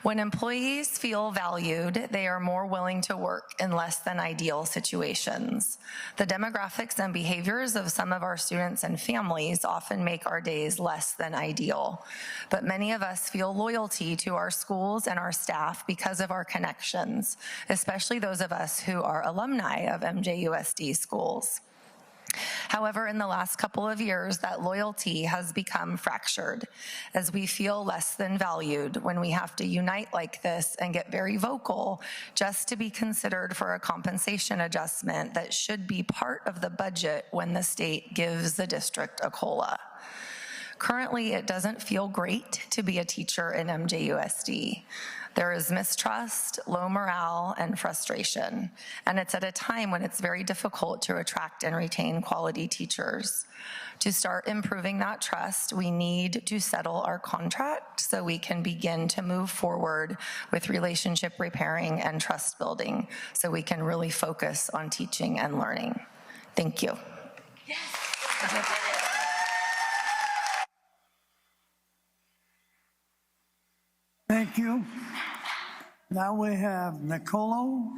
When employees feel valued, they are more willing to work in less than ideal situations. The demographics and behaviors of some of our students and families often make our days less than ideal. But many of us feel loyalty to our schools and our staff because of our connections, especially those of us who are alumni of MJUSD schools. However, in the last couple of years, that loyalty has become fractured as we feel less than valued when we have to unite like this and get very vocal just to be considered for a compensation adjustment that should be part of the budget when the state gives the district a COLA. Currently, it doesn't feel great to be a teacher in MJUSD. There is mistrust, low morale, and frustration. And it's at a time when it's very difficult to attract and retain quality teachers. To start improving that trust, we need to settle our contract so we can begin to move forward with relationship repairing and trust building so we can really focus on teaching and learning. Thank you. Yes. Thank you. Now we have Nicolo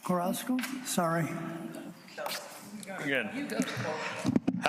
Carrasco. Sorry. Good.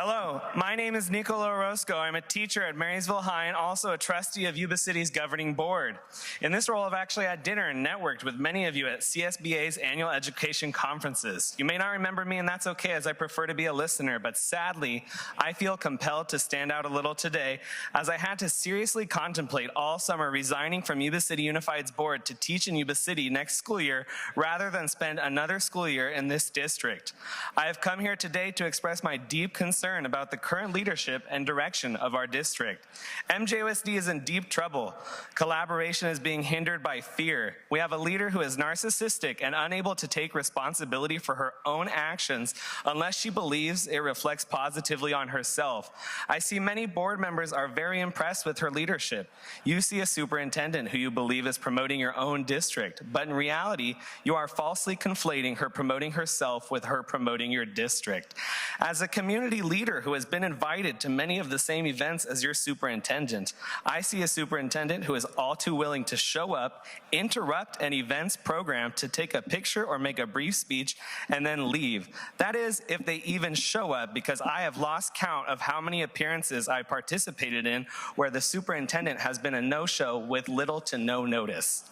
Hello, my name is Nicola Orozco. I'm a teacher at Marysville High and also a trustee of Yuba City's governing board. In this role, I've actually had dinner and networked with many of you at CSBA's annual education conferences. You may not remember me, and that's okay, as I prefer to be a listener, but sadly, I feel compelled to stand out a little today, as I had to seriously contemplate all summer resigning from Yuba City Unified's board to teach in Yuba City next school year rather than spend another school year in this district. I have come here today to express my deep concern about the current leadership and direction of our district. MJUSD is in deep trouble. Collaboration is being hindered by fear. We have a leader who is narcissistic and unable to take responsibility for her own actions unless she believes it reflects positively on herself. I see many board members are very impressed with her leadership. You see a superintendent who you believe is promoting your own district, but in reality, you are falsely conflating her promoting herself with her promoting your district. As a community leader who has been invited to many of the same events as your superintendent, I see a superintendent who is all too willing to show up, interrupt an event's program to take a picture or make a brief speech, and then leave. That is, if they even show up, because I have lost count of how many appearances I participated in where the superintendent has been a no-show with little to no notice.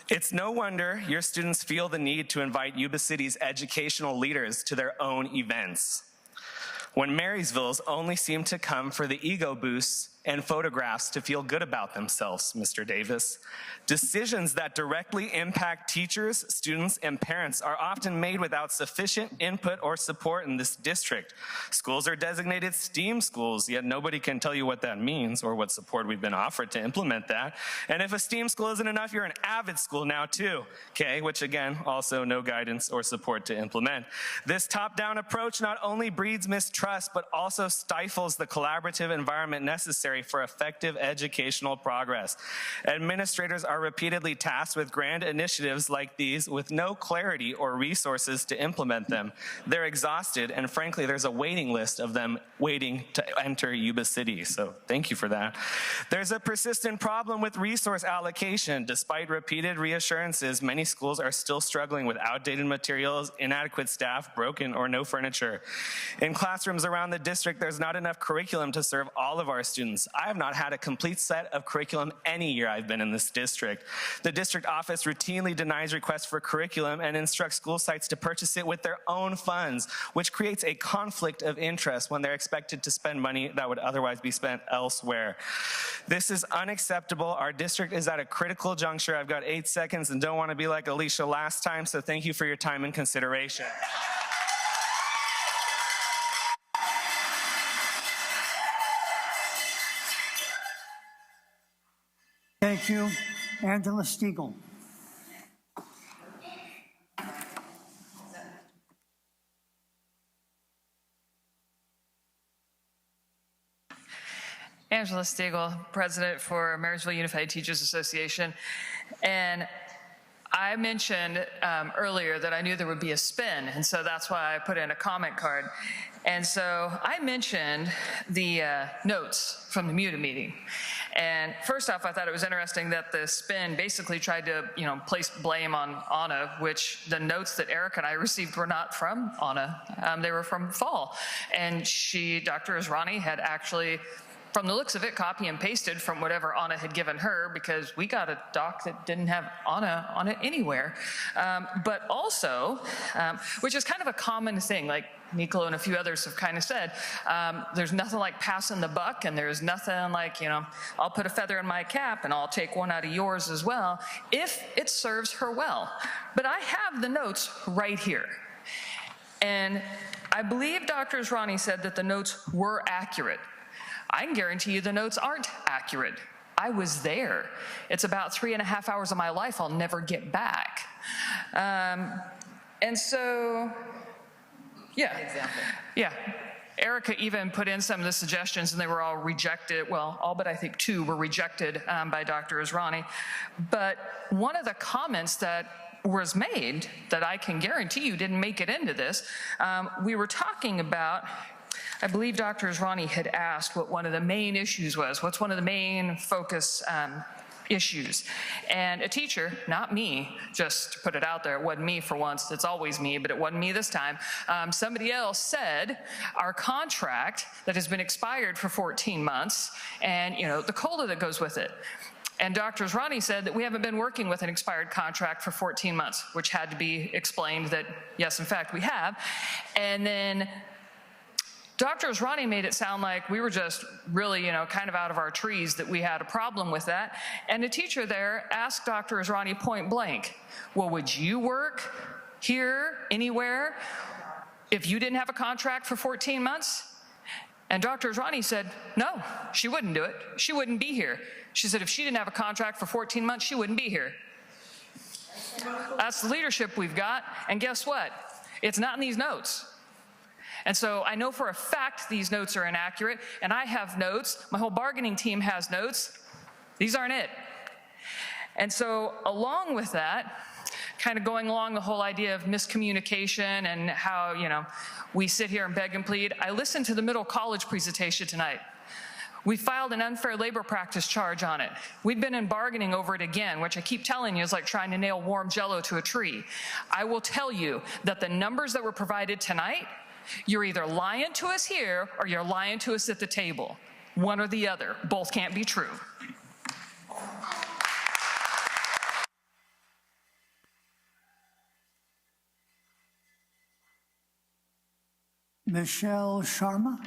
It's no wonder your students feel the need to invite Yuba City's educational leaders to their own events, when Marysville's only seem to come for the ego boosts and photographs to feel good about themselves, Mr. Davis. Decisions that directly impact teachers, students, and parents are often made without sufficient input or support in this district. Schools are designated STEAM schools, yet nobody can tell you what that means or what support we've been offered to implement that. And if a STEAM school isn't enough, you're an AVID school now too, okay? Which again, also no guidance or support to implement. This top-down approach not only breeds mistrust, but also stifles the collaborative environment necessary for effective educational progress. Administrators are repeatedly tasked with grand initiatives like these with no clarity or resources to implement them. They're exhausted, and frankly, there's a waiting list of them waiting to enter Yuba City, so thank you for that. There's a persistent problem with resource allocation. Despite repeated reassurances, many schools are still struggling with outdated materials, inadequate staff, broken or no furniture. In classrooms around the district, there's not enough curriculum to serve all of our students. I have not had a complete set of curriculum any year I've been in this district. The district office routinely denies requests for curriculum and instructs school sites to purchase it with their own funds, which creates a conflict of interest when they're expected to spend money that would otherwise be spent elsewhere. This is unacceptable. Our district is at a critical juncture. I've got 8 seconds and don't want to be like Alicia last time, so thank you for your time and consideration. Thank you. Angela Stiegel. Angela Stiegel, President for Marysville Unified Teachers Association. And I mentioned earlier that I knew there would be a spin, and so that's why I put in a comment card. And so I mentioned the notes from the MUTA meeting. And first off, I thought it was interesting that the spin basically tried to, place blame on Anna, which the notes that Eric and I received were not from Anna. They were from Fall. And Dr. Asrani had actually, from the looks of it, copy and pasted from whatever Anna had given her, because we got a doc that didn't have Anna on it anywhere. But also, which is kind of a common thing, like Nicola and a few others have kind of said, there's nothing like passing the buck, and there's nothing like, I'll put a feather in my cap and I'll take one out of yours as well, if it serves her well. But I have the notes right here. And I believe Dr. Asrani said that the notes were accurate. I can guarantee you the notes aren't accurate. I was there. It's about 3.5 hours of my life I'll never get back. And so, yeah. Exactly. Yeah. Erica even put in some of the suggestions, and they were all rejected. Well, all but I think 2 were rejected by Dr. Asrani. But one of the comments that was made that I can guarantee you didn't make it into this, we were talking about, I believe Dr. Asrani had asked what one of the main issues was. What's one of the main focus issues. And a teacher, not me, just to put it out there, it wasn't me for once, it's always me, but it wasn't me this time. Somebody else said our contract that has been expired for 14 months and, the COLA that goes with it. And Dr. Asrani said that we haven't been working with an expired contract for 14 months, which had to be explained that, yes, in fact, we have. And then Dr. Asrani made it sound like we were just really, kind of out of our trees, that we had a problem with that. And the teacher there asked Dr. Asrani point blank, well, would you work here, anywhere, if you didn't have a contract for 14 months? And Dr. Asrani said, no, she wouldn't do it. She wouldn't be here. She said if she didn't have a contract for 14 months, she wouldn't be here. That's the leadership we've got. And guess what? It's not in these notes. And so I know for a fact these notes are inaccurate, and I have notes. My whole bargaining team has notes. These aren't it. And so along with that, kind of going along the whole idea of miscommunication and how, we sit here and beg and plead, I listened to the middle college presentation tonight. We filed an unfair labor practice charge on it. We've been in bargaining over it again, which I keep telling you is like trying to nail warm jello to a tree. I will tell you that the numbers that were provided tonight, you're either lying to us here or you're lying to us at the table. One or the other. Both can't be true. Michelle Sharma.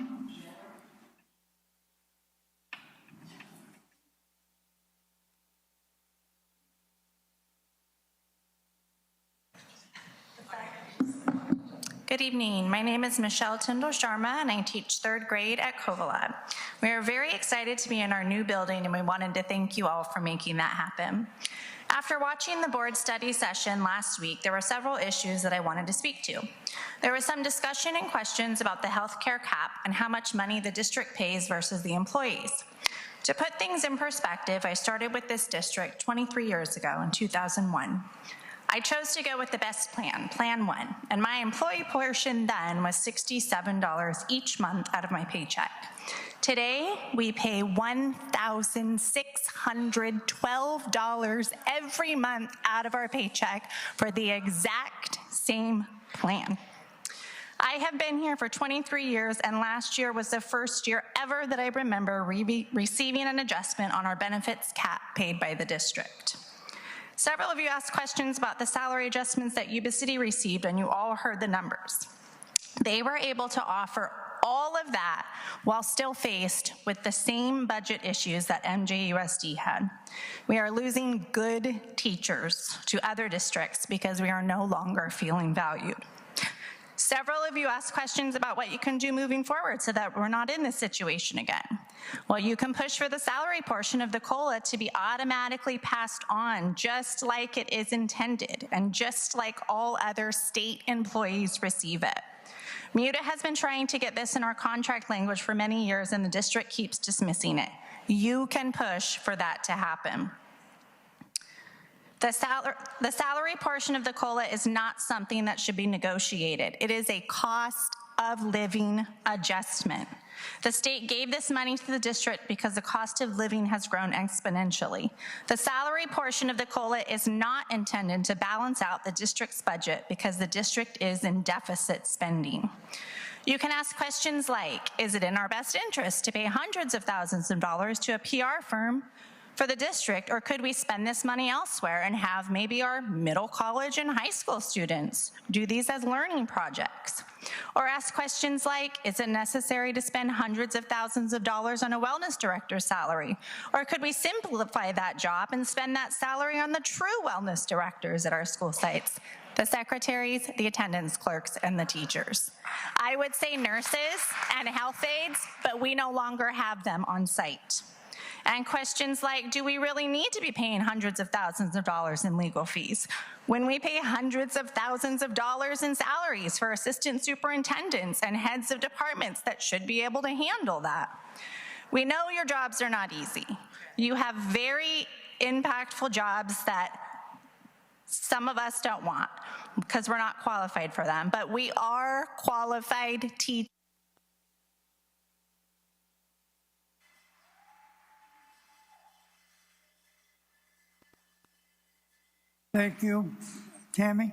Good evening. My name is Michelle Tyndall Sharma, and I teach third grade at Covalab. We are very excited to be in our new building, and we wanted to thank you all for making that happen. After watching the board study session last week, there were several issues that I wanted to speak to. There was some discussion and questions about the healthcare cap and how much money the district pays versus the employees. To put things in perspective, I started with this district 23 years ago in 2001. I chose to go with the best plan, Plan 1, and my employee portion then was $67 each month out of my paycheck. Today, we pay $1,612 every month out of our paycheck for the exact same plan. I have been here for 23 years, and last year was the first year ever that I remember receiving an adjustment on our benefits cap paid by the district. Several of you asked questions about the salary adjustments that Yuba City received, and you all heard the numbers. They were able to offer all of that while still faced with the same budget issues that MJUSD had. We are losing good teachers to other districts because we are no longer feeling valued. Several of you asked questions about what you can do moving forward so that we're not in this situation again. Well, you can push for the salary portion of the COLA to be automatically passed on just like it is intended and just like all other state employees receive it. MUTA has been trying to get this in our contract language for many years, and the district keeps dismissing it. You can push for that to happen. The salary portion of the COLA is not something that should be negotiated. It is a cost of living adjustment. The state gave this money to the district because the cost of living has grown exponentially. The salary portion of the COLA is not intended to balance out the district's budget because the district is in deficit spending. You can ask questions like, is it in our best interest to pay hundreds of thousands of dollars to a PR firm for the district, or could we spend this money elsewhere and have maybe our middle college and high school students do these as learning projects? Or ask questions like, is it necessary to spend hundreds of thousands of dollars on a wellness director's salary? Or could we simplify that job and spend that salary on the true wellness directors at our school sites? The secretaries, the attendance clerks, and the teachers. I would say nurses and health aides, but we no longer have them on site. And questions like, do we really need to be paying hundreds of thousands of dollars in legal fees when we pay hundreds of thousands of dollars in salaries for assistant superintendents and heads of departments that should be able to handle that? We know your jobs are not easy. You have very impactful jobs that some of us don't want because we're not qualified for them, but we are qualified teachers. Thank you. Tammy?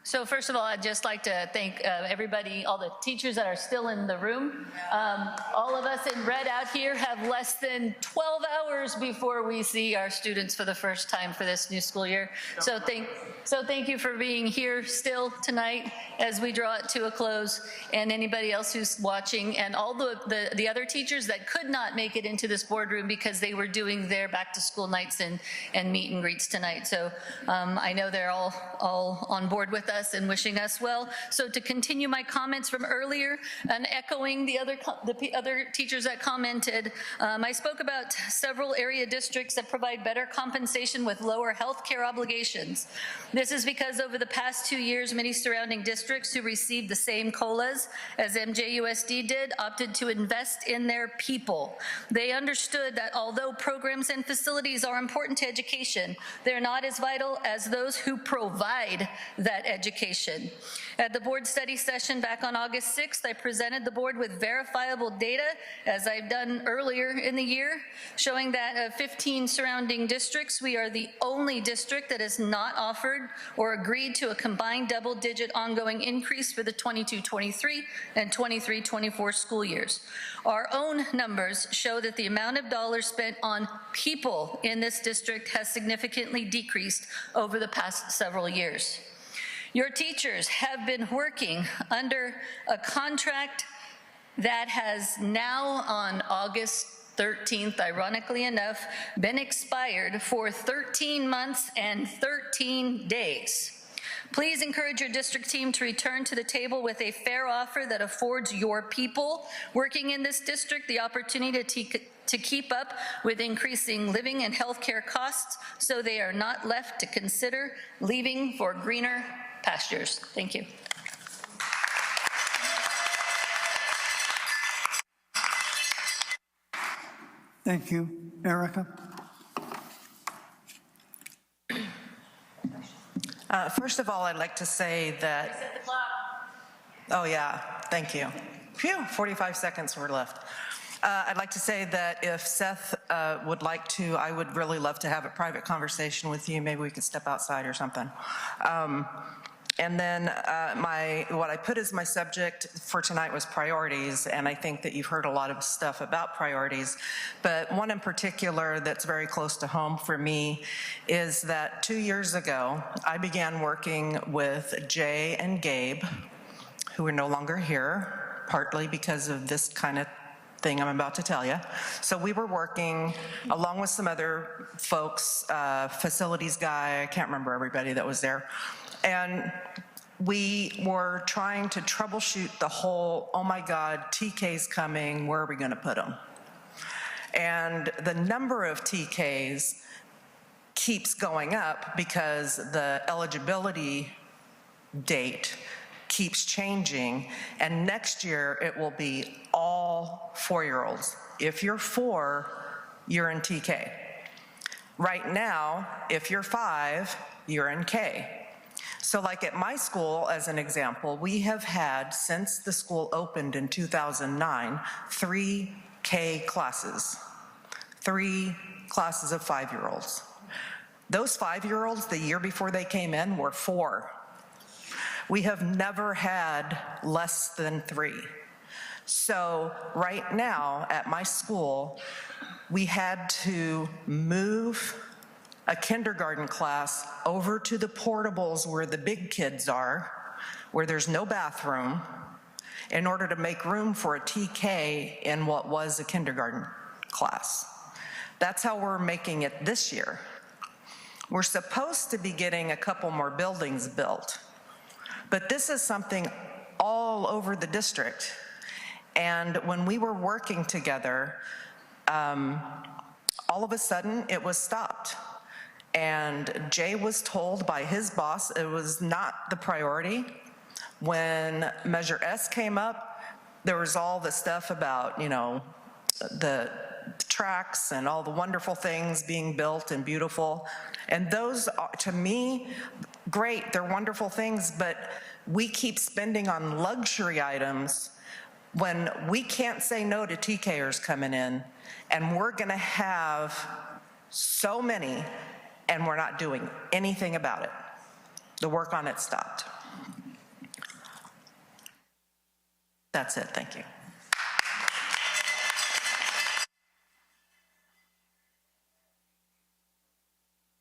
So first of all, I'd just like to thank everybody, all the teachers that are still in the room. All of us in red out here have less than 12 hours before we see our students for the first time for this new school year. So thank you for being here still tonight as we draw it to a close, and anybody else who's watching, and all the other teachers that could not make it into this boardroom because they were doing their back to school nights and meet and greets tonight. So I know they're all on board with us and wishing us well. So to continue my comments from earlier and echoing the other teachers that commented, I spoke about several area districts that provide better compensation with lower health care obligations. This is because over the past 2 years, many surrounding districts who received the same COLAs as MJUSD did opted to invest in their people. They understood that although programs and facilities are important to education, they're not as vital as those who provide that education. At the board study session back on August 6th, I presented the board with verifiable data, as I've done earlier in the year, showing that of 15 surrounding districts, we are the only district that has not offered or agreed to a combined double-digit ongoing increase for the 22-23 and 23-24 school years. Our own numbers show that the amount of dollars spent on people in this district has significantly decreased over the past several years. Your teachers have been working under a contract that has now, on August 13th, ironically enough, been expired for 13 months and 13 days. Please encourage your district team to return to the table with a fair offer that affords your people working in this district the opportunity to keep up with increasing living and healthcare costs so they are not left to consider leaving for greener pastures. Thank you. Thank you. Erica? First of all, I'd like to say that... Oh, yeah. Thank you. Phew, 45 seconds were left. I'd like to say that if Seth would like to, I would really love to have a private conversation with you. Maybe we could step outside or something. And then what I put as my subject for tonight was priorities, and I think that you've heard a lot of stuff about priorities, but one in particular that's very close to home for me is that 2 years ago, I began working with Jay and Gabe, who are no longer here, partly because of this kind of thing I'm about to tell you. So we were working along with some other folks, facilities guy, I can't remember everybody that was there, and we were trying to troubleshoot the whole, oh my God, TK's coming, where are we gonna put them? And the number of TKs keeps going up because the eligibility date keeps changing, and next year it will be all 4-year-olds. If you're 4, you're in TK. Right now, if you're 5, you're in K. So like at my school, as an example, we have had, since the school opened in 2009, 3 K classes, 3 classes of 5-year-olds. Those 5-year-olds, the year before they came in, were 4. We have never had less than 3. So right now at my school, we had to move a kindergarten class over to the portables where the big kids are, where there's no bathroom, in order to make room for a TK in what was a kindergarten class. That's how we're making it this year. We're supposed to be getting a couple more buildings built, but this is something all over the district. And when we were working together, all of a sudden it was stopped. And Jay was told by his boss it was not the priority. When Measure S came up, there was all the stuff about, you know, the tracks and all the wonderful things being built and beautiful. And those, to me, great, they're wonderful things, but we keep spending on luxury items when we can't say no to TKers coming in, and we're going to have so many, and we're not doing anything about it. The work on it stopped. That's it. Thank you.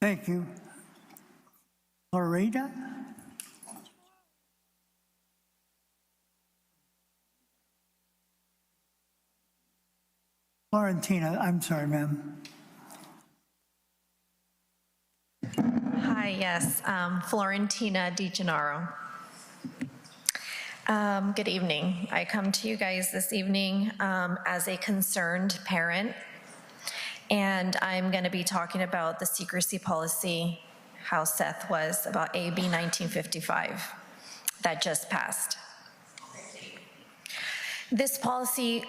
Thank you. Florida? Florentina, I'm sorry, ma'am. Hi, yes, Florentina DiGennaro. Good evening. I come to you guys this evening as a concerned parent, and I'm going to be talking about the secrecy policy, how Seth was, about AB 1955 that just passed. This policy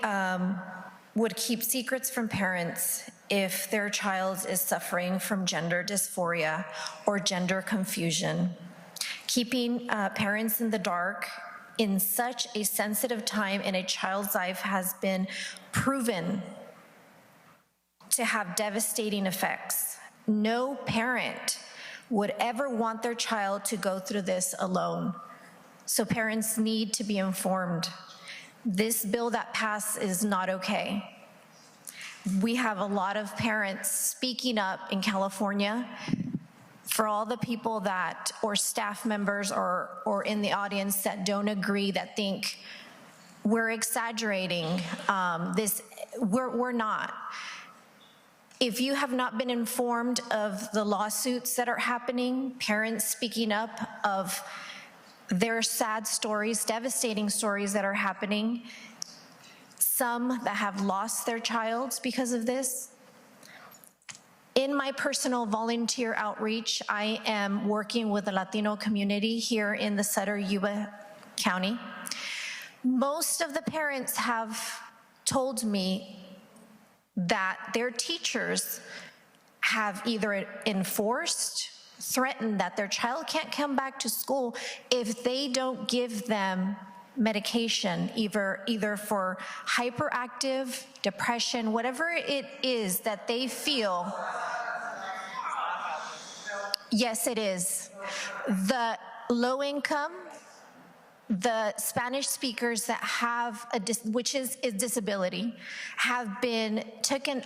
would keep secrets from parents if their child is suffering from gender dysphoria or gender confusion. Keeping parents in the dark in such a sensitive time in a child's life has been proven to have devastating effects. No parent would ever want their child to go through this alone. So parents need to be informed. This bill that passed is not okay. We have a lot of parents speaking up in California. For all the people that, or staff members or in the audience that don't agree, that think we're exaggerating this, we're not. If you have not been informed of the lawsuits that are happening, parents speaking up of their sad stories, devastating stories that are happening, some that have lost their child because of this. In my personal volunteer outreach, I am working with the Latino community here in the Sutter, Yuba County. Most of the parents have told me that their teachers have either enforced, threatened that their child can't come back to school if they don't give them medication, either for hyperactive, depression, whatever it is that they feel. Yes, it is. The low income, the Spanish speakers that have which is disability, are being taken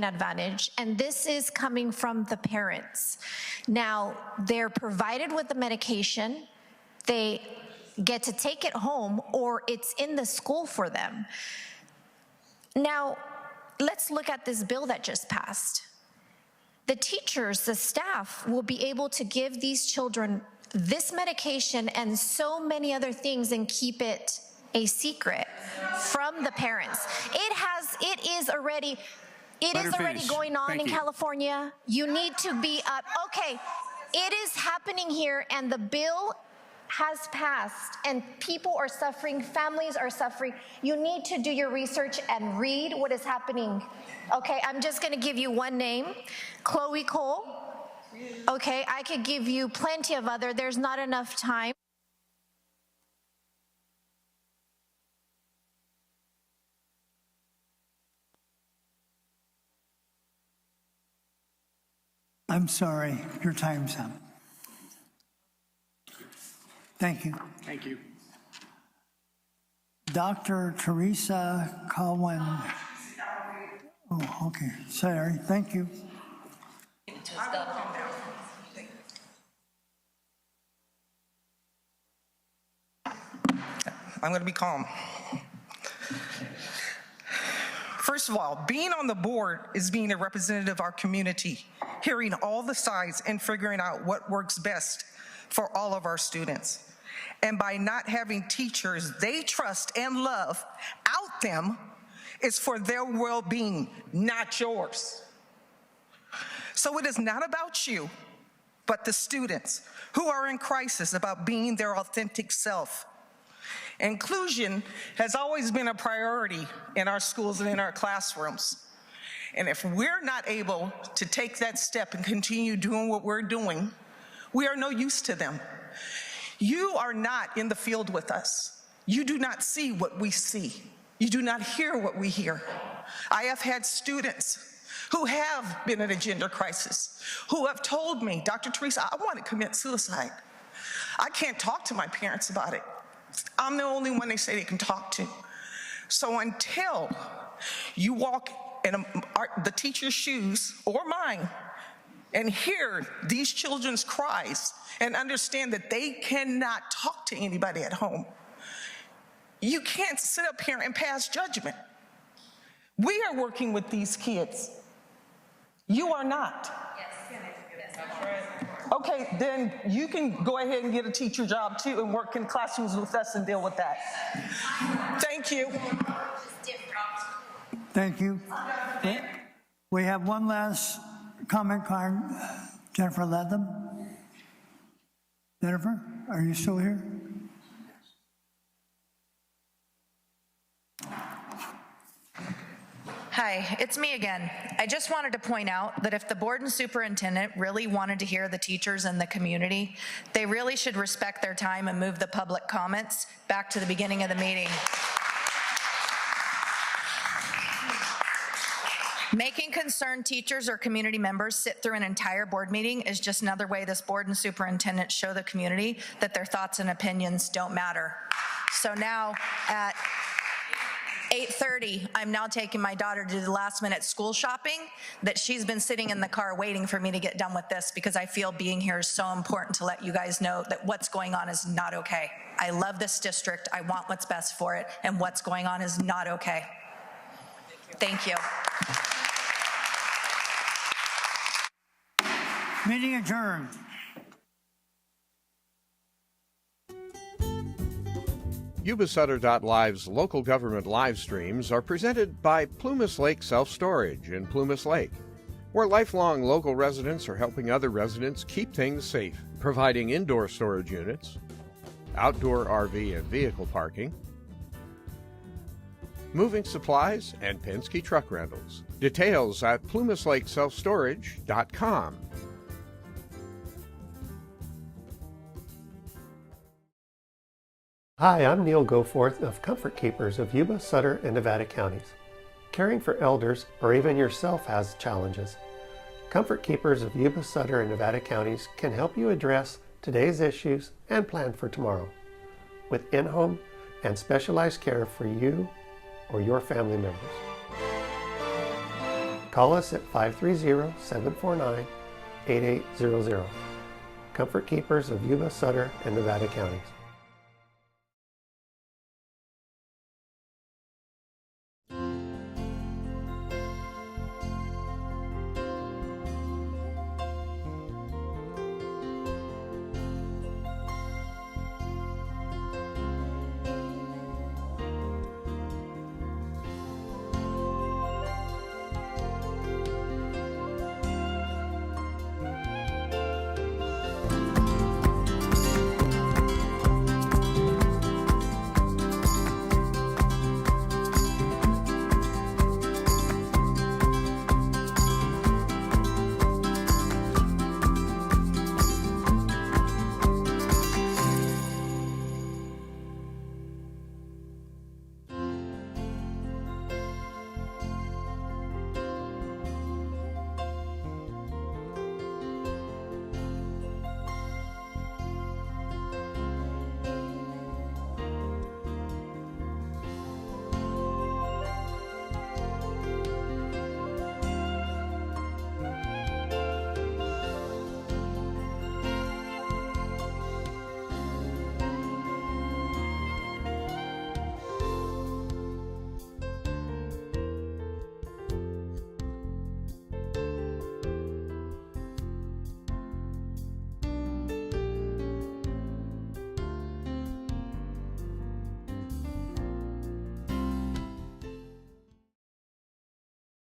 advantage, and this is coming from the parents. Now, they're provided with the medication, they get to take it home, or it's in the school for them. Now, let's look at this bill that just passed. The teachers, the staff will be able to give these children this medication and so many other things and keep it a secret from the parents. It is already going on in California. You need to be up. Okay, it is happening here, and the bill has passed, and people are suffering, families are suffering. You need to do your research and read what is happening. Okay, I'm just gonna give you one name, Chloe Cole. Okay, I could give you plenty of other, there's not enough time. I'm sorry, your time's up. Thank you. Thank you. Dr. Teresa Cowan. Oh, okay, sorry, thank you. I'm going to be calm. First of all, being on the board is being a representative of our community, hearing all the sides and figuring out what works best for all of our students. And by not having teachers they trust and love out them, it's for their well-being, not yours. So it is not about you, but the students who are in crisis about being their authentic self. Inclusion has always been a priority in our schools and in our classrooms. And if we're not able to take that step and continue doing what we're doing, we are no use to them. You are not in the field with us. You do not see what we see. You do not hear what we hear. I have had students who have been in a gender crisis, who have told me, Dr. Teresa, I want to commit suicide. I can't talk to my parents about it. I'm the only one they say they can talk to. So until you walk in the teacher's shoes or mine and hear these children's cries and understand that they cannot talk to anybody at home, you can't sit up here and pass judgment. We are working with these kids. You are not. Okay, then you can go ahead and get a teacher job too and work in classrooms with us and deal with that. Thank you. Thank you. We have one last comment card. Jennifer Latham. Jennifer, are you still here? Hi, it's me again. I just wanted to point out that if the board and superintendent really wanted to hear the teachers and the community, they really should respect their time and move the public comments back to the beginning of the meeting. Making concerned teachers or community members sit through an entire board meeting is just another way this board and superintendent show the community that their thoughts and opinions don't matter. So now at 8:30, I'm now taking my daughter to the last minute school shopping that she's been sitting in the car waiting for me to get done with this because I feel being here is so important to let you guys know that what's going on is not okay. I love this district. I want what's best for it, and what's going on is not okay. Thank you. Meeting adjourned. Yuba-Sutter.live's local government live streams are presented by Plumas Lake Self-Storage in Plumas Lake, where lifelong local residents are helping other residents keep things safe, providing indoor storage units, outdoor RV and vehicle parking, moving supplies, and Penske truck rentals. Details at plumaslakeselfstorage.com. Hi, I'm Neil Goforth of Comfort Keepers of Yuba, Sutter, and Nevada counties. Caring for elders or even yourself has challenges. Comfort Keepers of Yuba, Sutter, and Nevada counties can help you address today's issues and plan for tomorrow with in-home and specialized care for you or your family members. Call us at 530-749-8800. Comfort Keepers of Yuba, Sutter, and Nevada counties.